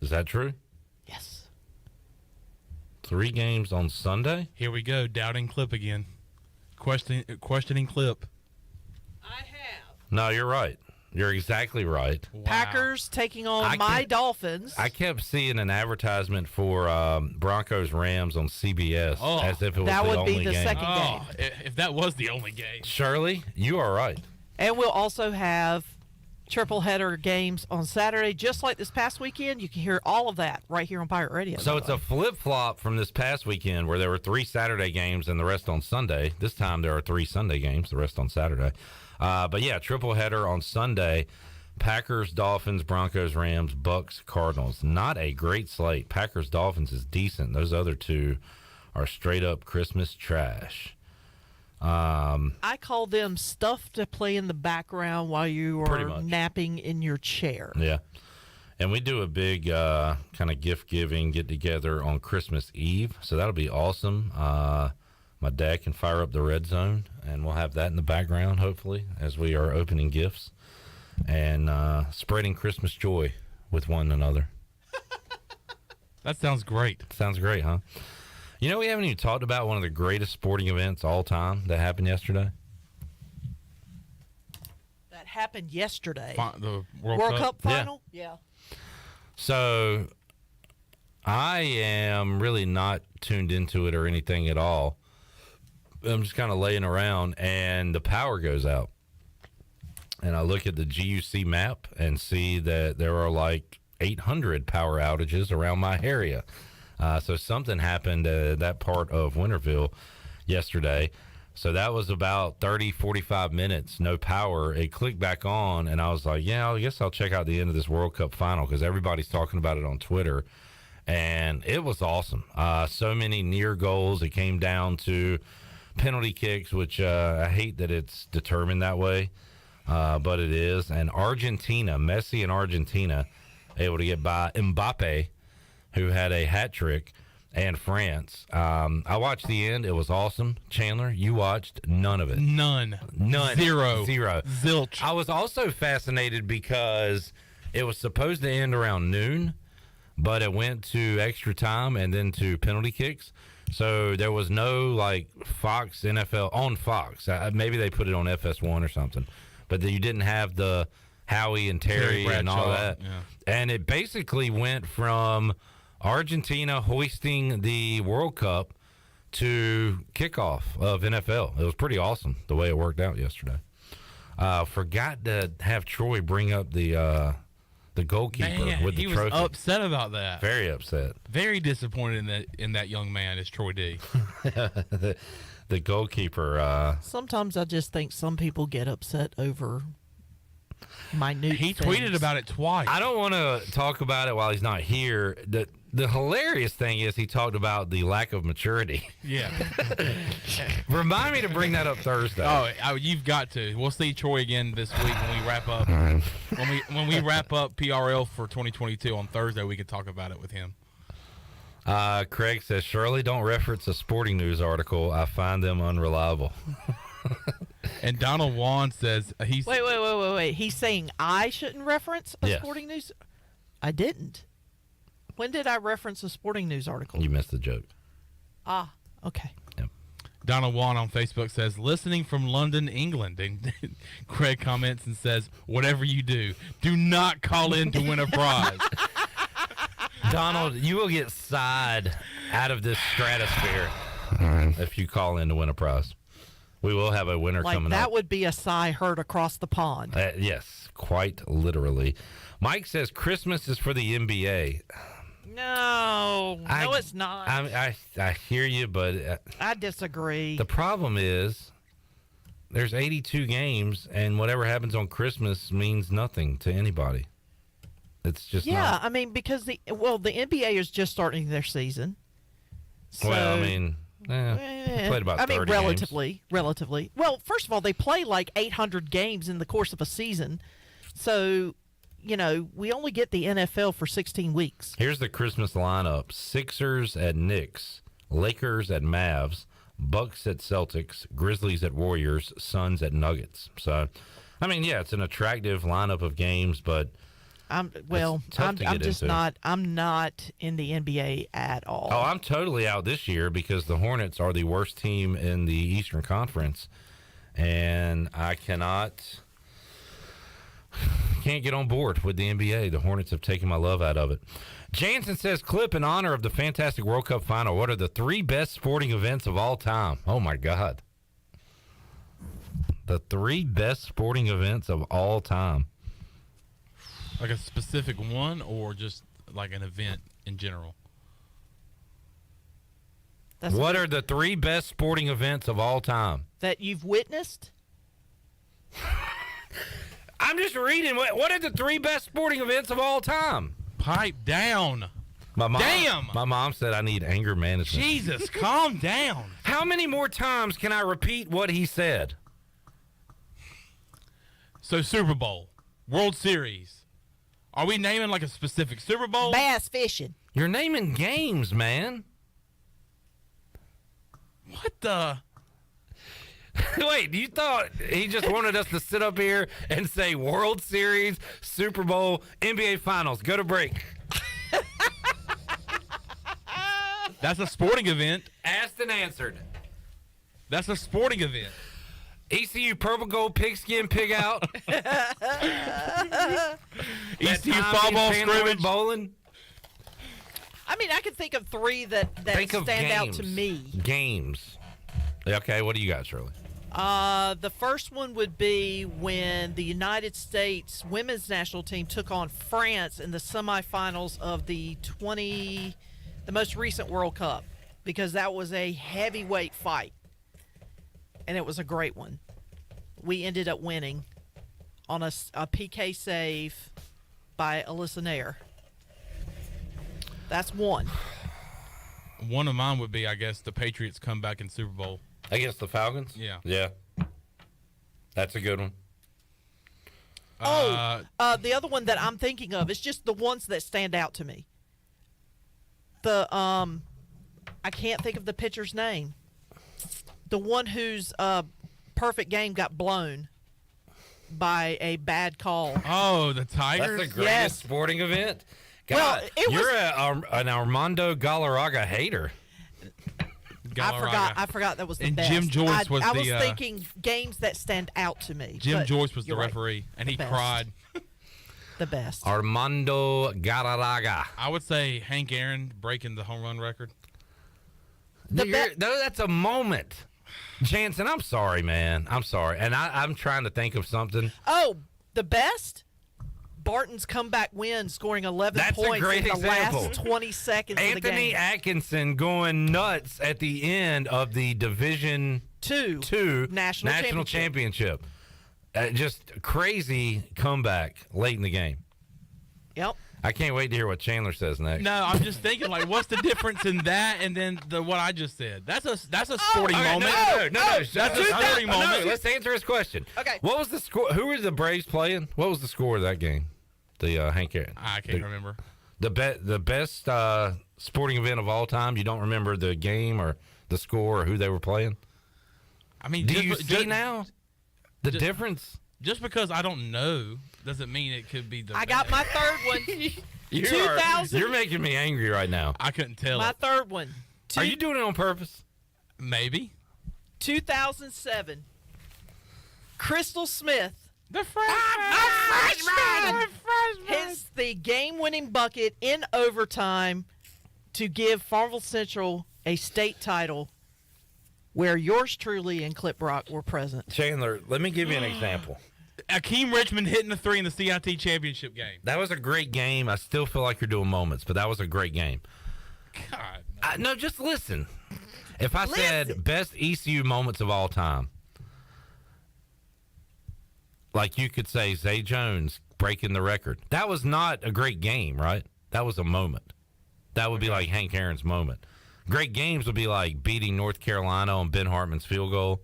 Is that true? Yes. 3 games on Sunday? Here we go, doubting Clip again. Questioning Clip. No, you're right. You're exactly right. Wow. Packers taking on my Dolphins. I kept seeing an advertisement for Broncos Rams on CBS as if it was the only game. That would be the second game. If that was the only game. Shirley, you are right. And we'll also have triple header games on Saturday, just like this past weekend. You can hear all of that right here on Pirate Radio. So it's a flip-flop from this past weekend where there were 3 Saturday games and the rest on Sunday. This time there are 3 Sunday games, the rest on Saturday. But yeah, triple header on Sunday. Packers, Dolphins, Broncos, Rams, Bucks, Cardinals. Not a great slate. Packers, Dolphins is decent. Those other 2 are straight-up Christmas trash. I call them stuff to play in the background while you are napping in your chair. Yeah. And we do a big kind of gift-giving get-together on Christmas Eve, so that'll be awesome. My dad can fire up the red zone, and we'll have that in the background, hopefully, as we are opening gifts and spreading Christmas joy with one another. That sounds great. Sounds great, huh? You know, we haven't even talked about one of the greatest sporting events all time that happened yesterday. That happened yesterday. The World Cup final? Yeah. So I am really not tuned into it or anything at all. I'm just kind of laying around, and the power goes out. And I look at the GUC map and see that there are like 800 power outages around my area. So something happened that part of Winterville yesterday. So that was about 30, 45 minutes, no power. It clicked back on, and I was like, yeah, I guess I'll check out the end of this World Cup final because everybody's talking about it on Twitter. And it was awesome. So many near goals. It came down to penalty kicks, which I hate that it's determined that way, but it is. And Argentina, Messi and Argentina, able to get by Mbappe, who had a hat trick, and France. I watched the end. It was awesome. Chandler, you watched none of it. None. Zero. Zilch. I was also fascinated because it was supposed to end around noon, but it went to extra time and then to penalty kicks. So there was no, like, Fox NFL on Fox. Maybe they put it on FS1 or something. But you didn't have the Howie and Terry and all that. Yeah. And it basically went from Argentina hoisting the World Cup to kickoff of NFL. It was pretty awesome the way it worked out yesterday. Forgot to have Troy bring up the goalkeeper with the trophy. He was upset about that. Very upset. Very disappointed in that young man is Troy D. The goalkeeper. Sometimes I just think some people get upset over minute He things. tweeted about it twice. I don't want to talk about it while he's not here. The hilarious thing is he talked about the lack of maturity. Yeah. Remind me to bring that up Thursday. Oh, you've got to. We'll see Troy again this week when we wrap up. When we wrap up PRL for 2022 on Thursday, we can talk about it with him. Craig says, Shirley, don't reference a sporting news article. I find them unreliable. And Donald Wan says he's... Wait. He's saying I shouldn't reference a sporting news? I didn't. When did I reference a sporting news article? You missed the joke. Ah, okay. Yep. Donald Wan on Facebook says, listening from London, England. And Craig comments and says, whatever you do not call in to win a prize. Donald, you will get sighed out of this stratosphere if you call in to win a prize. We will have a winner coming up. That would be a sigh heard across the pond. Yes, quite literally. Mike says Christmas is for the NBA. No, it's not. I hear you, but I disagree. The problem is there's 82 games, and whatever happens on Christmas means nothing to anybody. It's just not. I mean, because the NBA is just starting their season. So, well, I mean, played about 30 relatively. Well, first of all, they play like 800 games in the course of a season. So, we only get the NFL for 16 weeks. Here's the Christmas lineup. Sixers at Knicks, Lakers at Mavs, Bucks at Celtics, Grizzlies at Warriors, Suns at Nuggets. So, I mean, it's an attractive lineup of games, but I'm not in the NBA at all. Oh, I'm totally out this year because the Hornets are the worst team in the Eastern Conference, and I can't get on board with the NBA. The Hornets have taken my love out of it. Jansen says, clip in honor of the fantastic World Cup final. What are the 3 best sporting events of all time? Oh, my God. The 3 best sporting events of all time. Like a specific one, or just like an event in general? What are the 3 best sporting events of all time? That you've witnessed? I'm just reading. What are the 3 best sporting events of all time? Pipe down. Damn! My mom said I need anger management. Jesus, calm down. How many more times can I repeat what he said? So Super Bowl, World Series. Are we naming like a specific Super Bowl? Bass fishing. You're naming games, man. What the? Wait, you thought he just wanted us to sit up here and say World Series, Super Bowl, NBA Finals? Go to break. That's a sporting event. Asked and answered. That's a sporting event. ECU Purple Gold Pigskin Pig Out. ECU Fall Ball Scrimmage. Bowling. I mean, I can think of 3 that stand out to me. Games. Okay, what do you got, Shirley? The first one would be when the United States women's national team took on France in the semifinals of the most recent World Cup, because that was a heavyweight fight, and it was a great one. We ended up winning on a PK save by Alyssa Nair. That's one. One of mine would be, I guess, the Patriots come back in Super Bowl. Against the Falcons? Yeah. Yeah. That's a good one. The other one that I'm thinking of is just the ones that stand out to me. I can't think of the pitcher's name. The one whose perfect game got blown by a bad call. Oh, the Tigers? That's the greatest sporting event? God, you're an Armando Galarraga hater. I forgot that was the best. Jim Joyce was I was thinking games that stand out to me. Jim Joyce was the referee, and he cried. The best. Armando Galarraga. I would say Hank Aaron breaking the home run record. That's a moment. Jansen, I'm sorry, man. I'm sorry. And I'm trying to think of something. Oh, the best? Barton's comeback win, scoring 11 points in the last 20 seconds of the game. Anthony Atkinson going nuts at the end of the Division II National Championship. Just crazy comeback late in the game. Yep. I can't wait to hear what Chandler says next. No, I'm just thinking, like, what's the difference in that and then what I just said? That's a sporting moment. No. That's a sporting moment. Let's answer his question. Okay. What was the score? Who were the Braves playing? What was the score of that game? The Hank Aaron. I can't remember. The best sporting event of all time. You don't remember the game or the score or who they were playing? I mean, do you see now the difference? Just because I don't know doesn't mean it could be the. I got my third one. 2000. You're making me angry right now. I couldn't tell. My third one. Are you doing it on purpose? Maybe. 2007. Crystal Smith. The freshman hits the game-winning bucket in overtime to give Farmville Central a state title, where yours truly and Clip Brock were present. Chandler, let me give you an example. Akeem Richmond hitting a 3 in the CIT championship game. That was a great game. I still feel like you're doing moments, but that was a great game. God. No, just listen. If I said best ECU moments of all time, like you could say Zay Jones breaking the record. That was not a great game, right? That was a moment. That would be like Hank Aaron's moment. Great games would be like beating North Carolina on Ben Hartman's field goal.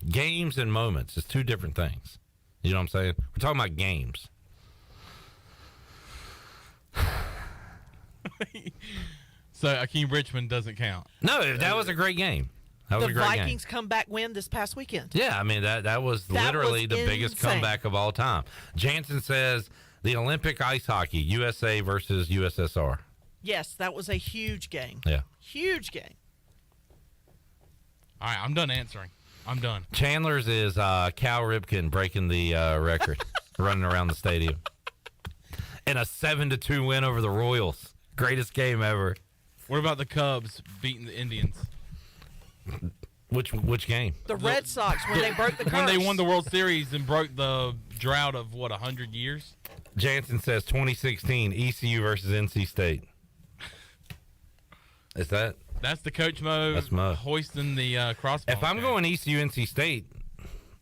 Games and moments is two different things. You know what I'm saying? We're talking about games. So Akeem Richmond doesn't count. No, that was a great game. That was the a great Vikings game. comeback win this past weekend. Yeah, I mean, that was literally the biggest comeback of all time. Jansen says the Olympic ice hockey, USA versus USSR. Yes, that was a huge game. Yeah. Huge game. All right, I'm done answering. I'm done. Chandler's is Cal Ripken breaking the record, running around the stadium. And a 7-2 win over the Royals. Greatest game ever. What about the Cubs beating the Indians? Which game? The Red Sox, when they broke the curse. When they won the World Series and broke the drought of, 100 years? Jansen says 2016 ECU versus NC State. Is that? That's the Coach Mo. That's Mo hoisting the crossbar. If I'm going ECU NC State,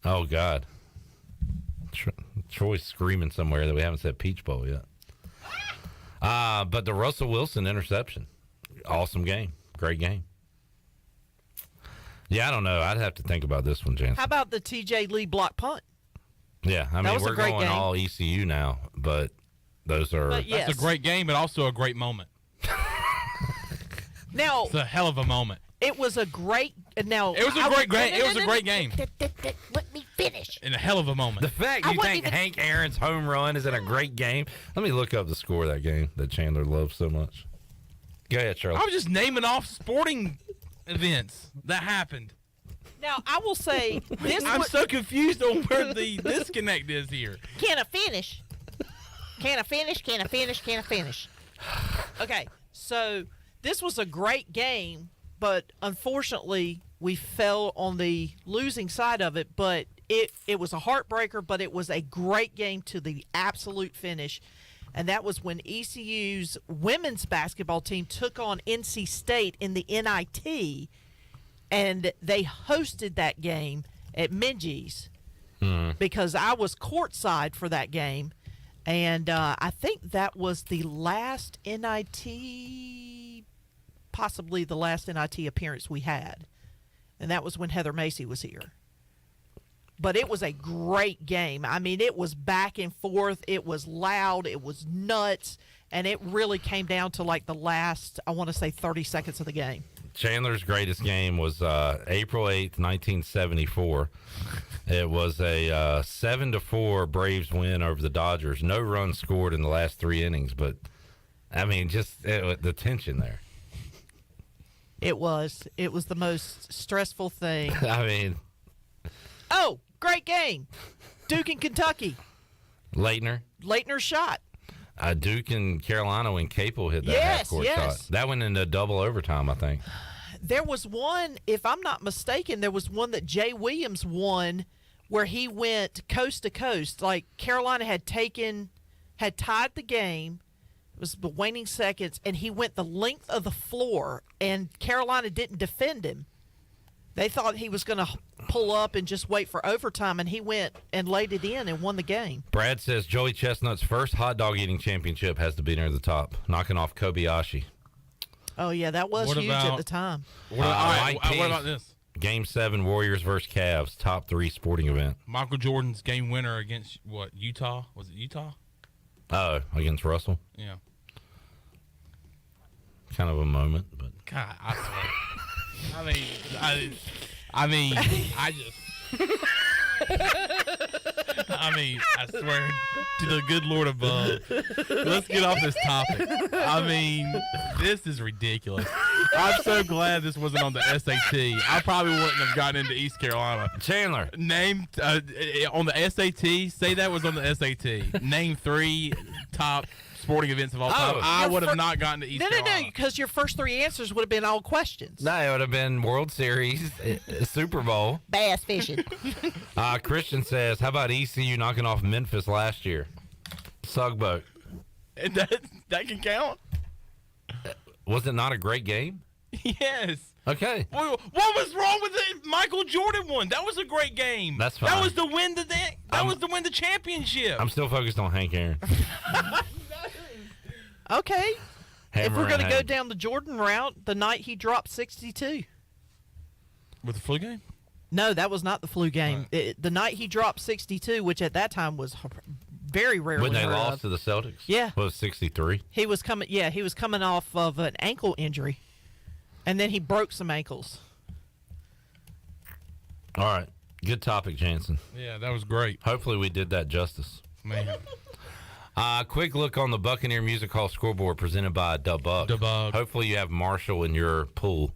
oh God, Troy's screaming somewhere that we haven't said Peach Bowl yet. But the Russell Wilson interception, awesome game, great game. Yeah, I don't know. I'd have to think about this one, Jansen. How about the TJ Lee block punt? Yeah, I mean, we're going all ECU now, but those are... That's a great game, but also a great moment. Now, it's a hell of a moment. It was a great... Now, it was a great game. It was a great game. Let me finish. In a hell of a moment. The fact you think Hank Aaron's home run is in a great game. Let me look up the score of that game that Chandler loves so much. Go ahead, Charlie. I was just naming off sporting events that happened. Now, I will say this. I'm so confused on where the disconnect is here. Can I finish? Can I finish? Can I finish? Can I finish? Okay, so this was a great game, but unfortunately, we fell on the losing side of it. But it was a heartbreaker, but it was a great game to the absolute finish. And that was when ECU's women's basketball team took on NC State in the NIT, and they hosted that game at Minji's because I was courtside for that game. And I think that was the last NIT, possibly the last NIT appearance we had. And that was when Heather Macy was here. But it was a great game. I mean, it was back and forth. It was loud. It was nuts. And it really came down to like the last, I want to say, 30 seconds of the game. Chandler's greatest game was April 8th, 1974. It was a 7-4 Braves win over the Dodgers. No runs scored in the last 3 innings. But, I mean, just the tension there. It was. It was the most stressful thing. I mean. Oh, great game. Duke and Kentucky. Leitner shot. Duke and Carolina when Capel hit that half-court shot. That went into double overtime, I think. There was one, if I'm not mistaken, there was one that Jay Williams won where he went coast to coast. Like Carolina had tied the game. It was the waning seconds, and he went the length of the floor, and Carolina didn't defend him. They thought he was going to pull up and just wait for overtime, and he went and laid it in and won the game. Brad says Joey Chestnut's first hot dog eating championship has to be near the top, knocking off Kobayashi. Oh, yeah, that was huge at the time. What about this? Game 7, Warriors versus Cavs, top 3 sporting event. Michael Jordan's game winner against, Utah? Was it Utah? Oh, against Russell? Yeah. Kind of a moment, but... God, I swear. I swear to the good Lord above. Let's get off this topic. I mean, this is ridiculous. I'm so glad this wasn't on the SAT. I probably wouldn't have gotten into East Carolina. Chandler. Name, on the SAT, say that was on the SAT. Name 3 top sporting events of all time. I would have not gotten to East Carolina. No, because your first 3 answers would have been all questions. No, it would have been World Series, Super Bowl. Bass fishing. Christian says, how about ECU knocking off Memphis last year? Sugboat. That can count? Was it not a great game? Yes. Okay. What was wrong with the Michael Jordan one? That was a great game. That's fine. That was to win the championship. I'm still focused on Hank Aaron. Okay. Hammer if we're going to and go Hank. down the Jordan route, the night he dropped 62. With the flu game? No, that was not the flu game. The night he dropped 62, which at that time was very rarely When they heard lost of. to the Celtics? Yeah. Was 63? He was coming off of an ankle injury, and then he broke some ankles. All right. Good topic, Jansen. Yeah, that was great. Hopefully we did that justice. Man. Quick look on the Buccaneer Music Hall scoreboard presented by Da Buck. Hopefully you have Marshall in your pool.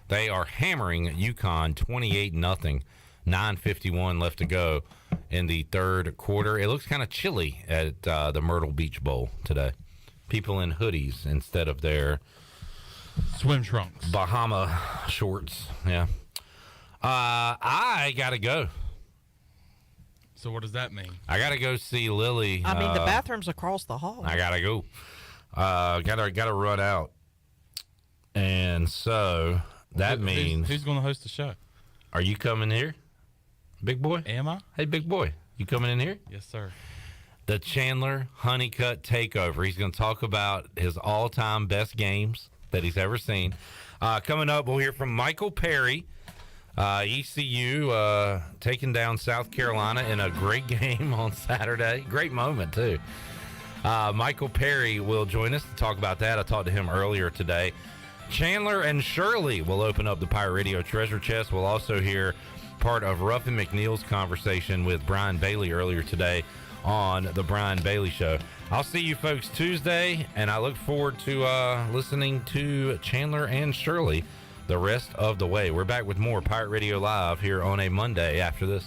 They are hammering UConn 28-0. 9:51 left to go in the third quarter. It looks kind of chilly at the Myrtle Beach Bowl today. People in hoodies instead of their swim trunks, Bahama shorts. Yeah. I gotta go. So what does that mean? I gotta go see Lily. I mean, the bathroom's across the hall. I gotta go. Gotta run out. And so that means who's going to host the show? Are you coming here, big boy? Am I? Hey, big boy, you coming in here? Yes, sir. The Chandler Honeycutt Takeover. He's going to talk about his all-time best games that he's ever seen. Coming up, we'll hear from Michael Perry. ECU taking down South Carolina in a great game on Saturday. Great moment, too. Michael Perry will join us to talk about that. I talked to him earlier today. Chandler and Shirley will open up the Pirate Radio Treasure Chest. We'll also hear part of Ruffin McNeil's conversation with Brian Bailey earlier today on the Brian Bailey Show. I'll see you folks Tuesday, and I look forward to listening to Chandler and Shirley the rest of the way. We're back with more Pirate Radio Live here on a Monday after this.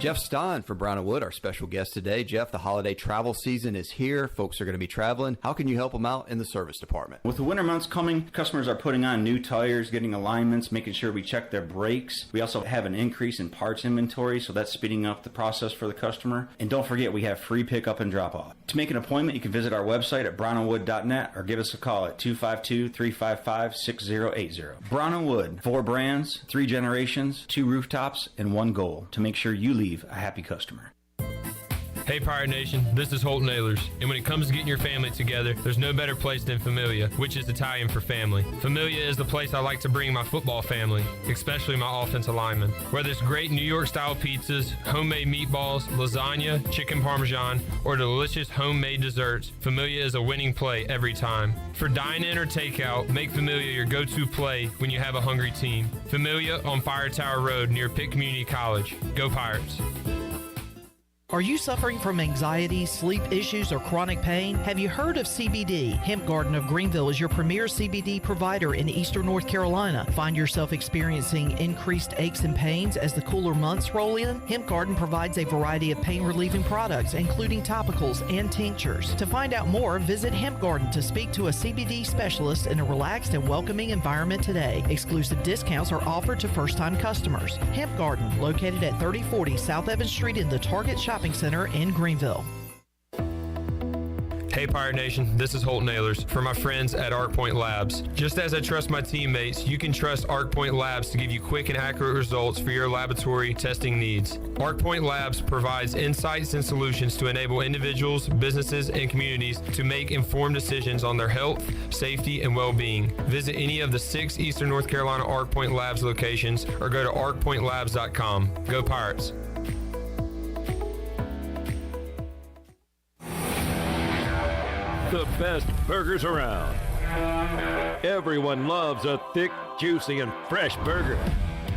Jeff Stein for Brown & Wood, our special guest today. Jeff, the holiday travel season is here. Folks are going to be traveling. How can you help them out in the service department? With the winter months coming, customers are putting on new tires, getting alignments, making sure we check their brakes. We also have an increase in parts inventory, so that's speeding up the process for the customer. And don't forget, we have free pickup and drop-off. To make an appointment, you can visit our website at brownandwood.net or give us a call at 252-355-6080. Brown & Wood, 4 brands, 3 generations, 2 rooftops, and 1 goal to make sure you leave a happy customer. Hey Pirate Nation, this is Holt Nailers, and when it comes to getting your family together, there's no better place than Familia, which is Italian for family. Familia is the place I like to bring my football family, especially my offensive linemen. Whether it's great New York style pizzas, homemade meatballs, lasagna, chicken parmesan, or delicious homemade desserts, Familia is a winning play every time. For dine-in or takeout, make Familia your go-to play when you have a hungry team. Familia on Fire Tower Road near Pitt Community College. Go Pirates! Are you suffering from anxiety, sleep issues, or chronic pain? Have you heard of CBD? Hemp Garden of Greenville is your premier CBD provider in eastern North Carolina. Find yourself experiencing increased aches and pains as the cooler months roll in? Hemp Garden provides a variety of pain-relieving products, including topicals and tinctures. To find out more, visit Hemp Garden to speak to a CBD specialist in a relaxed and welcoming environment today. Exclusive discounts are offered to first-time customers. Hemp Garden, located at 3040 South Evans Street in the Target Shopping Center in Greenville. Hey Pirate Nation, this is Holt Nailers for my friends at ArcPoint Labs. Just as I trust my teammates, you can trust ArcPoint Labs to give you quick and accurate results for your laboratory testing needs. ArcPoint Labs provides insights and solutions to enable individuals, businesses, and communities to make informed decisions on their health, safety, and well-being. Visit any of the 6 Eastern North Carolina ArcPoint Labs locations or go to arcpointlabs.com. Go Pirates! The best burgers around. Everyone loves a thick, juicy, and fresh burger.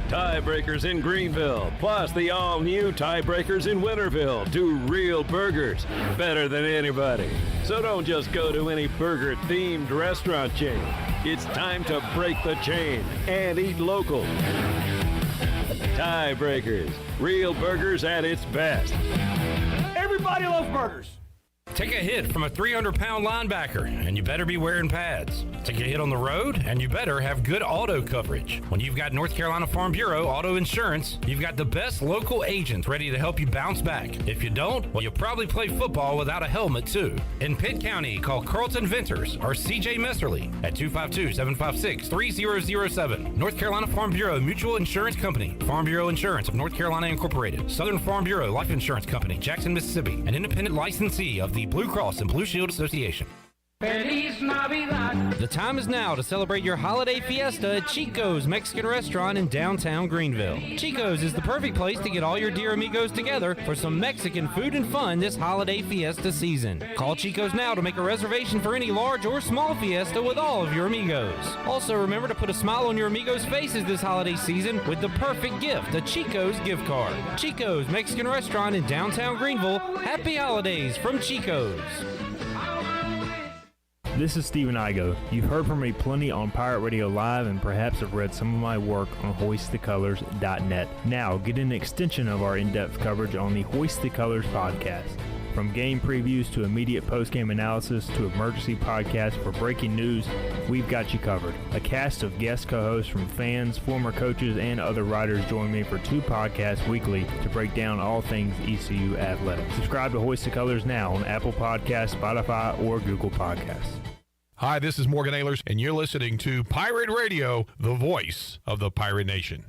Tiebreakers in Greenville, plus the all-new Tiebreakers in Winterville. Do real burgers better than anybody. So don't just go to any burger-themed restaurant chain. It's time to break the chain and eat local. Tiebreakers, real burgers at its best. Everybody loves burgers. Take a hit from a 300-pound linebacker, and you better be wearing pads. Take a hit on the road, and you better have good auto coverage. When you've got North Carolina Farm Bureau Auto Insurance, you've got the best local agents ready to help you bounce back. If you don't, well, you'll probably play football without a helmet, too. In Pitt County, call Carlton Venters or CJ Messerly at 252-756-3007. North Carolina Farm Bureau Mutual Insurance Company. Farm Bureau Insurance of North Carolina Incorporated. Southern Farm Bureau Life Insurance Company, Jackson, Mississippi. An independent licensee of the Blue Cross and Blue Shield Association. The time is now to celebrate your holiday fiesta at Chico's Mexican Restaurant in downtown Greenville. Chico's is the perfect place to get all your dear amigos together for some Mexican food and fun this holiday fiesta season. Call Chico's now to make a reservation for any large or small fiesta with all of your amigos. Also, remember to put a smile on your amigos' faces this holiday season with the perfect gift, a Chico's gift card. Chico's Mexican Restaurant in downtown Greenville. Happy holidays from Chico's. This is Stephen Igo. You've heard from me plenty on Pirate Radio Live and perhaps have read some of my work on hoistthecolors.net. Now, get an extension of our in-depth coverage on the Hoist the Colors podcast. From game previews to immediate post-game analysis to emergency podcasts for breaking news, we've got you covered. A cast of guest co-hosts from fans, former coaches, and other writers join me for 2 podcasts weekly to break down all things ECU athletics. Subscribe to Hoist the Colors now on Apple Podcasts, Spotify, or Google Podcasts. Hi, this is Morgan Ehlers, and you're listening to Pirate Radio, the voice of the Pirate Nation.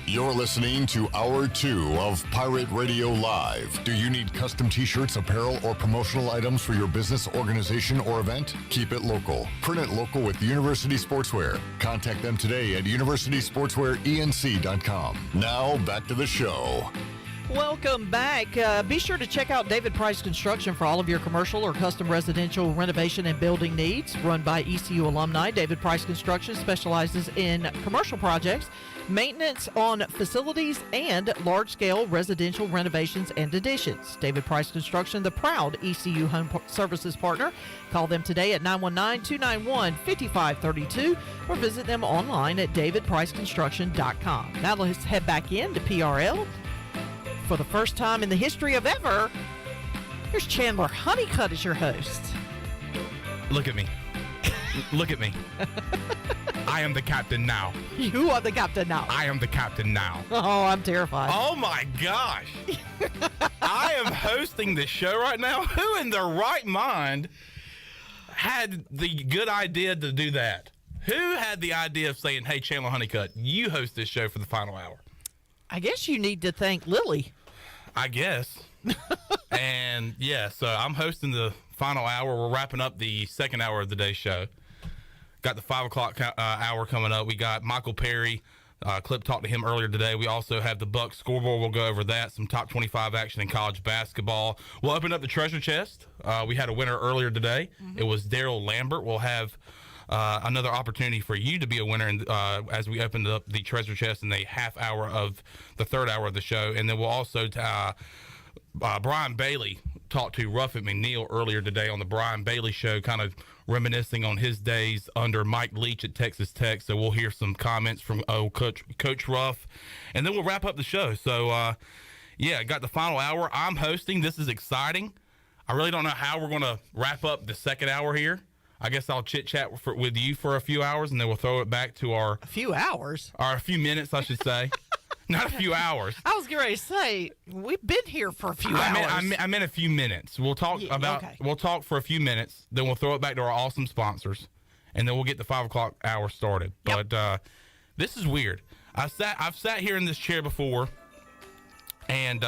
You're listening to Hour 2 of Pirate Radio Live. Do you need custom t-shirts, apparel, or promotional items for your business, organization, or event? Keep it local. Print it local with University Sportswear. Contact them today at universitysportswearenc.com. Now, back to the show. Welcome back. Be sure to check out David Price Construction for all of your commercial or custom residential renovation and building needs. Run by ECU alumni, David Price Construction specializes in commercial projects, maintenance on facilities, and large-scale residential renovations and additions. David Price Construction, the proud ECU Home Services partner. Call them today at 919-291-5532 or visit them online at davidpriceconstruction.com. Now let's head back into PRL. For the first time in the history of ever, here's Chandler Honeycutt as your host. Look at me. Look at me. I am the captain now. You are the captain now. I am the captain now. Oh, I'm terrified. Oh, my gosh. I am hosting this show right now. Who in their right mind had the good idea to do that? Who had the idea of saying, hey, Chandler Honeycutt, you host this show for the final hour? I guess you need to thank Lily. I guess. And, yeah, so I'm hosting the final hour. We're wrapping up the second hour of the day's show. Got the 5 o'clock hour coming up. We got Michael Perry. Clip talked to him earlier today. We also have the Bucks scoreboard. We'll go over that. Some top 25 action in college basketball. We'll open up the treasure chest. We had a winner earlier today. Mm-hmm. It was Daryl Lambert. We'll have another opportunity for you to be a winner as we opened up the treasure chest in the half hour of the third hour of the show. And then we'll also Brian Bailey talked to Ruffin McNeil earlier today on the Brian Bailey show, kind of reminiscing on his days under Mike Leach at Texas Tech. So we'll hear some comments from Coach Ruff, and then we'll wrap up the show. So, yeah, got the final hour. I'm hosting. This is exciting. I really don't know how we're going to wrap up the second hour here. I guess I'll chit-chat with you for a few hours, and then we'll throw it back to our... A few hours? Or a few minutes, I should say. Not a few hours. I was going to say, we've been here for a few hours. I meant a few minutes. We'll talk We'll talk for a few minutes, then we'll throw it back to our awesome sponsors, and then we'll get the 5 o'clock hour started. Yep. But this is weird. I've sat here in this chair before, and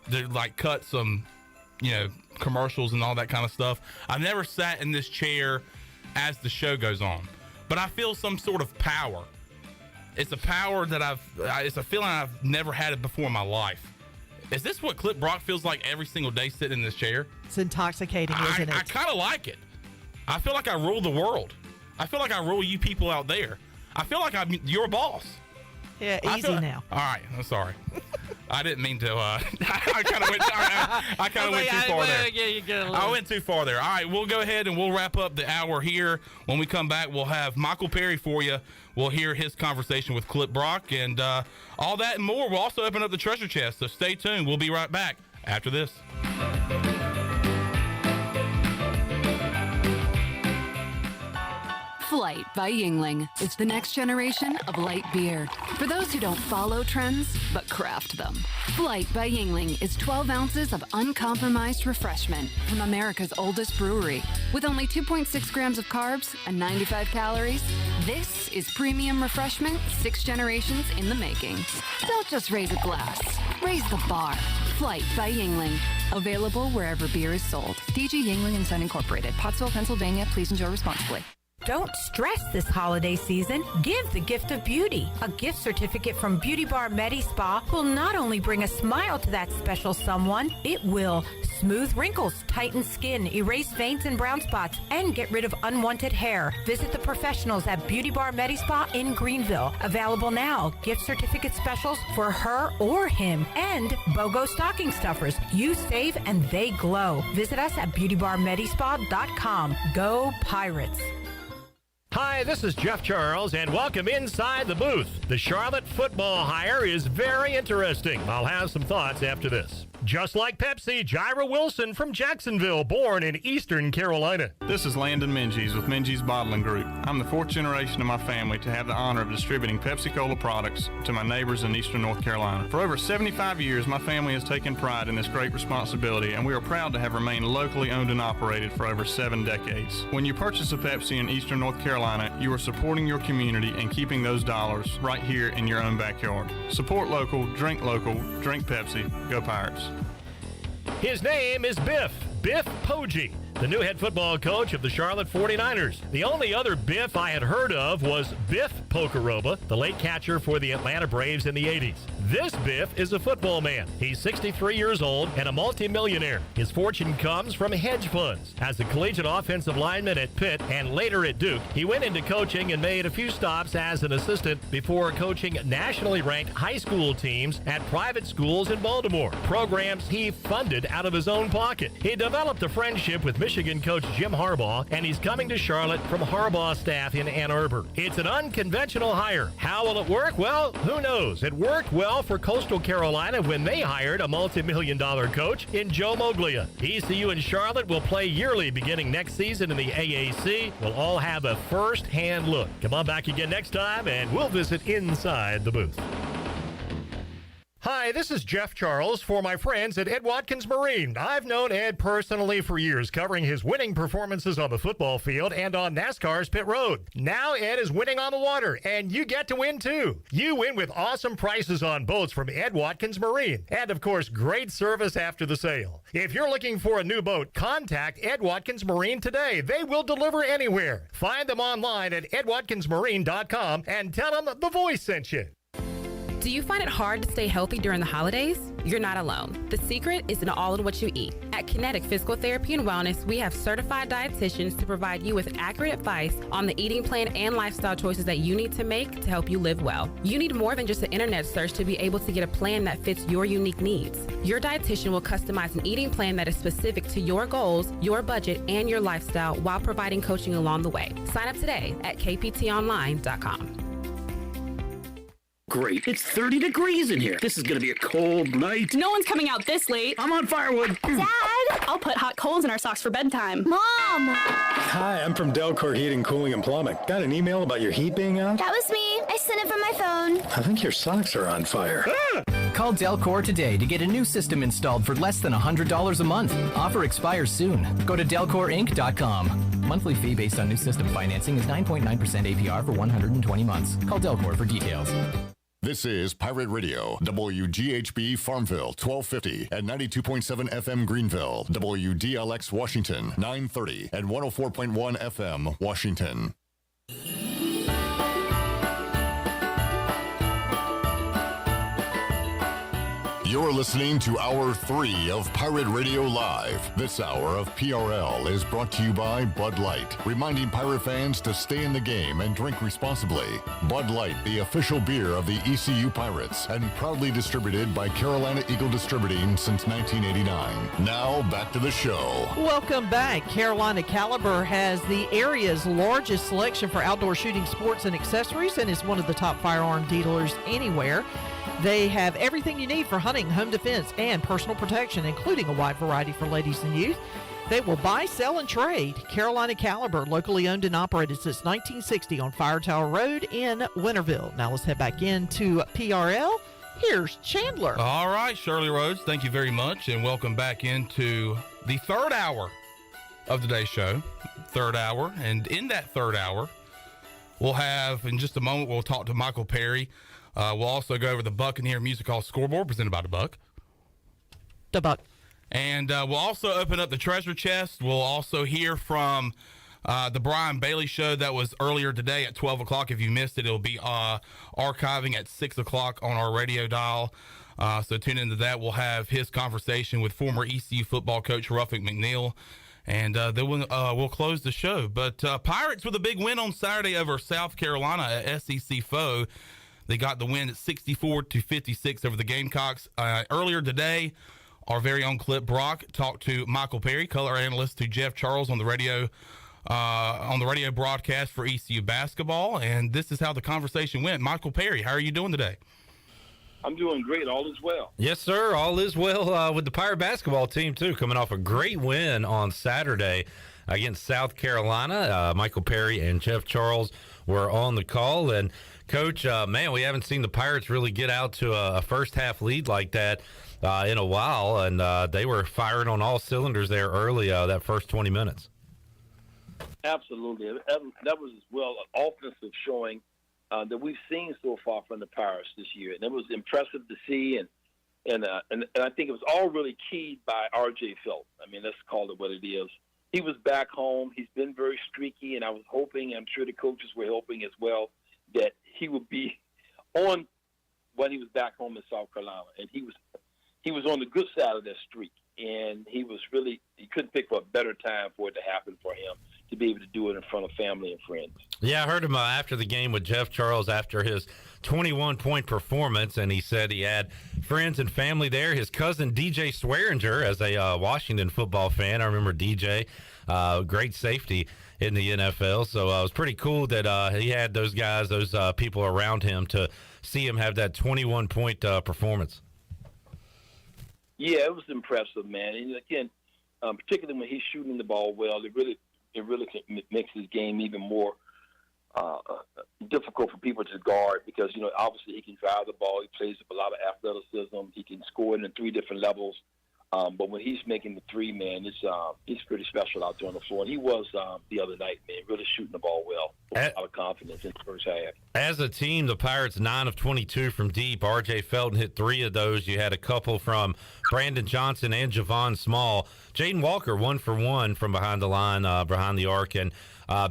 they cut some, commercials and all that kind of stuff. I've never sat in this chair as the show goes on, but I feel some sort of power. It's a power that it's a feeling I've never had it before in my life. Is this what Clip Brock feels like every single day sitting in this chair? It's intoxicating, isn't it? I kind of like it. I feel like I rule the world. I feel like I rule you people out there. I feel like I'm your boss. Yeah, easy now. All right, I'm sorry. I didn't mean to. I kind of went. I kind of went too far there. I went too far there. All right, we'll go ahead and we'll wrap up the hour here. When we come back, we'll have Michael Perry for you. We'll hear his conversation with Clip Brock and all that and more. We'll also open up the treasure chest, so stay tuned. We'll be right back after this. Flight by Yingling is the next generation of light beer. For those who don't follow trends, but craft them. Flight by Yingling is 12 ounces of uncompromised refreshment from America's oldest brewery. With only 2.6 grams of carbs and 95 calories, this is premium refreshment 6 generations in the making. Don't just raise a glass, raise the bar. Flight by Yingling. Available wherever beer is sold. DG Yingling & Son Incorporated, Pottsville, Pennsylvania. Please enjoy responsibly. Don't stress this holiday season. Give the gift of beauty. A gift certificate from Beauty Bar Medi Spa will not only bring a smile to that special someone, it will smooth wrinkles, tighten skin, erase veins and brown spots, and get rid of unwanted hair. Visit the professionals at Beauty Bar Medi Spa in Greenville. Available now. Gift certificate specials for her or him. And BOGO stocking stuffers. You save and they glow. Visit us at beautybarmedispa.com. Go Pirates. Hi, this is Jeff Charles, and welcome inside the booth. The Charlotte football hire is very interesting. I'll have some thoughts after this. Just like Pepsi, Jira Wilson from Jacksonville, born in Eastern Carolina. This is Landon Minges with Minges Bottling Group. I'm the fourth generation of my family to have the honor of distributing Pepsi-Cola products to my neighbors in Eastern North Carolina. For over 75 years, my family has taken pride in this great responsibility, and we are proud to have remained locally owned and operated for over 7 decades. When you purchase a Pepsi in Eastern North Carolina, you are supporting your community and keeping those dollars right here in your own backyard. Support local, drink Pepsi. Go Pirates. His name is Biff Poggi, the new head football coach of the Charlotte 49ers. The only other Biff I had heard of was Biff Pocoroba, the late catcher for the Atlanta Braves in the 80s. This Biff is a football man. He's 63 years old and a multimillionaire. His fortune comes from hedge funds. As a collegiate offensive lineman at Pitt and later at Duke, he went into coaching and made a few stops as an assistant before coaching nationally ranked high school teams at private schools in Baltimore, programs he funded out of his own pocket. He developed a friendship with Michigan coach Jim Harbaugh, and he's coming to Charlotte from Harbaugh's staff in Ann Arbor. It's an unconventional hire. How will it work? Well, who knows? It worked well for Coastal Carolina when they hired a multi-million-dollar coach in Joe Moglia. ECU and Charlotte will play yearly beginning next season in the AAC. We'll all have a first-hand look. Come on back again next time, and we'll visit inside the booth. Hi, this is Jeff Charles for my friends at Ed Watkins Marine. I've known Ed personally for years, covering his winning performances on the football field and on NASCAR's pit road. Now Ed is winning on the water, and you get to win too. You win with awesome prices on boats from Ed Watkins Marine, and of course, great service after the sale. If you're looking for a new boat, contact Ed Watkins Marine today. They will deliver anywhere. Find them online at edwatkinsmarine.com and tell them The Voice sent you. Do you find it hard to stay healthy during the holidays? You're not alone. The secret is in all in what you eat. At Kinetic Physical Therapy and Wellness, we have certified dietitians to provide you with accurate advice on the eating plan and lifestyle choices that you need to make to help you live well. You need more than just an internet search to be able to get a plan that fits your unique needs. Your dietitian will customize an eating plan that is specific to your goals, your budget, and your lifestyle while providing coaching along the way. Sign up today at kptonline.com. Great. It's 30 degrees in here. This is going to be a cold night. No one's coming out this late. I'm on firewood. Dad! I'll put hot coals in our socks for bedtime. Mom! Hi, I'm from Delcor Heating, Cooling, and Plumbing. Got an email about your heat being out? That was me. I sent it from my phone. I think your socks are on fire. Call Delcor today to get a new system installed for less than $100 a month. Offer expires soon. Go to delcorinc.com. Monthly fee based on new system financing is 9.9% APR for 120 months. Call Delcor for details. This is Pirate Radio, WGHB Farmville, 1250 and 92.7 FM Greenville, WDLX Washington, 930 and 104.1 FM Washington. You're listening to Hour 3 of Pirate Radio Live. This hour of PRL is brought to you by Bud Light, reminding pirate fans to stay in the game and drink responsibly. Bud Light, the official beer of the ECU Pirates, and proudly distributed by Carolina Eagle Distributing since 1989. Now, back to the show. Welcome back. Carolina Caliber has the area's largest selection for outdoor shooting sports and accessories and is one of the top firearm dealers anywhere. They have everything you need for hunting, home defense, and personal protection, including a wide variety for ladies and youth. They will buy, sell, and trade. Carolina Caliber, locally owned and operated since 1960 on Fire Tower Road in Winterville. Now let's head back into PRL. Here's Chandler. All right, Shirley Rhodes, thank you very much, and welcome back into the third hour of today's show. Third hour, and in that third hour, we'll have, in just a moment, we'll talk to Michael Perry. We'll also go over the Buccaneer Music Hall scoreboard presented by the Buck. The Buck. And we'll also open up the treasure chest. We'll also hear from the Brian Bailey show that was earlier today at 12 o'clock. If you missed it, it'll be archiving at 6 o'clock on our radio dial. So tune into that. We'll have his conversation with former ECU football coach Ruffin McNeil. And then we'll close the show. But Pirates with a big win on Saturday over South Carolina, a SEC foe. They got the win at 64-56 over the Gamecocks. Earlier today, our very own Clip Brock talked to Michael Perry, color analyst, to Jeff Charles on the radio on the radio broadcast for ECU basketball, and this is how the conversation went. Michael Perry, how are you doing today? I'm doing great. All is well. Yes, sir. All is well with the Pirate basketball team, too, coming off a great win on Saturday against South Carolina. Michael Perry and Jeff Charles were on the call. And, Coach, man, we haven't seen the Pirates really get out to a first-half lead like that in a while, and they were firing on all cylinders there early that first 20 minutes. Absolutely. That was as well an offensive showing that we've seen so far from the Pirates this year, and it was impressive to see. And I think it was all really keyed by R.J. Phillips. I mean, let's call it what it is. He was back home. He's been very streaky, and I was hoping, I'm sure the coaches were hoping as well, that he would be on when he was back home in South Carolina, and he was on the good side of that streak, and he couldn't pick for a better time for it to happen for him, to be able to do it in front of family and friends. Yeah, I heard him after the game with Jeff Charles after his 21-point performance, and he said he had friends and family there. His cousin DJ Swearinger, as a Washington football fan, I remember DJ, great safety in the NFL, so it was pretty cool that he had those guys, those people around him to see him have that 21-point performance. Yeah, it was impressive, man. And again, particularly when he's shooting the ball well, it really makes his game even more difficult for people to guard because, obviously he can drive the ball. He plays with a lot of athleticism. He can score it in 3 different levels. But when he's making the three, man, he's pretty special out there on the floor. And he was the other night, man, really shooting the ball well. A lot of confidence in the first half. As a team, the Pirates 9 of 22 from deep. R.J. Felton hit 3 of those. You had a couple from Brandon Johnson and Javon Small. Jaden Walker 1 for 1 from behind the line, behind the arc. And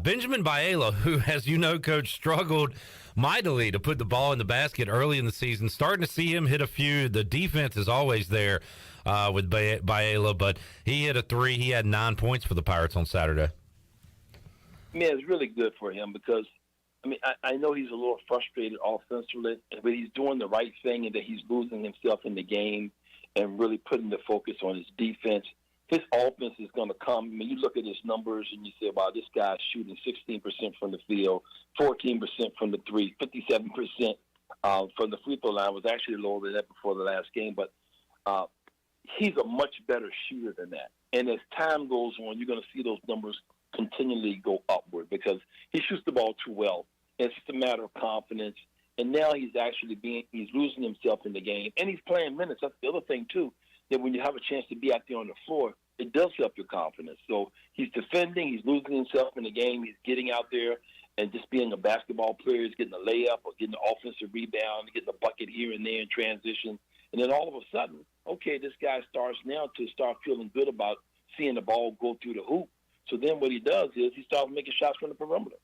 Benjamin Biela, who, as you know, Coach, struggled mightily to put the ball in the basket early in the season. Starting to see him hit a few. The defense is always there with Biela, but he hit a 3. He had 9 points for the Pirates on Saturday. Man, it's really good for him because, I know he's a little frustrated offensively, but he's doing the right thing and that he's losing himself in the game and really putting the focus on his defense. His offense is going to come. You look at his numbers and you say, wow, this guy's shooting 16% from the field, 14% from the 3, 57% from the free throw line. Was actually lower than that before the last game, but he's a much better shooter than that. And as time goes on, you're going to see those numbers continually go upward because he shoots the ball too well. It's just a matter of confidence. And now he's losing himself in the game. And he's playing minutes. That's the other thing, too, that when you have a chance to be out there on the floor, it does help your confidence. So he's defending. He's losing himself in the game. He's getting out there and just being a basketball player. He's getting a layup or getting an offensive rebound, getting a bucket here and there in transition. And then all of a sudden, okay, this guy starts now to start feeling good about seeing the ball go through the hoop. So then what he does is he starts making shots from the perimeter.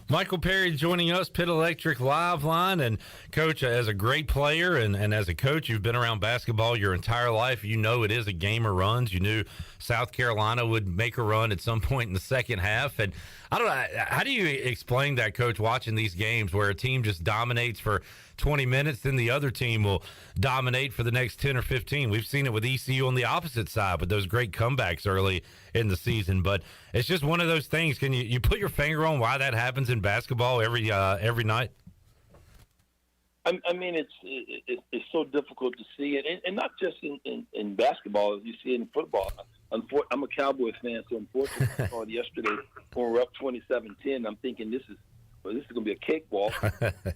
Michael Perry joining us, Pit Electric Live Line. And, Coach, as a great player and as a coach, you've been around basketball your entire life. You know it is a game of runs. You knew South Carolina would make a run at some point in the second half. And I don't know, how do you explain that, Coach, watching these games where a team just dominates for 20 minutes, then the other team will dominate for the next 10 or 15. We've seen it with ECU on the opposite side with those great comebacks early in the season. But it's just one of those things. Can you put your finger on why that happens in basketball every night? It's so difficult to see it, and not just in basketball, as you see it in football. I'm a Cowboys fan, so unfortunately, I saw it yesterday when we're up 27-10. I'm thinking this is going to be a cakewalk.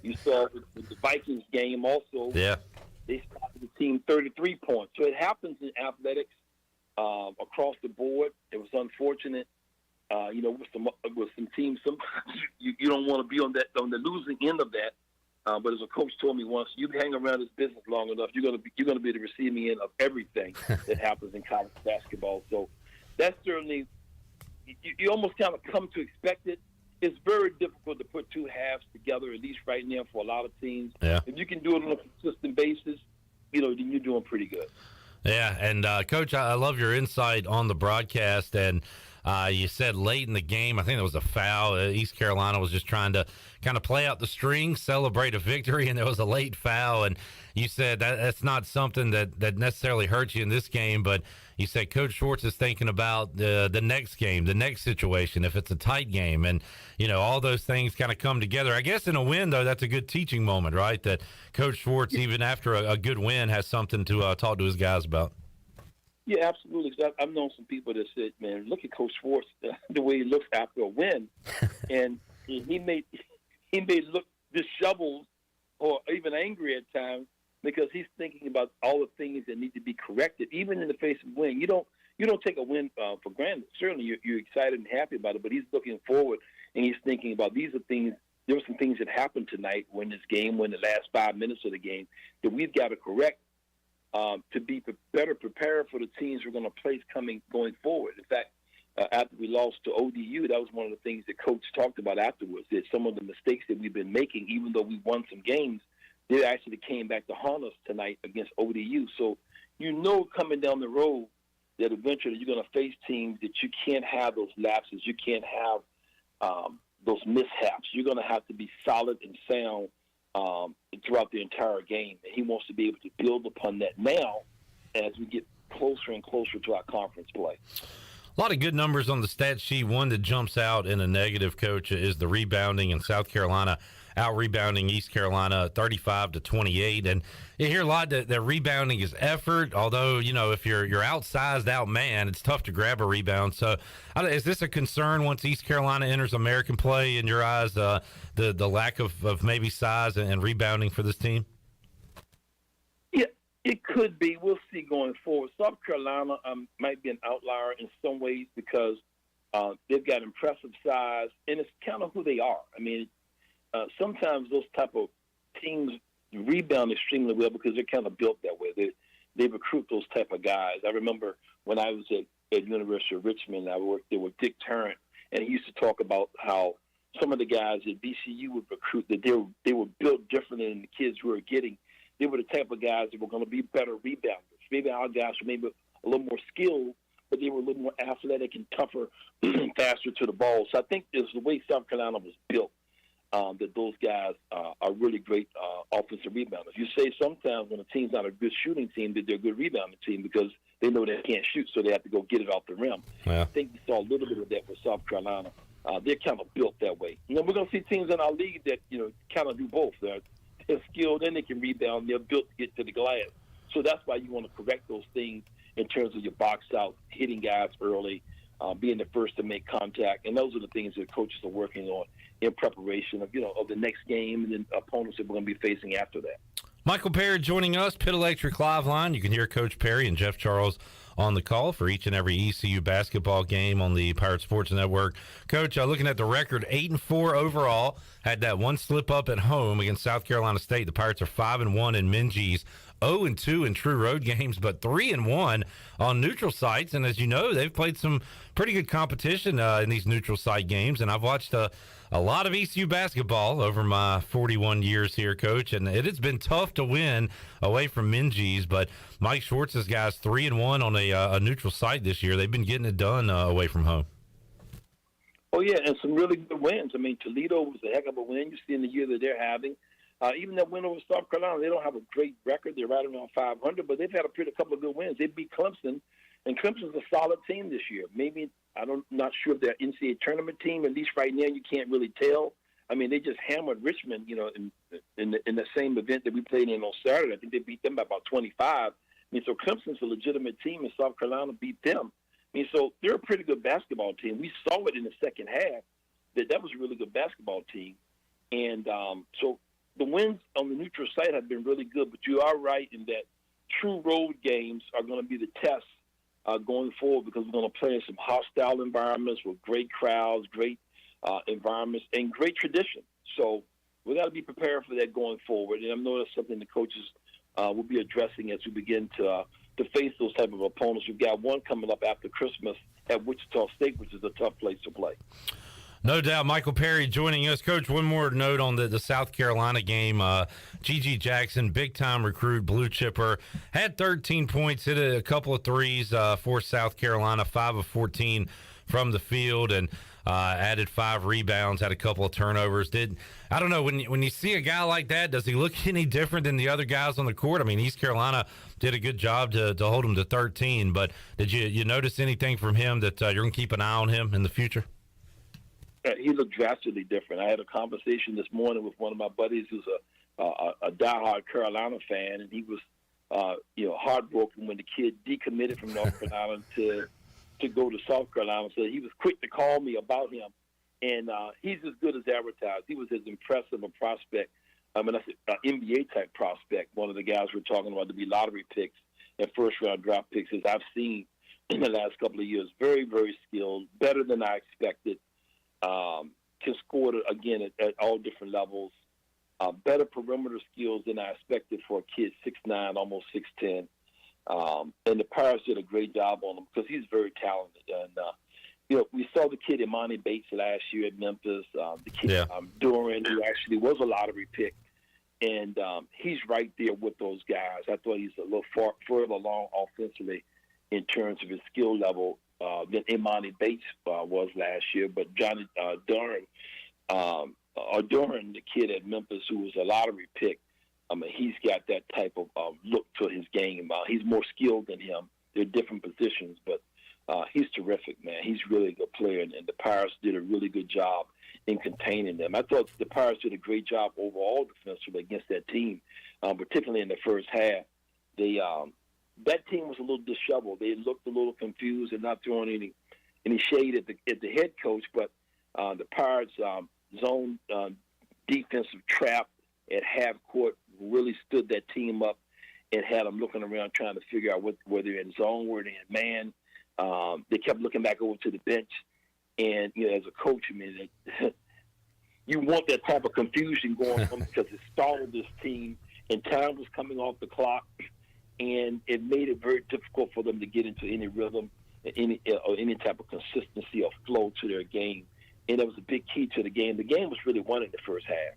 You saw it with the Vikings game also. Yeah. They stopped the team 33 points. So it happens in athletics across the board. It was unfortunate. With some teams, sometimes you don't want to be on the losing end of that. But as a coach told me once, you hang around this business long enough, you're going to be the receiving end of everything that happens in college basketball. So that's certainly you almost kind of come to expect it. It's very difficult to put two halves together, at least right now for a lot of teams. Yeah. If you can do it on a consistent basis, then you're doing pretty good. Yeah, and Coach, I love your insight on the broadcast, and You said late in the game, I think there was a foul. East Carolina was just trying to kind of play out the strings, celebrate a victory, and there was a late foul. And you said that's not something that necessarily hurts you in this game, but you said Coach Schwartz is thinking about the next game, the next situation, if it's a tight game. And, all those things kind of come together. I guess in a win, though, that's a good teaching moment, right? That Coach Schwartz, even after a good win, has something to talk to his guys about. Yeah, absolutely. I've known some people that said, man, look at Coach Schwartz, the way he looks after a win. And he may look disheveled or even angry at times because he's thinking about all the things that need to be corrected, even in the face of win. You don't take a win for granted. Certainly you're excited and happy about it, but he's looking forward and he's thinking about these are things. There were some things that happened tonight when this game, when the last 5 minutes of the game, that we've got to correct. To be better prepared for the teams we're going to place going forward. In fact, after we lost to ODU, that was one of the things that Coach talked about afterwards, that some of the mistakes that we've been making, even though we won some games, they actually came back to haunt us tonight against ODU. So coming down the road that eventually you're going to face teams that you can't have those lapses. You can't have those mishaps. You're going to have to be solid and sound throughout the entire game. And he wants to be able to build upon that now as we get closer and closer to our conference play. A lot of good numbers on the stat sheet. One that jumps out in a negative, Coach, is the rebounding, and South Carolina out-rebounding East Carolina 35-28. And you hear a lot that rebounding is effort, although, if you're outsized, out-man, it's tough to grab a rebound. So is this a concern once East Carolina enters American play, in your eyes, the lack of maybe size and rebounding for this team? Yeah, it could be. We'll see going forward. South Carolina might be an outlier in some ways because they've got impressive size, and it's kind of who they are. I mean, sometimes those type of teams rebound extremely well because they're kind of built that way. They recruit those type of guys. I remember when I was at University of Richmond, I worked there with Dick Tarrant, and he used to talk about how some of the guys at VCU would recruit, that they were built differently than the kids we were getting. They were the type of guys that were going to be better rebounders. Maybe our guys were maybe a little more skilled, but they were a little more athletic and tougher, faster to the ball. So I think it's the way South Carolina was built. That those guys are really great offensive rebounders. You say sometimes when a team's not a good shooting team that they're a good rebounding team because they know they can't shoot, so they have to go get it off the rim. Yeah. I think we saw a little bit of that for South Carolina. They're kind of built that way. We're going to see teams in our league that kind of do both. They're skilled and they can rebound. They're built to get to the glass. So that's why you want to correct those things in terms of your box out, hitting guys early, being the first to make contact, and those are the things that coaches are working on in preparation of the next game and then opponents that we're going to be facing after that. Michael Perry joining us, Pit Electric Live Line. You can hear Coach Perry and Jeff Charles on the call for each and every ECU basketball game on the Pirate Sports Network. Coach, looking at the record, 8-4 overall. Had that one slip up at home against South Carolina State. The Pirates are 5-1 in Minji's, 0-2 in true road games, but 3-1 on neutral sites. And as you know, they've played some pretty good competition in these neutral site games. And I've watched a lot of ECU basketball over my 41 years here, Coach, and it has been tough to win away from Minji's. But Mike Schwartz's guys 3-1 on a neutral site this year. They've been getting it done away from home. Oh, yeah, and some really good wins. I mean, Toledo was a heck of a win. You see in the year that they're having. Even that win over South Carolina, they don't have a great record. They're right around 500, but they've had a couple of good wins. They beat Clemson, and Clemson's a solid team this year. Maybe not sure if they're an NCAA tournament team. At least right now, you can't really tell. I mean, they just hammered Richmond, in the same event that we played in on Saturday. I think they beat them by about 25. I mean, so Clemson's a legitimate team, and South Carolina beat them. I mean, so they're a pretty good basketball team. We saw it in the second half that was a really good basketball team. And so the wins on the neutral site have been really good, but you are right in that true road games are going to be the test going forward because we're going to play in some hostile environments with great crowds, great environments, and great tradition. So we got to be prepared for that going forward. And I know that's something the coaches will be addressing as we begin to face those type of opponents. We've got one coming up after Christmas at Wichita State, which is a tough place to play. No doubt. Michael Perry joining us. Coach, one more note on the South Carolina game. G.G. Jackson, big-time recruit, blue chipper, had 13 points, hit a couple of threes for South Carolina, 5 of 14 from the field and added 5 rebounds, had a couple of turnovers. I don't know, when you see a guy like that, does he look any different than the other guys on the court? I mean, East Carolina did a good job to hold him to 13, but did you notice anything from him that you're going to keep an eye on him in the future? He looked drastically different. I had a conversation this morning with one of my buddies who's a diehard Carolina fan, and he was heartbroken when the kid decommitted from North Carolina to go to South Carolina. So he was quick to call me about him, and he's as good as advertised. He was as impressive a prospect. I mean, that's an NBA-type prospect, one of the guys we're talking about to be lottery picks and first-round draft picks as I've seen in the last couple of years. Very, very skilled, better than I expected. Can score, again, at all different levels. Better perimeter skills than I expected for a kid 6'9", almost 6'10". And the Pirates did a great job on him because he's very talented. And, we saw the kid Imani Bates last year at Memphis, the kid Duran, who actually was a lottery pick. And he's right there with those guys. I thought he's a little further along offensively in terms of his skill level than Imani Bates was last year. But Johnny Duran, the kid at Memphis who was a lottery pick, I mean, he's got that type of look to his game. He's more skilled than him. They're different positions, but he's terrific, man. He's really a good player, and the Pirates did a really good job in containing them. I thought the Pirates did a great job overall defensively against that team, particularly in the first half. That team was a little disheveled. They looked a little confused and not throwing any shade at the head coach, but the Pirates zone defensive trap at half court really stood that team up and had them looking around trying to figure out whether they're in zone, whether they're in man. They kept looking back over to the bench. And, as a coach, I mean, you want that type of confusion going on because it stalled this team and time was coming off the clock. And it made it very difficult for them to get into any rhythm, or any type of consistency or flow to their game. And that was a big key to the game. The game was really won in the first half.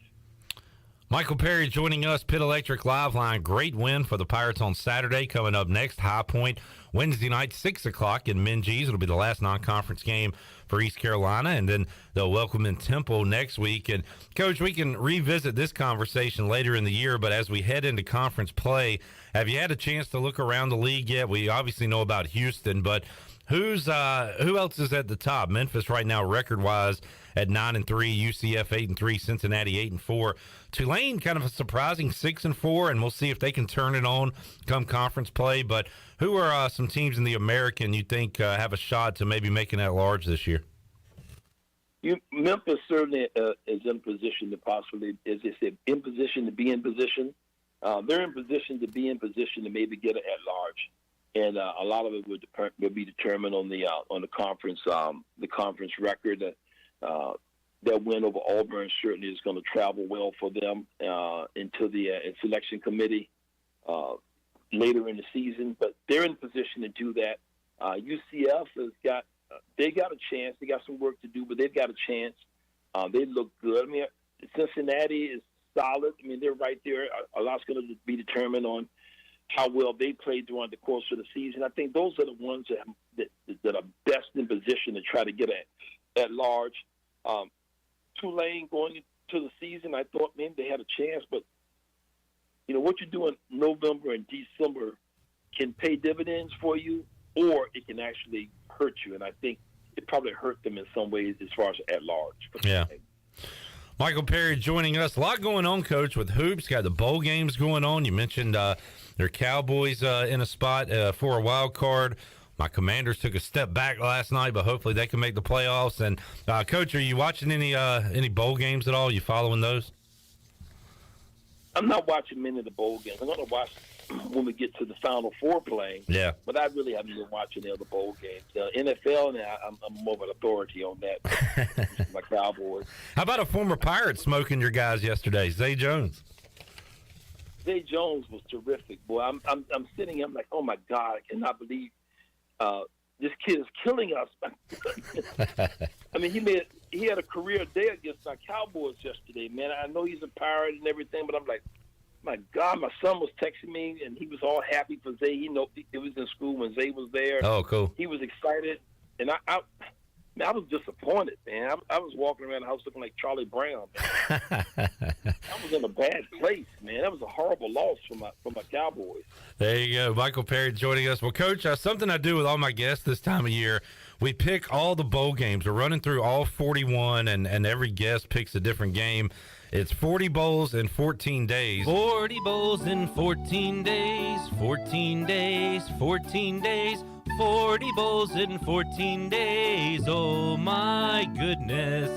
Michael Perry joining us, Pit Electric Live Line. Great win for the Pirates on Saturday. Coming up next, High Point, Wednesday night, 6 o'clock in Minges. It'll be the last non-conference game for East Carolina, and then they'll welcome in Temple next week. And, Coach, we can revisit this conversation later in the year, but as we head into conference play, have you had a chance to look around the league yet? We obviously know about Houston, but who else is at the top? Memphis right now, record-wise, at 9-3, UCF 8-3, Cincinnati 8-4. Tulane kind of a surprising 6-4, and we'll see if they can turn it on come conference play. But who are some teams in the American you think have a shot to maybe making that large this year? Memphis certainly is in position to possibly, as they said, in position to be in position. They're in position to be in position to maybe get it at large. And a lot of it will be determined on the conference record. That win over Auburn certainly is going to travel well for them into the selection committee later in the season. But they're in position to do that. UCF they got a chance. They got some work to do, but they've got a chance. They look good. I mean, Cincinnati is solid. I mean, they're right there. A lot's going to be determined on how well they played throughout the course of the season. I think those are the ones that are best in position to try to get at large. Tulane going into the season, I thought maybe they had a chance, but what you do in November and December can pay dividends for you, or it can actually hurt you. And I think it probably hurt them in some ways as far as at large. Yeah. Michael Perry joining us. A lot going on, Coach, with hoops. Got the bowl games going on. You mentioned their Cowboys in a spot for a wild card. My Commanders took a step back last night, but hopefully they can make the playoffs. And, Coach, are you watching any bowl games at all? You following those? I'm not watching many of the bowl games. I'm going to watch when we get to the Final Four playing. Yeah. But I really haven't been watching the other bowl games. NFL, I'm more of an authority on that. My Cowboys. How about a former Pirate smoking your guys yesterday, Zay Jones? Zay Jones was terrific, boy. I'm sitting here, I'm like, oh, my God, I cannot believe this kid is killing us. I mean, he had a career day against my Cowboys yesterday, man. I know he's a Pirate and everything, but I'm like, my God, my son was texting me, and he was all happy for Zay. It was in school when Zay was there. Oh, cool. He was excited, and Man, I was disappointed, man. I was walking around the house looking like Charlie Brown. Man. I was in a bad place, man. That was a horrible loss for my Cowboys. There you go. Michael Perry joining us. Well, Coach, something I do with all my guests this time of year, we pick all the bowl games. We're running through all 41, and every guest picks a different game. It's 40 bowls in 14 days. 40 bowls in 14 days, 14 days, 14 days, 40 bowls in 14 days. Oh my goodness.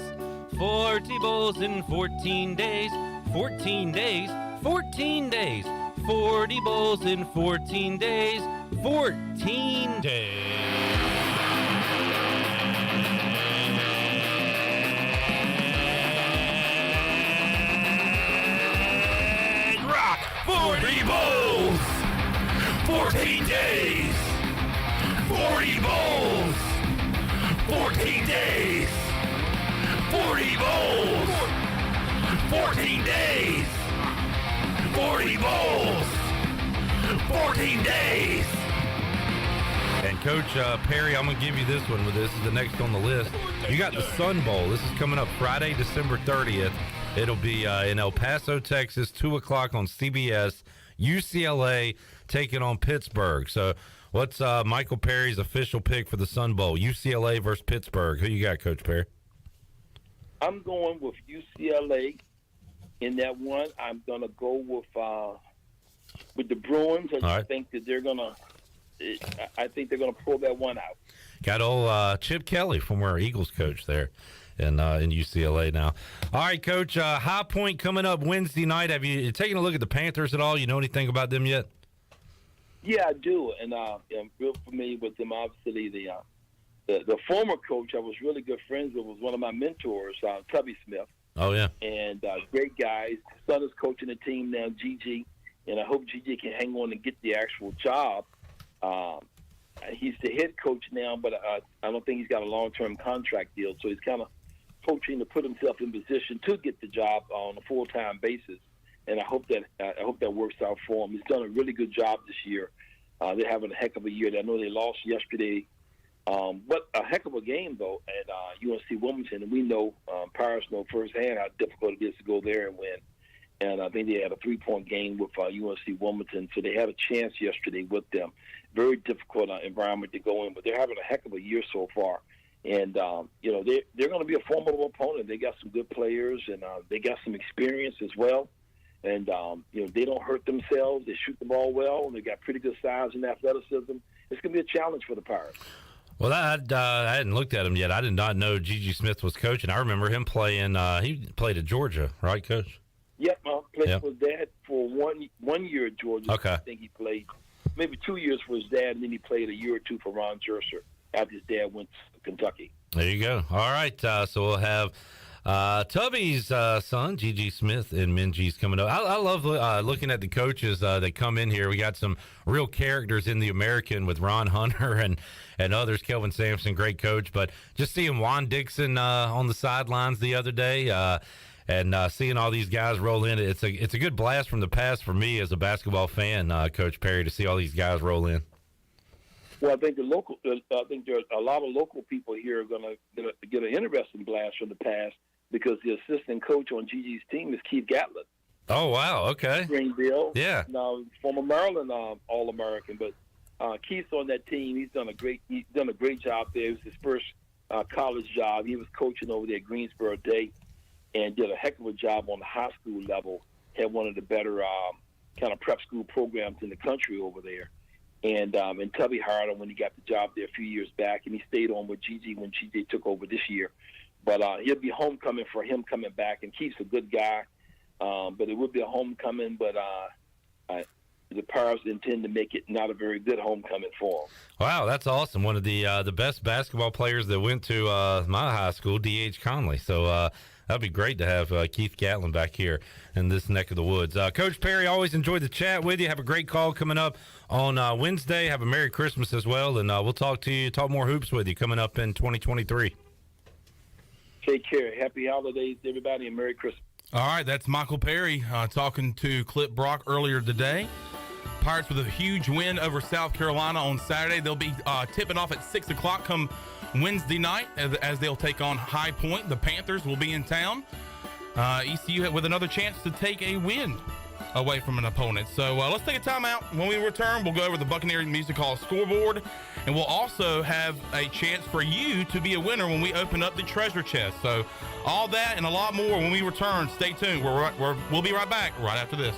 40 bowls in 14 days, 14 days, 14 days, 40 bowls in 14 days, 14 days. Rock 40 bowls, 14 days, 40 bowls, 14 days, 40 bowls, 14 days, 40 bowls, 14 days. And Coach Perry, I'm going to give you this one. This is the next on the list. You got the Sun Bowl. This is coming up Friday, December 30th. It'll be in El Paso, Texas, 2 o'clock on CBS. UCLA taking on Pittsburgh. So what's Michael Perry's official pick for the Sun Bowl? UCLA versus Pittsburgh. Who you got, Coach Perry? I'm going with UCLA in that one. I'm going to go with the Bruins. I think that they're going to – I think they're going to pull that one out. Got old Chip Kelly, former Eagles coach there in UCLA now. All right, Coach, High Point coming up Wednesday night. Have you taken a look at the Panthers at all? You know anything about them yet? Yeah, I do, and I'm real familiar with them. Obviously, the former coach I was really good friends with was one of my mentors, Tubby Smith. Oh, yeah. And great guy. His son is coaching the team now, GG, and I hope GG can hang on and get the actual job. He's the head coach now, but I don't think he's got a long-term contract deal, so he's kind of coaching to put himself in position to get the job on a full-time basis. And I hope that works out for him. He's done a really good job this year. They're having a heck of a year. I know they lost yesterday, but a heck of a game though at UNC Wilmington. And we know Pirates know firsthand how difficult it is to go there and win. And I think they had a 3-point game with UNC Wilmington, so they had a chance yesterday with them. Very difficult environment to go in, but they're having a heck of a year so far. And they're going to be a formidable opponent. They got some good players, and they got some experience as well. And, they don't hurt themselves. They shoot the ball well, and they got pretty good size and athleticism. It's going to be a challenge for the Pirates. Well, I hadn't looked at him yet. I did not know JJ Smith was coaching. I remember him playing. He played at Georgia, right, Coach? Yep, played for his dad for one year at Georgia. Okay. I think he played maybe 2 years for his dad, and then he played a year or two for Ron Jerser after his dad went to Kentucky. There you go. All right, so we'll have Tubby's son, JJ Smith, and Minji's coming up. I love looking at the coaches that come in here. We got some real characters in the American with Ron Hunter and others. Kelvin Sampson, great coach. But just seeing Juan Dixon on the sidelines the other day and seeing all these guys roll in, it's a good blast from the past for me as a basketball fan, Coach Perry, to see all these guys roll in. Well, I think there are a lot of local people here are going to get an interesting blast from the past because the assistant coach on GG's team is Keith Gatlin. Oh, wow. Okay. Greenville. Yeah. Former Maryland All-American, but Keith's on that team. He's done a great job there. It was his first college job. He was coaching over there at Greensboro Day and did a heck of a job on the high school level. Had one of the better kind of prep school programs in the country over there. And Tubby hired him when he got the job there a few years back, and he stayed on with GG when GG took over this year. But it'll be homecoming for him coming back, and Keith's a good guy. But it would be a homecoming, but the Pirates intend to make it not a very good homecoming for him. Wow, that's awesome. One of the best basketball players that went to my high school, D.H. Conley. So that'd be great to have Keith Gatlin back here in this neck of the woods. Coach Perry, always enjoyed the chat with you. Have a great call coming up on Wednesday. Have a Merry Christmas as well, and we'll talk more hoops with you coming up in 2023. Take care. Happy holidays, everybody, and Merry Christmas. All right, that's Michael Perry talking to Clip Brock earlier today. Pirates with a huge win over South Carolina on Saturday. They'll be tipping off at 6 o'clock come Wednesday night as they'll take on High Point. The Panthers will be in town. ECU with another chance to take a win away from an opponent. So let's take a timeout. When we return, we'll go over the Buccaneer Music Hall scoreboard, and we'll also have a chance for you to be a winner when we open up the treasure chest. So all that and a lot more when we return. Stay tuned. We'll be right back right after this.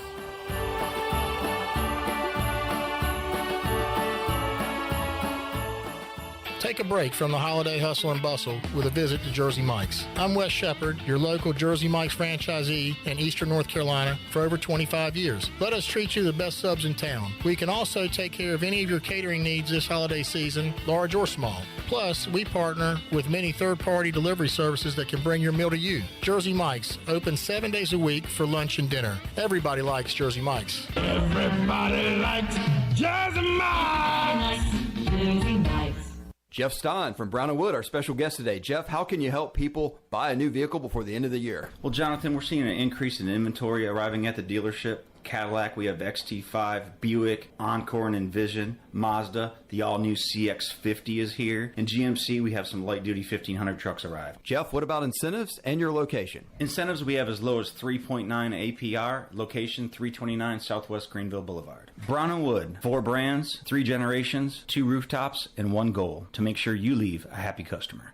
Take a break from the holiday hustle and bustle with a visit to Jersey Mike's. I'm Wes Shepard, your local Jersey Mike's franchisee in Eastern North Carolina for over 25 years. Let us treat you the best subs in town. We can also take care of any of your catering needs this holiday season, large or small. Plus, we partner with many third-party delivery services that can bring your meal to you. Jersey Mike's, open 7 days a week for lunch and dinner. Everybody likes Jersey Mike's. Everybody likes Jersey Mike's. Jersey Mike's. Jeff Stein from Brown & Wood, our special guest today. Jeff, how can you help people buy a new vehicle before the end of the year? Well, Jonathan, we're seeing an increase in inventory arriving at the dealership. Cadillac, we have XT5, Buick, Encore and Envision, Mazda, the all-new CX-50 is here, and GMC, we have some light-duty 1500 trucks arrive. Jeff, what about incentives and your location? Incentives we have as low as 3.9 APR, location 329 Southwest Greenville Boulevard. Brown & Wood, 4 brands, 3 generations, 2 rooftops, and 1 goal, to make sure you leave a happy customer.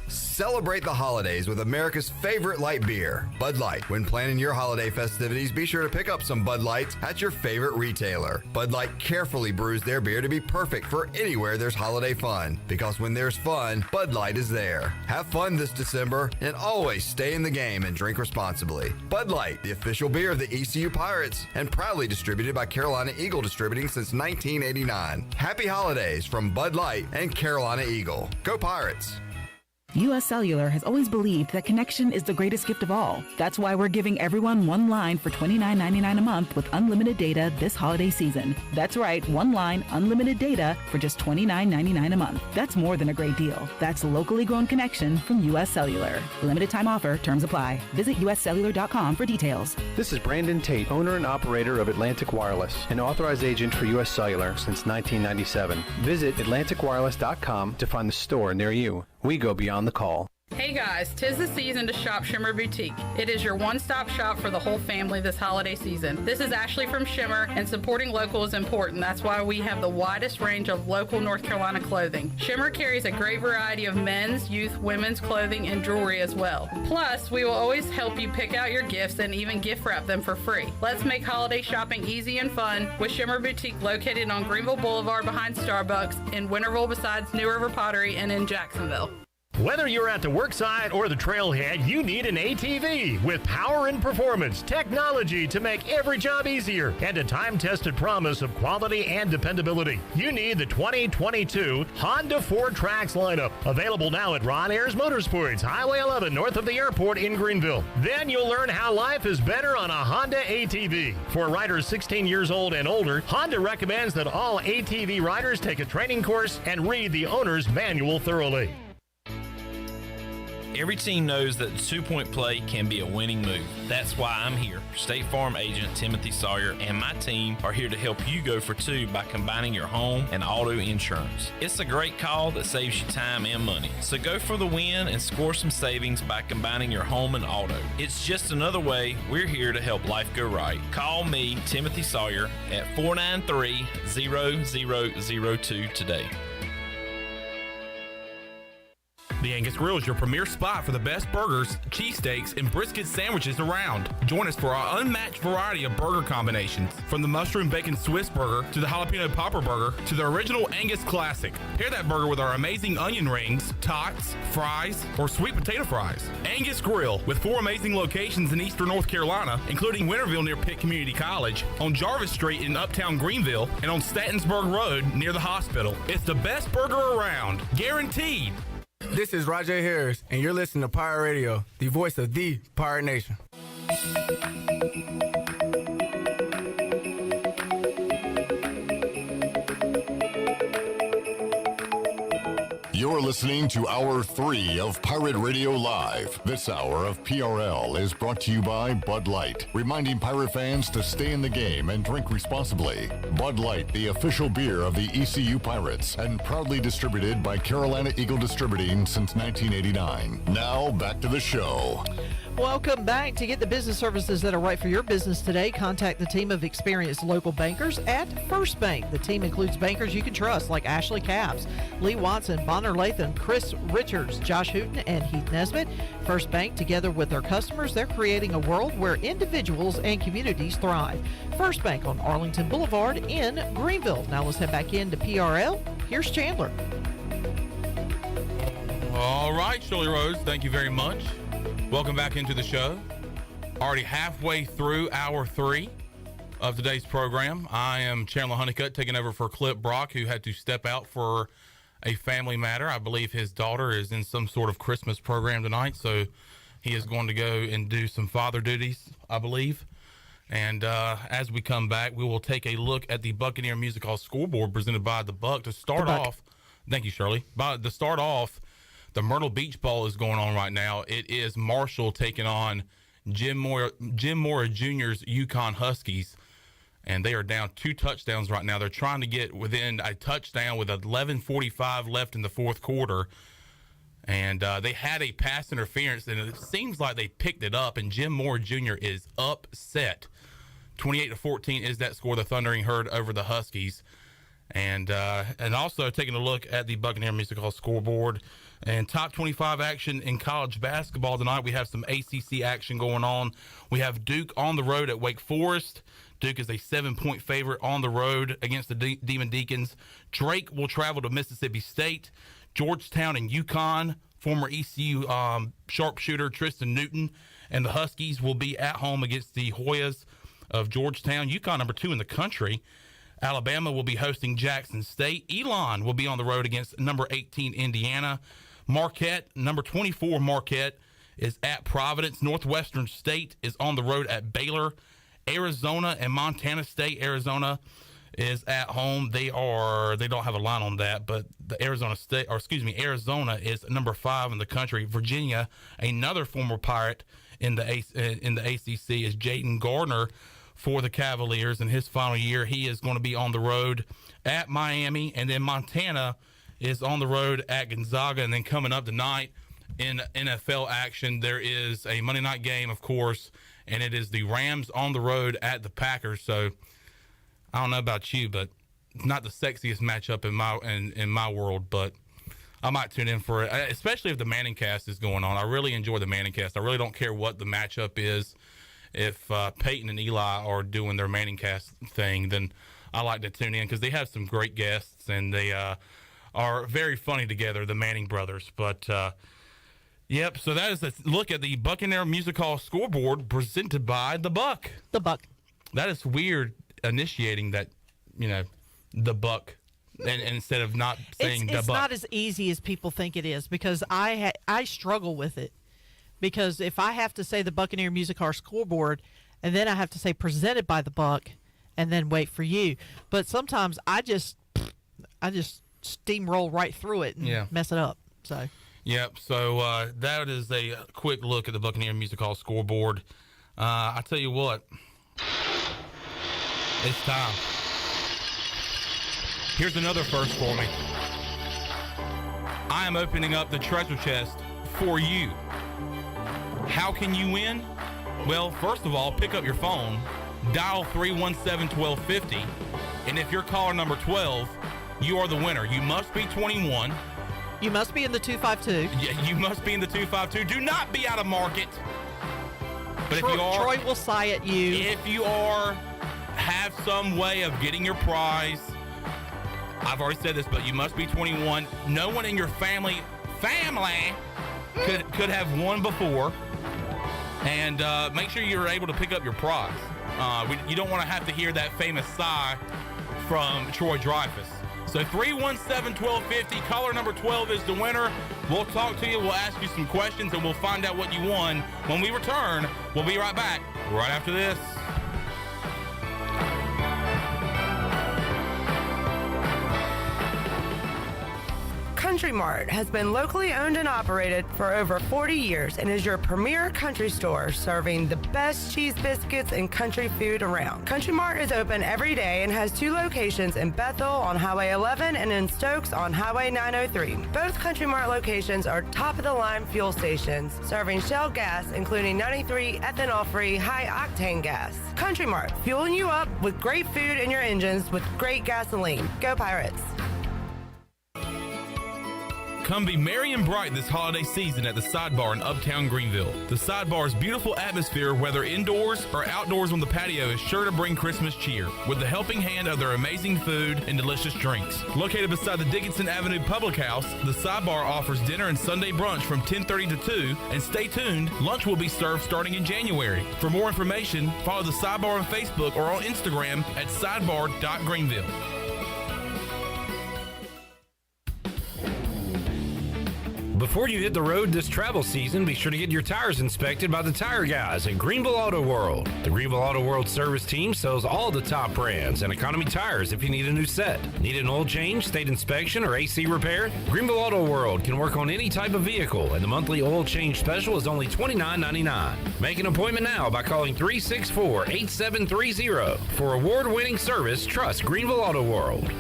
Celebrate the holidays with America's favorite light beer, Bud Light. When planning your holiday festivities, be sure to pick up some Bud Lights at your favorite retailer. Bud Light carefully brews their beer to be perfect for anywhere there's holiday fun. Because when there's fun, Bud Light is there. Have fun this December and always stay in the game and drink responsibly. Bud Light, the official beer of the ECU Pirates, and proudly distributed by Carolina Eagle Distributing since 1989. Happy holidays from Bud Light and Carolina Eagle. Go Pirates! U.S. Cellular has always believed that connection is the greatest gift of all. That's why we're giving everyone one line for $29.99 a month with unlimited data this holiday season. That's right, one line, unlimited data for just $29.99 a month. That's more than a great deal. That's locally grown connection from U.S. Cellular. Limited time offer, terms apply. Visit uscellular.com for details. This is Brandon Tate, owner and operator of Atlantic Wireless, an authorized agent for U.S. Cellular since 1997. Visit atlanticwireless.com to find the store near you. We go beyond the call. Hey guys, 'tis the season to shop Shimmer Boutique. It is your one-stop shop for the whole family this holiday season. This is Ashley from Shimmer, and supporting local is important. That's why we have the widest range of local North Carolina clothing. Shimmer carries a great variety of men's, youth, women's clothing, and jewelry as well. Plus, we will always help you pick out your gifts and even gift wrap them for free. Let's make holiday shopping easy and fun with Shimmer Boutique, located on Greenville Boulevard behind Starbucks, in Winterville besides New River Pottery, and in Jacksonville. Whether you're at the worksite or the trailhead, you need an ATV with power and performance, technology to make every job easier, and a time-tested promise of quality and dependability. You need the 2022 Honda 4Trax lineup, available now at Ron Ayers Motorsports, Highway 11 north of the airport in Greenville. Then you'll learn how life is better on a Honda ATV. For riders 16 years old and older, Honda recommends that all ATV riders take a training course and read the owner's manual thoroughly. Every team knows that the two-point play can be a winning move. That's why I'm here. State Farm agent Timothy Sawyer and my team are here to help you go for two by combining your home and auto insurance. It's a great call that saves you time and money. So go for the win and score some savings by combining your home and auto. It's just another way we're here to help life go right. Call me, Timothy Sawyer, at 493-0002 today. The Angus Grill is your premier spot for the best burgers, cheesesteaks, and brisket sandwiches around. Join us for our unmatched variety of burger combinations, from the mushroom bacon Swiss burger to the jalapeno popper burger to the original Angus classic. Pair that burger with our amazing onion rings, tots, fries, or sweet potato fries. Angus Grill, with 4 amazing locations in Eastern North Carolina, including Winterville near Pitt Community College, on Jarvis Street in Uptown Greenville, and on Statensburg Road near the hospital. It's the best burger around, guaranteed. This is Rajay Harris, and you're listening to Pirate Radio, the voice of the Pirate Nation. You're listening to Hour 3 of Pirate Radio Live. This hour of PRL is brought to you by Bud Light, reminding Pirate fans to stay in the game and drink responsibly. Bud Light, the official beer of the ECU Pirates, and proudly distributed by Carolina Eagle Distributing since 1989. Now, back to the show. Welcome back. To get the business services that are right for your business today, contact the team of experienced local bankers at First Bank. The team includes bankers you can trust like Ashley Capps, Lee Watson, Bonner Latham, Chris Richards, Josh Hooten, and Heath Nesbitt. First Bank, together with their customers, they're creating a world where individuals and communities thrive. First Bank on Arlington Boulevard in Greenville. Now let's head back into PRL. Here's Chandler. All right, Shirley Rose, thank you very much. Welcome back into the show. Already halfway through hour 3 of today's program. I am Chandler Honeycutt, taking over for Clip Brock, who had to step out for a family matter. I believe his daughter is in some sort of Christmas program tonight, so he is going to go and do some father duties, I believe. And as we come back, we will take a look at the Buccaneer Music Hall scoreboard presented by the Buck. To start off, thank you, Shirley. To start off, the Myrtle Beach Bowl is going on right now. It is Marshall taking on Jim Mora Jr.'s Yukon Huskies, and they are down 2 touchdowns right now. They're trying to get within a touchdown with 11:45 left in the fourth quarter, and they had a pass interference, and it seems like they picked it up, and Jim Mora Jr. is upset. 28-14 is that score the Thundering Herd over the Huskies. And also taking a look at the Buccaneer Music Hall scoreboard and top 25 action in college basketball tonight. We have some ACC action going on. We have Duke on the road at Wake Forest. Duke is a 7-point favorite on the road against the Demon Deacons. Drake will travel to Mississippi State. Georgetown and UConn. Former ECU sharpshooter Tristan Newton and the Huskies will be at home against the Hoyas of Georgetown. UConn number 2 in the country. Alabama will be hosting Jackson State. Elon will be on the road against number 18 Indiana. Marquette, number 24 Marquette, is at Providence. Northwestern State is on the road at Baylor. Arizona and Montana State. Arizona is at home. They don't have a line on that, but the Arizona is number 5 in the country. Virginia, another former Pirate in the ACC, is Jaden Gardner for the Cavaliers in his final year. He is going to be on the road at Miami, and then Montana is on the road at Gonzaga. And then coming up tonight in NFL action, there is a Monday night game, of course, and it is the Rams on the road at the Packers. So I don't know about you, but it's not the sexiest matchup in my world, but I might tune in for it, especially if the Manning cast is going on. I really enjoy the Manning cast. I really don't care what the matchup is. If Peyton and Eli are doing their Manning cast thing, then I like to tune in because they have some great guests, and they are very funny together, the Manning brothers. But, yep, so that is a look at the Buccaneer Music Hall scoreboard presented by the Buck. The Buck. That is weird, initiating that, the Buck, and instead of not saying the Buck. It's not as easy as people think it is, because I struggle with it. Because if I have to say the Buccaneer Music Hall scoreboard, and then I have to say presented by the Buck, and then wait for you. But sometimes I just steamroll right through it and mess it up. So. Yep. So that is a quick look at the Buccaneer Music Hall scoreboard. I tell you what, it's time. Here's another first for me. I am opening up the treasure chest for you. How can you win? Well, first of all, pick up your phone, dial 317-1250, and if you're caller number 12, you are the winner. You must be 21. You must be in the 252. Yeah, you must be in the 252. Do not be out of market. But if you are, Troy will sigh at you. If you have some way of getting your prize, I've already said this, but you must be 21. No one in your family could have won before. And make sure you're able to pick up your prize. You don't want to have to hear that famous sigh from Troy Dreyfus. So 317-1250, caller number 12 is the winner. We'll talk to you, we'll ask you some questions, and we'll find out what you won. When we return, we'll be right back right after this. Country Mart has been locally owned and operated for over 40 years and is your premier country store serving the best cheese biscuits and country food around. Country Mart is open every day and has 2 locations in Bethel on Highway 11 and in Stokes on Highway 903. Both Country Mart locations are top-of-the-line fuel stations serving Shell gas, including 93 ethanol-free high-octane gas. Country Mart, fueling you up with great food in your engines with great gasoline. Go Pirates! Come be merry and bright this holiday season at the Sidebar in Uptown Greenville. The Sidebar's beautiful atmosphere, whether indoors or outdoors on the patio, is sure to bring Christmas cheer with the helping hand of their amazing food and delicious drinks. Located beside the Dickinson Avenue Public House, the Sidebar offers dinner and Sunday brunch from 10:30 to 2, and stay tuned, lunch will be served starting in January. For more information, follow the Sidebar on Facebook or on Instagram at sidebar.greenville. Before you hit the road this travel season, be sure to get your tires inspected by the tire guys at Greenville Auto World. The Greenville Auto World service team sells all the top brands and economy tires if you need a new set. Need an oil change, state inspection, or AC repair? Greenville Auto World can work on any type of vehicle, and the monthly oil change special is only $29.99. Make an appointment now by calling 364-8730. For award-winning service, trust Greenville Auto World.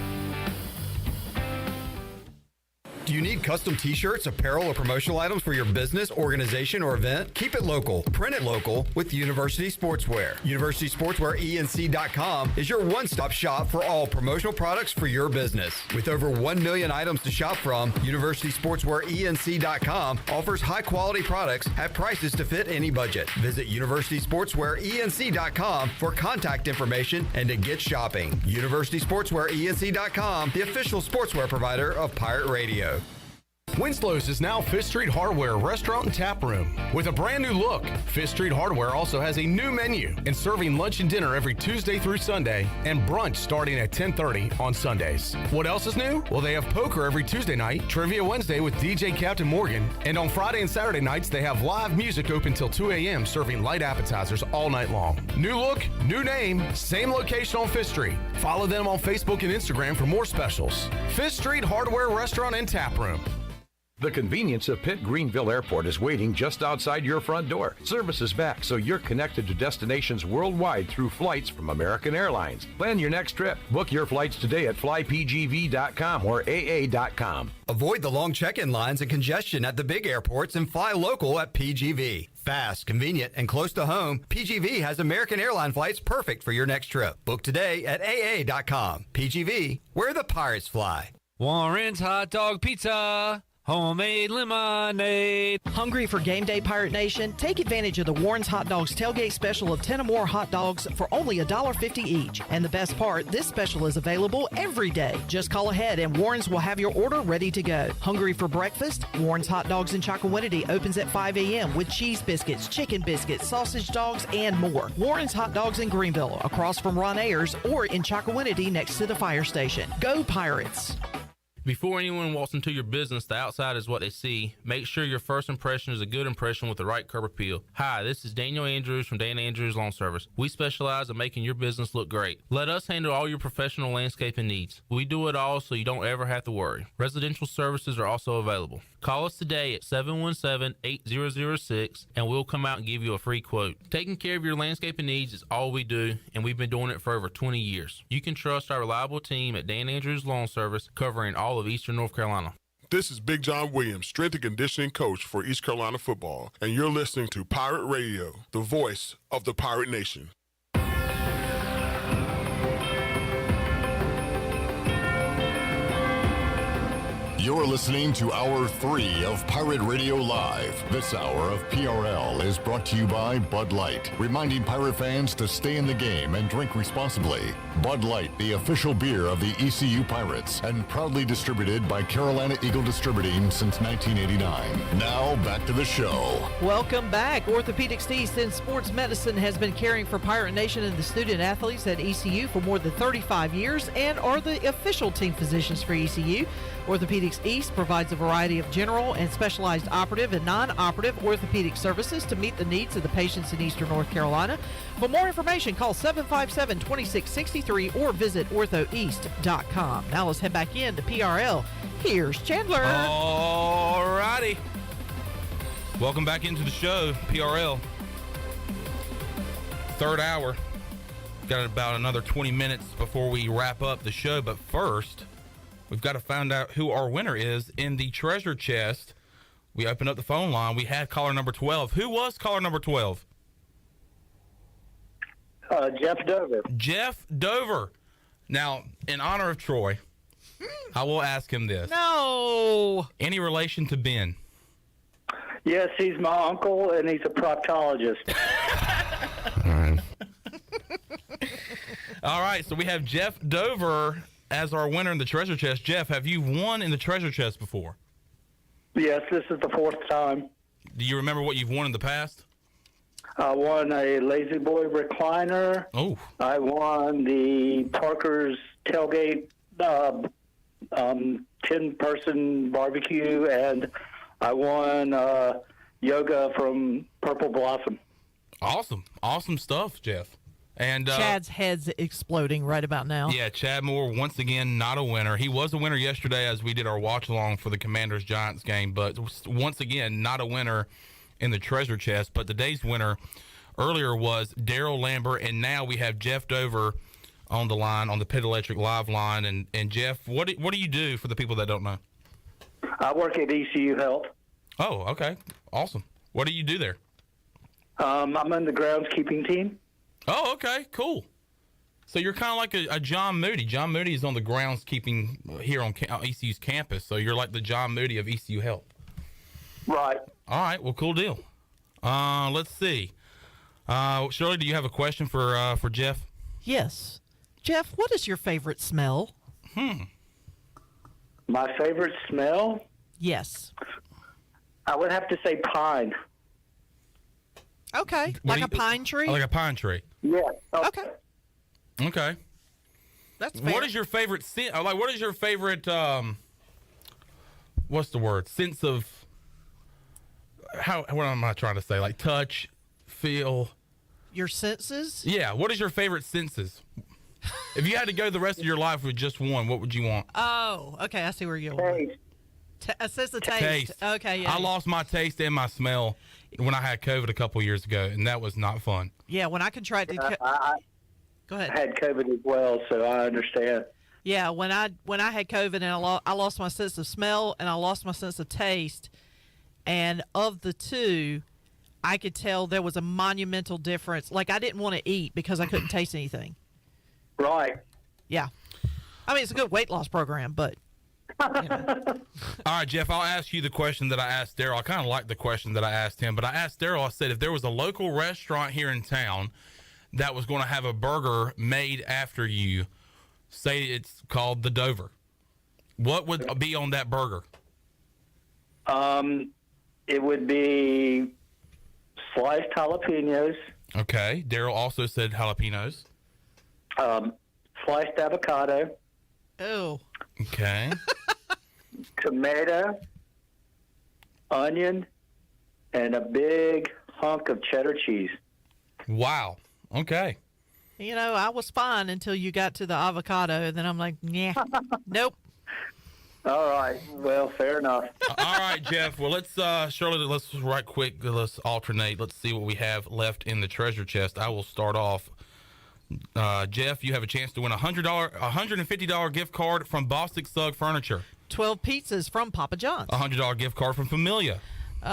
Do you need custom t-shirts, apparel, or promotional items for your business, organization, or event? Keep it local. Print it local with University Sportswear. UniversitySportswearENC.com is your one-stop shop for all promotional products for your business. With over 1 million items to shop from, UniversitySportswearENC.com offers high-quality products at prices to fit any budget. Visit UniversitySportswearENC.com for contact information and to get shopping. UniversitySportswearENC.com, the official sportswear provider of Pirate Radio. Winslow's is now Fifth Street Hardware Restaurant and Tap Room. With a brand new look, Fifth Street Hardware also has a new menu and serving lunch and dinner every Tuesday through Sunday and brunch starting at 10:30 on Sundays. What else is new? Well, they have poker every Tuesday night, Trivia Wednesday with DJ Captain Morgan, and on Friday and Saturday nights they have live music open till 2 a.m. serving light appetizers all night long. New look, new name, same location on Fifth Street. Follow them on Facebook and Instagram for more specials. Fifth Street Hardware Restaurant and Tap Room. The convenience of Pitt Greenville Airport is waiting just outside your front door. Service is back, so you're connected to destinations worldwide through flights from American Airlines. Plan your next trip. Book your flights today at flypgv.com or aa.com. Avoid the long check-in lines and congestion at the big airports and fly local at PGV. Fast, convenient, and close to home, PGV has American Airline flights perfect for your next trip. Book today at aa.com. PGV, where the pirates fly. Warren's Hot Dog Pizza. Homemade lemonade. Hungry for game day, Pirate Nation? Take advantage of the Warren's Hot Dogs tailgate special of 10 or more hot dogs for only $1.50 each. And the best part, this special is available every day. Just call ahead and Warren's will have your order ready to go. Hungry for breakfast? Warren's Hot Dogs in Chocowinity opens at 5 a.m. with cheese biscuits, chicken biscuits, sausage dogs, and more. Warren's Hot Dogs in Greenville, across from Ron Ayers, or in Chocowinity next to the fire station. Go Pirates! Before anyone walks into your business, the outside is what they see. Make sure your first impression is a good impression with the right curb appeal. Hi, this is Daniel Andrews from Dan Andrews Lawn Service. We specialize in making your business look great. Let us handle all your professional landscaping needs. We do it all so you don't ever have to worry. Residential services are also available. Call us today at 717-8006 and we'll come out and give you a free quote. Taking care of your landscaping needs is all we do, and we've been doing it for over 20 years. You can trust our reliable team at Dan Andrews Lawn Service, covering all of Eastern North Carolina. This is Big John Williams, strength and conditioning coach for East Carolina football, and you're listening to Pirate Radio, the voice of the Pirate Nation. You're listening to Hour 3 of Pirate Radio Live. This hour of PRL is brought to you by Bud Light, reminding Pirate fans to stay in the game and drink responsibly. Bud Light, the official beer of the ECU Pirates, and proudly distributed by Carolina Eagle Distributing since 1989. Now, back to the show. Welcome back. Orthopedics East in Sports Medicine has been caring for Pirate Nation and the student athletes at ECU for more than 35 years and are the official team physicians for ECU. Orthopedics East provides a variety of general and specialized operative and non-operative orthopedic services to meet the needs of the patients in Eastern North Carolina. For more information, call 757-2663 or visit orthoeast.com. Now let's head back in to PRL. Here's Chandler. All righty. Welcome back into the show, PRL. Third hour. Got about another 20 minutes before we wrap up the show. But first, we've got to find out who our winner is in the treasure chest. We opened up the phone line. We had caller number 12. Who was caller number 12? Jeff Dover. Jeff Dover. Now, in honor of Troy, I will ask him this. No. Any relation to Ben? Yes, he's my uncle, and he's a proctologist. All right, so we have Jeff Dover as our winner in the treasure chest. Jeff, have you won in the treasure chest before? Yes, this is the fourth time. Do you remember what you've won in the past? I won a Lazy Boy recliner. Oh. I won the Parker's tailgate 10-person barbecue, and I won yoga from Purple Blossom. Awesome stuff, Jeff. And Chad's head's exploding right about now. Yeah, Chad Moore, once again, not a winner. He was a winner yesterday as we did our watch-along for the Commanders-Giants game, but once again, not a winner in the treasure chest. But today's winner earlier was Daryl Lambert, and now we have Jeff Dover on the line, on the Pit Electric Live line. And Jeff, what do you do for the people that don't know? I work at ECU Health. Oh, okay. Awesome. What do you do there? I'm on the groundskeeping team. Oh, okay. Cool. So you're kind of like a John Moody. John Moody is on the groundskeeping here on ECU's campus, so you're like the John Moody of ECU Health. Right. All right. Well, cool deal. Let's see. Shirley, do you have a question for Jeff? Yes. Jeff, what is your favorite smell? My favorite smell? Yes. I would have to say pine. Okay. Like a pine tree? Like a pine tree. Yeah. Okay. Okay. That's fair. What is your favorite scent? Like, what is your favorite? What's the word? Sense of how? What am I trying to say? Like touch, feel. Your senses? Yeah. What is your favorite senses? If you had to go the rest of your life with just one, what would you want? Oh, okay. I see where you're going. A sense of taste. Okay, yeah. I lost my taste and my smell when I had COVID a couple years ago, and that was not fun. Yeah, when I contracted. Go ahead. I had COVID as well, so I understand. Yeah, when I had COVID and I lost my sense of smell and I lost my sense of taste, and of the two, I could tell there was a monumental difference. Like I didn't want to eat because I couldn't taste anything. Right. Yeah. I mean, it's a good weight loss program, but. All right, Jeff, I'll ask you the question that I asked Daryl. I kind of like the question that I asked him, but I asked Daryl, I said, if there was a local restaurant here in town that was going to have a burger made after you, say it's called the Dover, what would be on that burger? It would be sliced jalapenos. Okay. Daryl also said jalapenos. Sliced avocado. Oh. Okay. Tomato, onion, and a big hunk of cheddar cheese. Wow. Okay. You know, I was fine until you got to the avocado, and then I'm like, yeah, nope. All right. Well, fair enough. All right, Jeff. Well, let's, Shirley, let's right quick. Let's alternate. Let's see what we have left in the treasure chest. I will start off. Jeff, you have a chance to win a $150 gift card from Bostic Sugg Furniture. 12 pizzas from Papa John's. A $100 gift card from Familia. Don't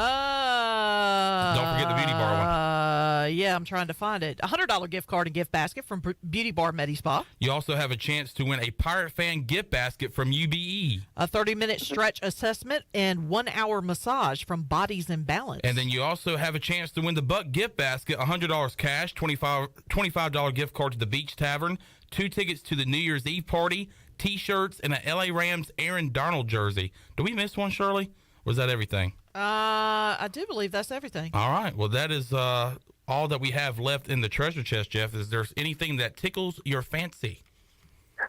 forget the Beauty Bar one. Yeah, I'm trying to find it. A $100 gift card and gift basket from Beauty Bar Medi Spa. You also have a chance to win a Pirate Fan gift basket from UBE. A 30-minute stretch assessment and 1-hour massage from Bodies in Balance. And then you also have a chance to win the Buck gift basket, $100 cash, $25 gift card to the Beach Tavern, 2 tickets to the New Year's Eve party, T-shirts, and a LA Rams Aaron Darnold jersey. Did we miss one, Shirley? Was that everything? I do believe that's everything. All right. Well, that is all that we have left in the treasure chest, Jeff. Is there anything that tickles your fancy?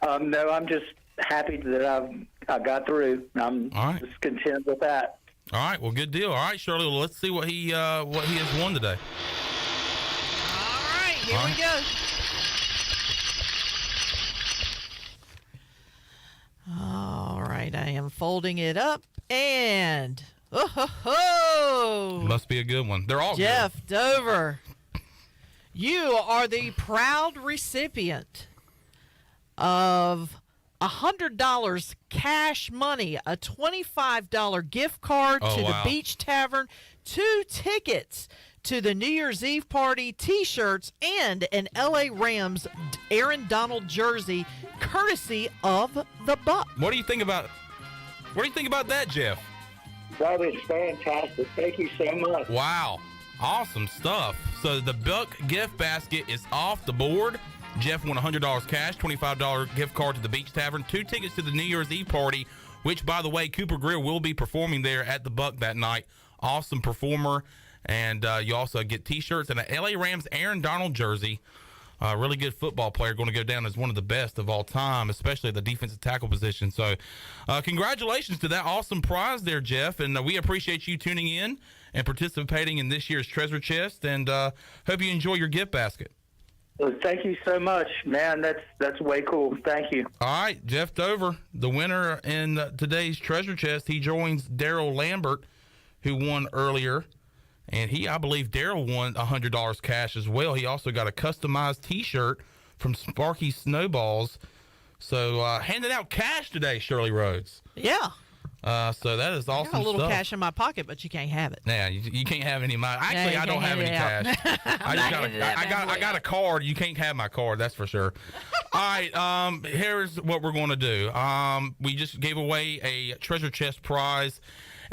No, I'm just happy that I got through. I'm just content with that. All right. Well, good deal. All right, Shirley. Well, let's see what he has won today. All right. Here we go. All right. right, I am folding it up, and oh, Must be a good one. They're all Jeff good. Dover, you are the proud recipient of $100 cash money, a $25 gift card to the Beach Tavern, 2 tickets to the New Year's Eve party, T-shirts, and an LA Rams Aaron Donald jersey, courtesy of the Buck. What do you think about that, Jeff? That is fantastic. Thank you so much. Wow. Awesome stuff. So the Buck gift basket is off the board. Jeff won $100 cash, $25 gift card to the Beach Tavern, 2 tickets to the New Year's Eve party, which, by the way, Cooper Greer will be performing there at the Buck that night. Awesome performer. And you also get T-shirts and a LA Rams Aaron Donald jersey. Really good football player, going to go down as one of the best of all time, especially at the defensive tackle position. So congratulations to that awesome prize there, Jeff. And we appreciate you tuning in and participating in this year's Treasure Chest. And hope you enjoy your gift basket. Well, thank you so much, man. That's way cool. Thank you. All right, Jeff Dover, the winner in today's Treasure Chest. He joins Daryl Lambert, who won earlier. And I believe Daryl won $100 cash as well. He also got a customized T-shirt from Sparky Snowballs. So handing out cash today, Shirley Rhodes. Yeah. So that is awesome I got a little stuff. cash in my pocket, but you can't have it. Yeah, you can't have any money. Actually, I don't have any cash. I got a card. You can't have my card, that's for sure. All right, here's what we're going to do. We just gave away a Treasure Chest prize,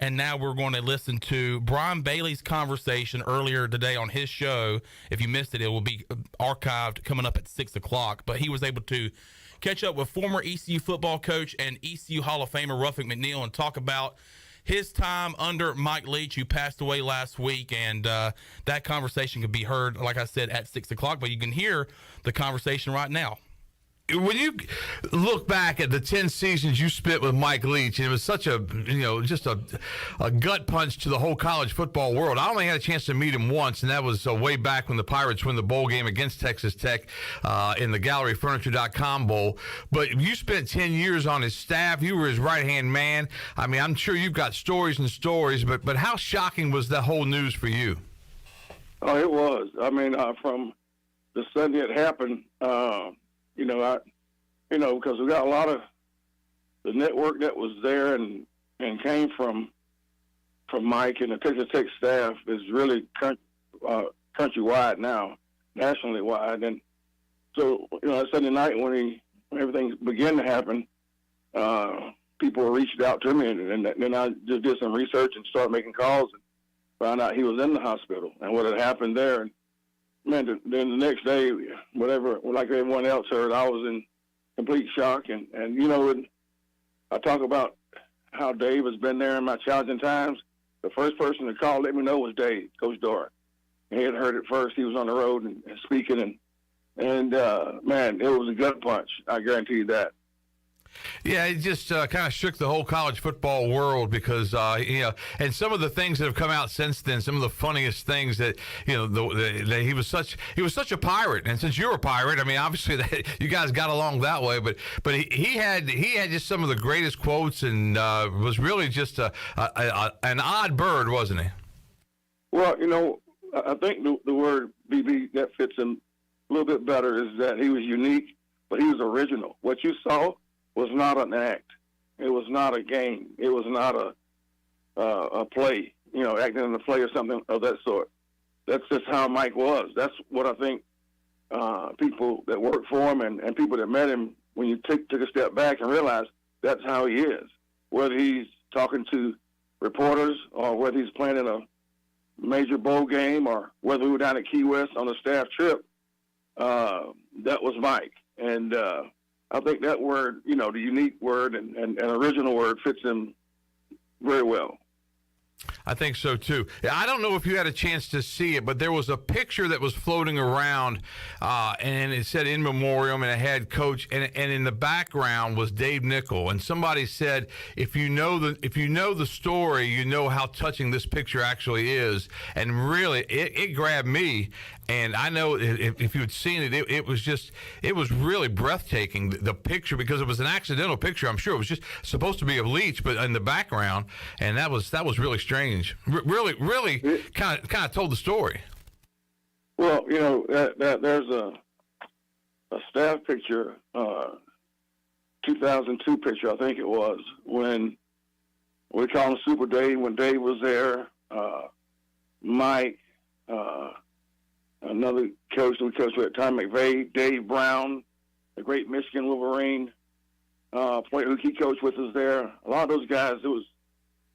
and now we're going to listen to Brian Bailey's conversation earlier today on his show. If you missed it, it will be archived coming up at 6 o'clock. But he was able to catch up with former ECU football coach and ECU Hall of Famer Ruffin McNeil and talk about his time under Mike Leach, who passed away last week. And that conversation could be heard, like I said, at 6 o'clock. But you can hear the conversation right now. When you look back at the 10 seasons you spent with Mike Leach, and it was such a, just a gut punch to the whole college football world. I only had a chance to meet him once, and that was way back when the Pirates won the bowl game against Texas Tech in the GalleryFurniture.com Bowl. But you spent 10 years on his staff. You were his right-hand man. I mean, I'm sure you've got stories and stories, but how shocking was that whole news for you? Oh, it was. I mean, from the Sunday it happened, because we got a lot of the network that was there and came from Mike and the Texas Tech staff is really countrywide now, nationally wide. And so, that Sunday night when everything began to happen, people reached out to me, and then I just did some research and started making calls and found out he was in the hospital and what had happened there. And man, then the next day, whatever, like everyone else heard, I was in complete shock. And I talk about how Dave has been there in my challenging times. The first person to call, let me know, was Dave, Coach Doran. He had heard it first. He was on the road and speaking, and man, it was a gut punch. I guarantee you that. Yeah, it just kind of shook the whole college football world because, and some of the things that have come out since then, some of the funniest things that, that he was such a pirate. And since you're a pirate, I mean, obviously you guys got along that way, but he had just some of the greatest quotes and was really just an odd bird, wasn't he? Well, I think the word BB that fits him a little bit better is that he was unique, but he was original. What you saw was not an act. It was not a game. It was not a play, acting in a play or something of that sort. That's just how Mike was. That's what I think people that worked for him and people that met him, when you took a step back and realize that's how he is. Whether he's talking to reporters or whether he's playing in a major bowl game or whether we were down at Key West on a staff trip, that was Mike. And I think that word, the unique word and original word fits him very well. I think so, too. I don't know if you had a chance to see it, but there was a picture that was floating around, and it said in memoriam, and it had Coach, and in the background was Dave Nickel. And somebody said, if you know the story, you know how touching this picture actually is. And really, it grabbed me. And I know if you had seen it, it was really breathtaking, the picture, because it was an accidental picture. I'm sure it was just supposed to be of Leach, but in the background, and that was really strange. Really kind of told the story. Well, there's a staff picture, 2002 picture, I think it was, when we call him Super Dave, when Dave was there, Mike, another coach that we coached with at the time, McVay, Dave Brown, the great Michigan Wolverine, who he coached with us there. A lot of those guys, it was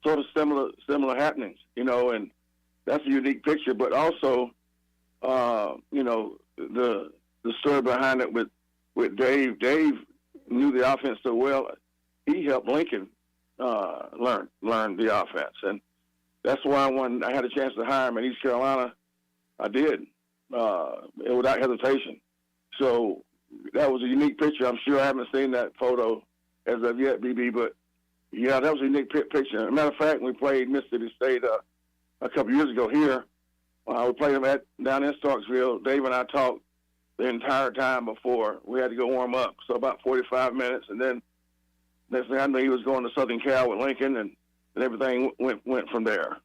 sort of similar happenings, and that's a unique picture. But also, the story behind it with Dave. Dave knew the offense so well. He helped Lincoln learn the offense, and that's why when I had a chance to hire him in East Carolina, I did. Without hesitation. So that was a unique picture. I'm sure I haven't seen that photo as of yet, BB, but yeah, that was a unique picture. As a matter of fact, when we played Mississippi State a couple years ago here, we played them down in Starksville. Dave and I talked the entire time before we had to go warm up, so about 45 minutes, and then next thing I knew, he was going to Southern Cal with Lincoln, and everything went from there.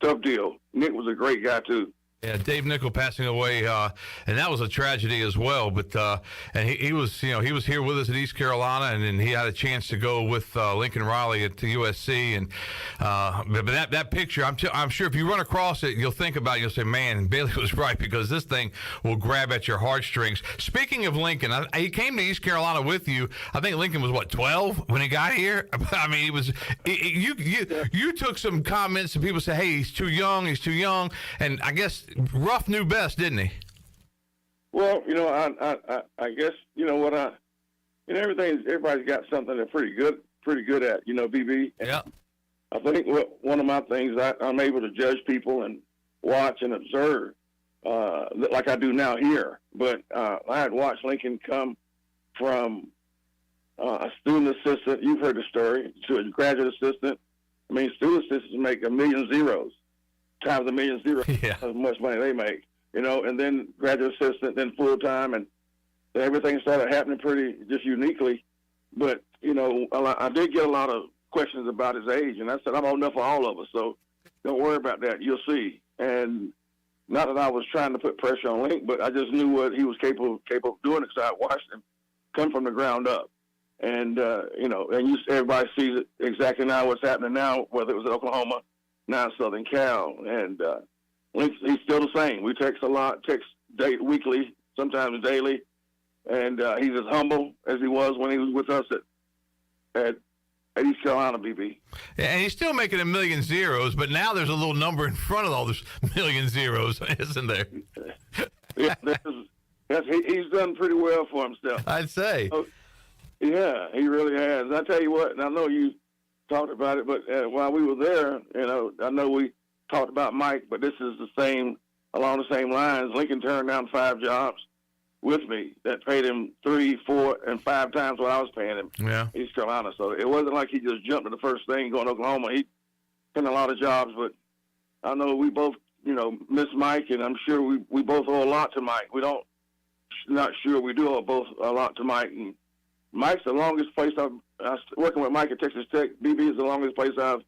Tough deal. Nick was a great guy too. Yeah, Dave Nickel passing away, and that was a tragedy as well. But and he was here with us at East Carolina, and then he had a chance to go with Lincoln Riley at the USC. And but that picture, I'm sure if you run across it, you'll think about it. You'll say, "Man, Bailey was right," because this thing will grab at your heartstrings. Speaking of Lincoln, he came to East Carolina with you. I think Lincoln was 12 when he got here. I mean, you took some comments and people say, "Hey, he's too young," and I guess Ruff knew best, didn't he? Well, I guess everybody's got something they're pretty good at, BB. Yeah. I think one of my things, I'm able to judge people and watch and observe, like I do now here. But I had watched Lincoln come from a student assistant. You've heard the story, to a graduate assistant. I mean, student assistants make $1 million zeros. Times $1 million zeros, how much money they make, and then graduate assistant, then full-time, and everything started happening pretty just uniquely. But, I did get a lot of questions about his age, and I said, I'm old enough for all of us, so don't worry about that. You'll see. And not that I was trying to put pressure on Link, but I just knew what he was capable of doing because I watched him come from the ground up. And, everybody sees it exactly now what's happening now, whether it was at Oklahoma, now Southern Cal, and he's still the same. We text a lot, weekly, sometimes daily, and he's as humble as he was when he was with us at East Carolina, BB. Yeah, and he's still making $1 million zeros, but now there's a little number in front of all those $1 million zeros, isn't there? Yeah, he's done pretty well for himself, I'd say. So, yeah, he really has. And I tell you what, and I know you talked about it, but while we were there, I know we talked about Mike, but this is along the same lines. Lincoln turned down 5 jobs with me that paid him 3, 4, and 5 times what I was paying him. Yeah. East Carolina. So it wasn't like he just jumped to the first thing going to Oklahoma. He done a lot of jobs, but I know we both, miss Mike, and I'm sure we both owe a lot to Mike. Not sure we do owe both a lot to Mike. And Mike's the longest place working with Mike at Texas Tech. BB is the longest place I've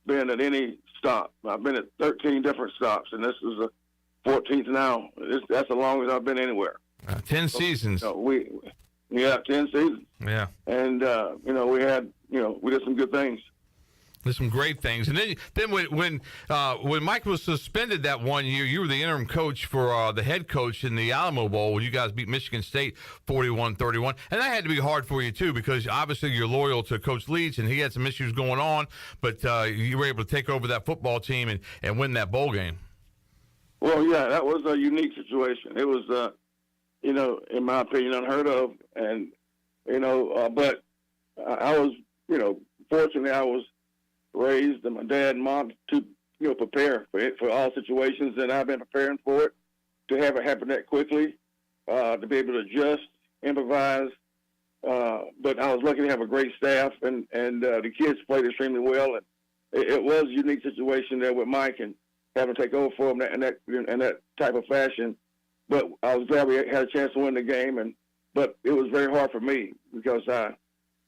been at any stop. I've been at 13 different stops, and this is the 14th now. That's the longest I've been anywhere. 10 seasons. 10 seasons. Yeah. And, we did some good things. There's some great things. And then when Mike was suspended that one year, you were the interim coach for the head coach in the Alamo Bowl when you guys beat Michigan State 41-31. And that had to be hard for you, too, because obviously you're loyal to Coach Leach, and he had some issues going on, but you were able to take over that football team and win that bowl game. Well, yeah, that was a unique situation. It was, in my opinion, unheard of. And, but I was, fortunately I was raised, and my dad and mom, two prepare for all situations, and I've been preparing for it. To have it happen that quickly, to be able to adjust, improvise. But I was lucky to have a great staff, and the kids played extremely well. And it was a unique situation there with Mike and having to take over for him in that type of fashion. But I was glad we had a chance to win the game. But it was very hard for me because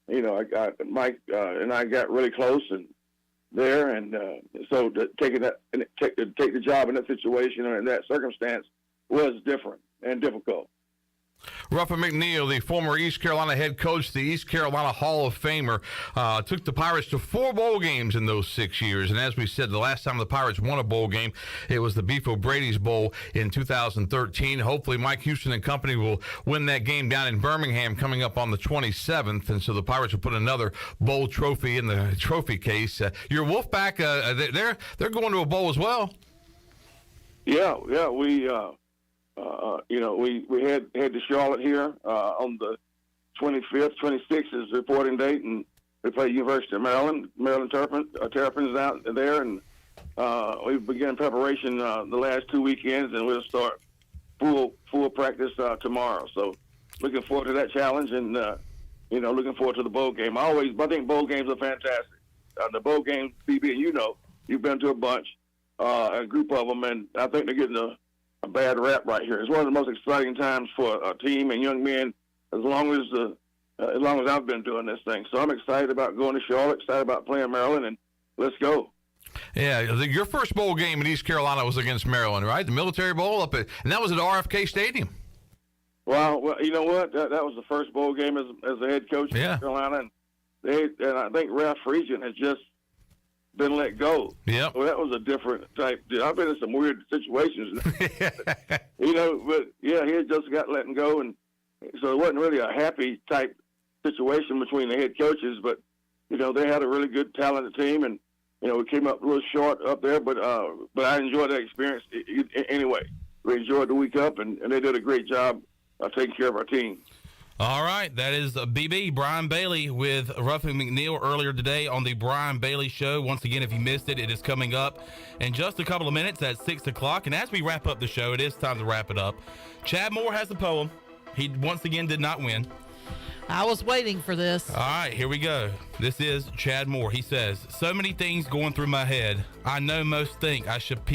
Mike and I got really close and there, and so take the job in that situation or in that circumstance was different and difficult. Ruffin McNeil, the former East Carolina head coach, the East Carolina Hall of Famer, took the Pirates to 4 bowl games in those 6 years. And as we said, the last time the Pirates won a bowl game, it was the Beef O'Brady's Bowl in 2013. Hopefully Mike Houston and company will win that game down in Birmingham coming up on the 27th. And so the Pirates will put another bowl trophy in the trophy case. Your Wolfpack, they're going to a bowl as well. Yeah, we head to Charlotte here on the 25th. 26th is the reporting date, and we play University of Maryland. Maryland Terrapins out there, and we begin preparation the last 2 weekends, and we'll start full practice tomorrow. So looking forward to that challenge, and looking forward to the bowl game. I think bowl games are fantastic. The bowl games, BB, and you've been to a bunch, a group of them, and I think they're getting a bad rap right here. It's one of the most exciting times for a team and young men as long as I've been doing this thing. So I'm excited about going to Charlotte, excited about playing Maryland, and let's go. Yeah, your first bowl game in East Carolina was against Maryland, right? The Military Bowl and that was at RFK Stadium. Well, you know what? That was the first bowl game as a head coach in East Carolina, and I think Ralph Friedgen had just been let go. Yeah. Well, that was a different type deal. I've been in some weird situations. But he had just got let go, and so it wasn't really a happy type situation between the head coaches, but they had a really good talented team, and we came up a little short up there, but I enjoyed that experience anyway. We enjoyed the week up, and they did a great job taking care of our team. All right, that is BB, Brian Bailey with Ruffin McNeil earlier today on the Brian Bailey Show. Once again, if you missed it, it is coming up in just a couple of minutes at 6 o'clock. And as we wrap up the show, it is time to wrap it up. Chad Moore has a poem. He once again did not win. I was waiting for this. All right, here we go. This is Chad Moore. He says, so many things going through my head. I know most think I should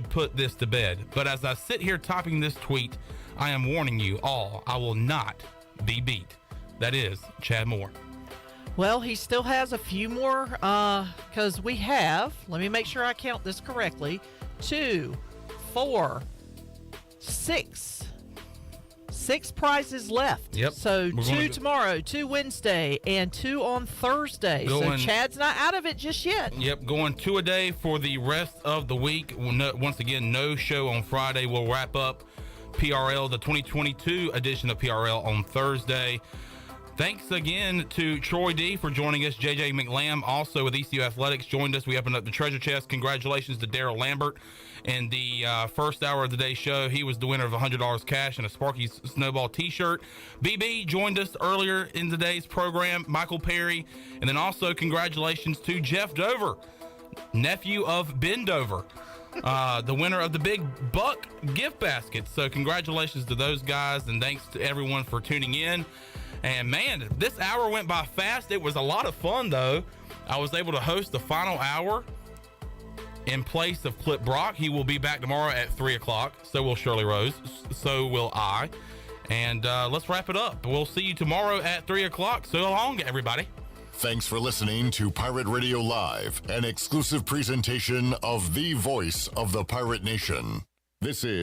put this to bed. But as I sit here typing this tweet, I am warning you all, I will not be beat. That is Chad Moore. Well, he still has a few more because we have, let me make sure I count this correctly, 2, 4, 6. 6 prizes left. Yep. So 2 tomorrow, 2 Wednesday, and 2 on Thursday. So Chad's not out of it just yet. Yep, going 2 a day for the rest of the week. Once again, no show on Friday. We'll wrap up PRL, the 2022 edition of PRL on Thursday. Thanks again to Troy D for joining us. JJ McLamb, also with ECU Athletics, joined us. We opened up the treasure chest. Congratulations to Daryl Lambert in the first hour of the day show. He was the winner of $100 cash and a Sparky Snowball t-shirt. BB joined us earlier in today's program, Michael Perry. And then also congratulations to Jeff Dover, nephew of Ben Dover, the winner of the Big Buck gift basket. So congratulations to those guys, and thanks to everyone for tuning in. And man, this hour went by fast. It was a lot of fun, though. I was able to host the final hour in place of Clip Brock. He will be back tomorrow at 3 o'clock. So will Shirley Rose. So will I. And let's wrap it up. We'll see you tomorrow at 3 o'clock. So long, everybody. Thanks for listening to Pirate Radio Live, an exclusive presentation of the voice of the Pirate Nation. This is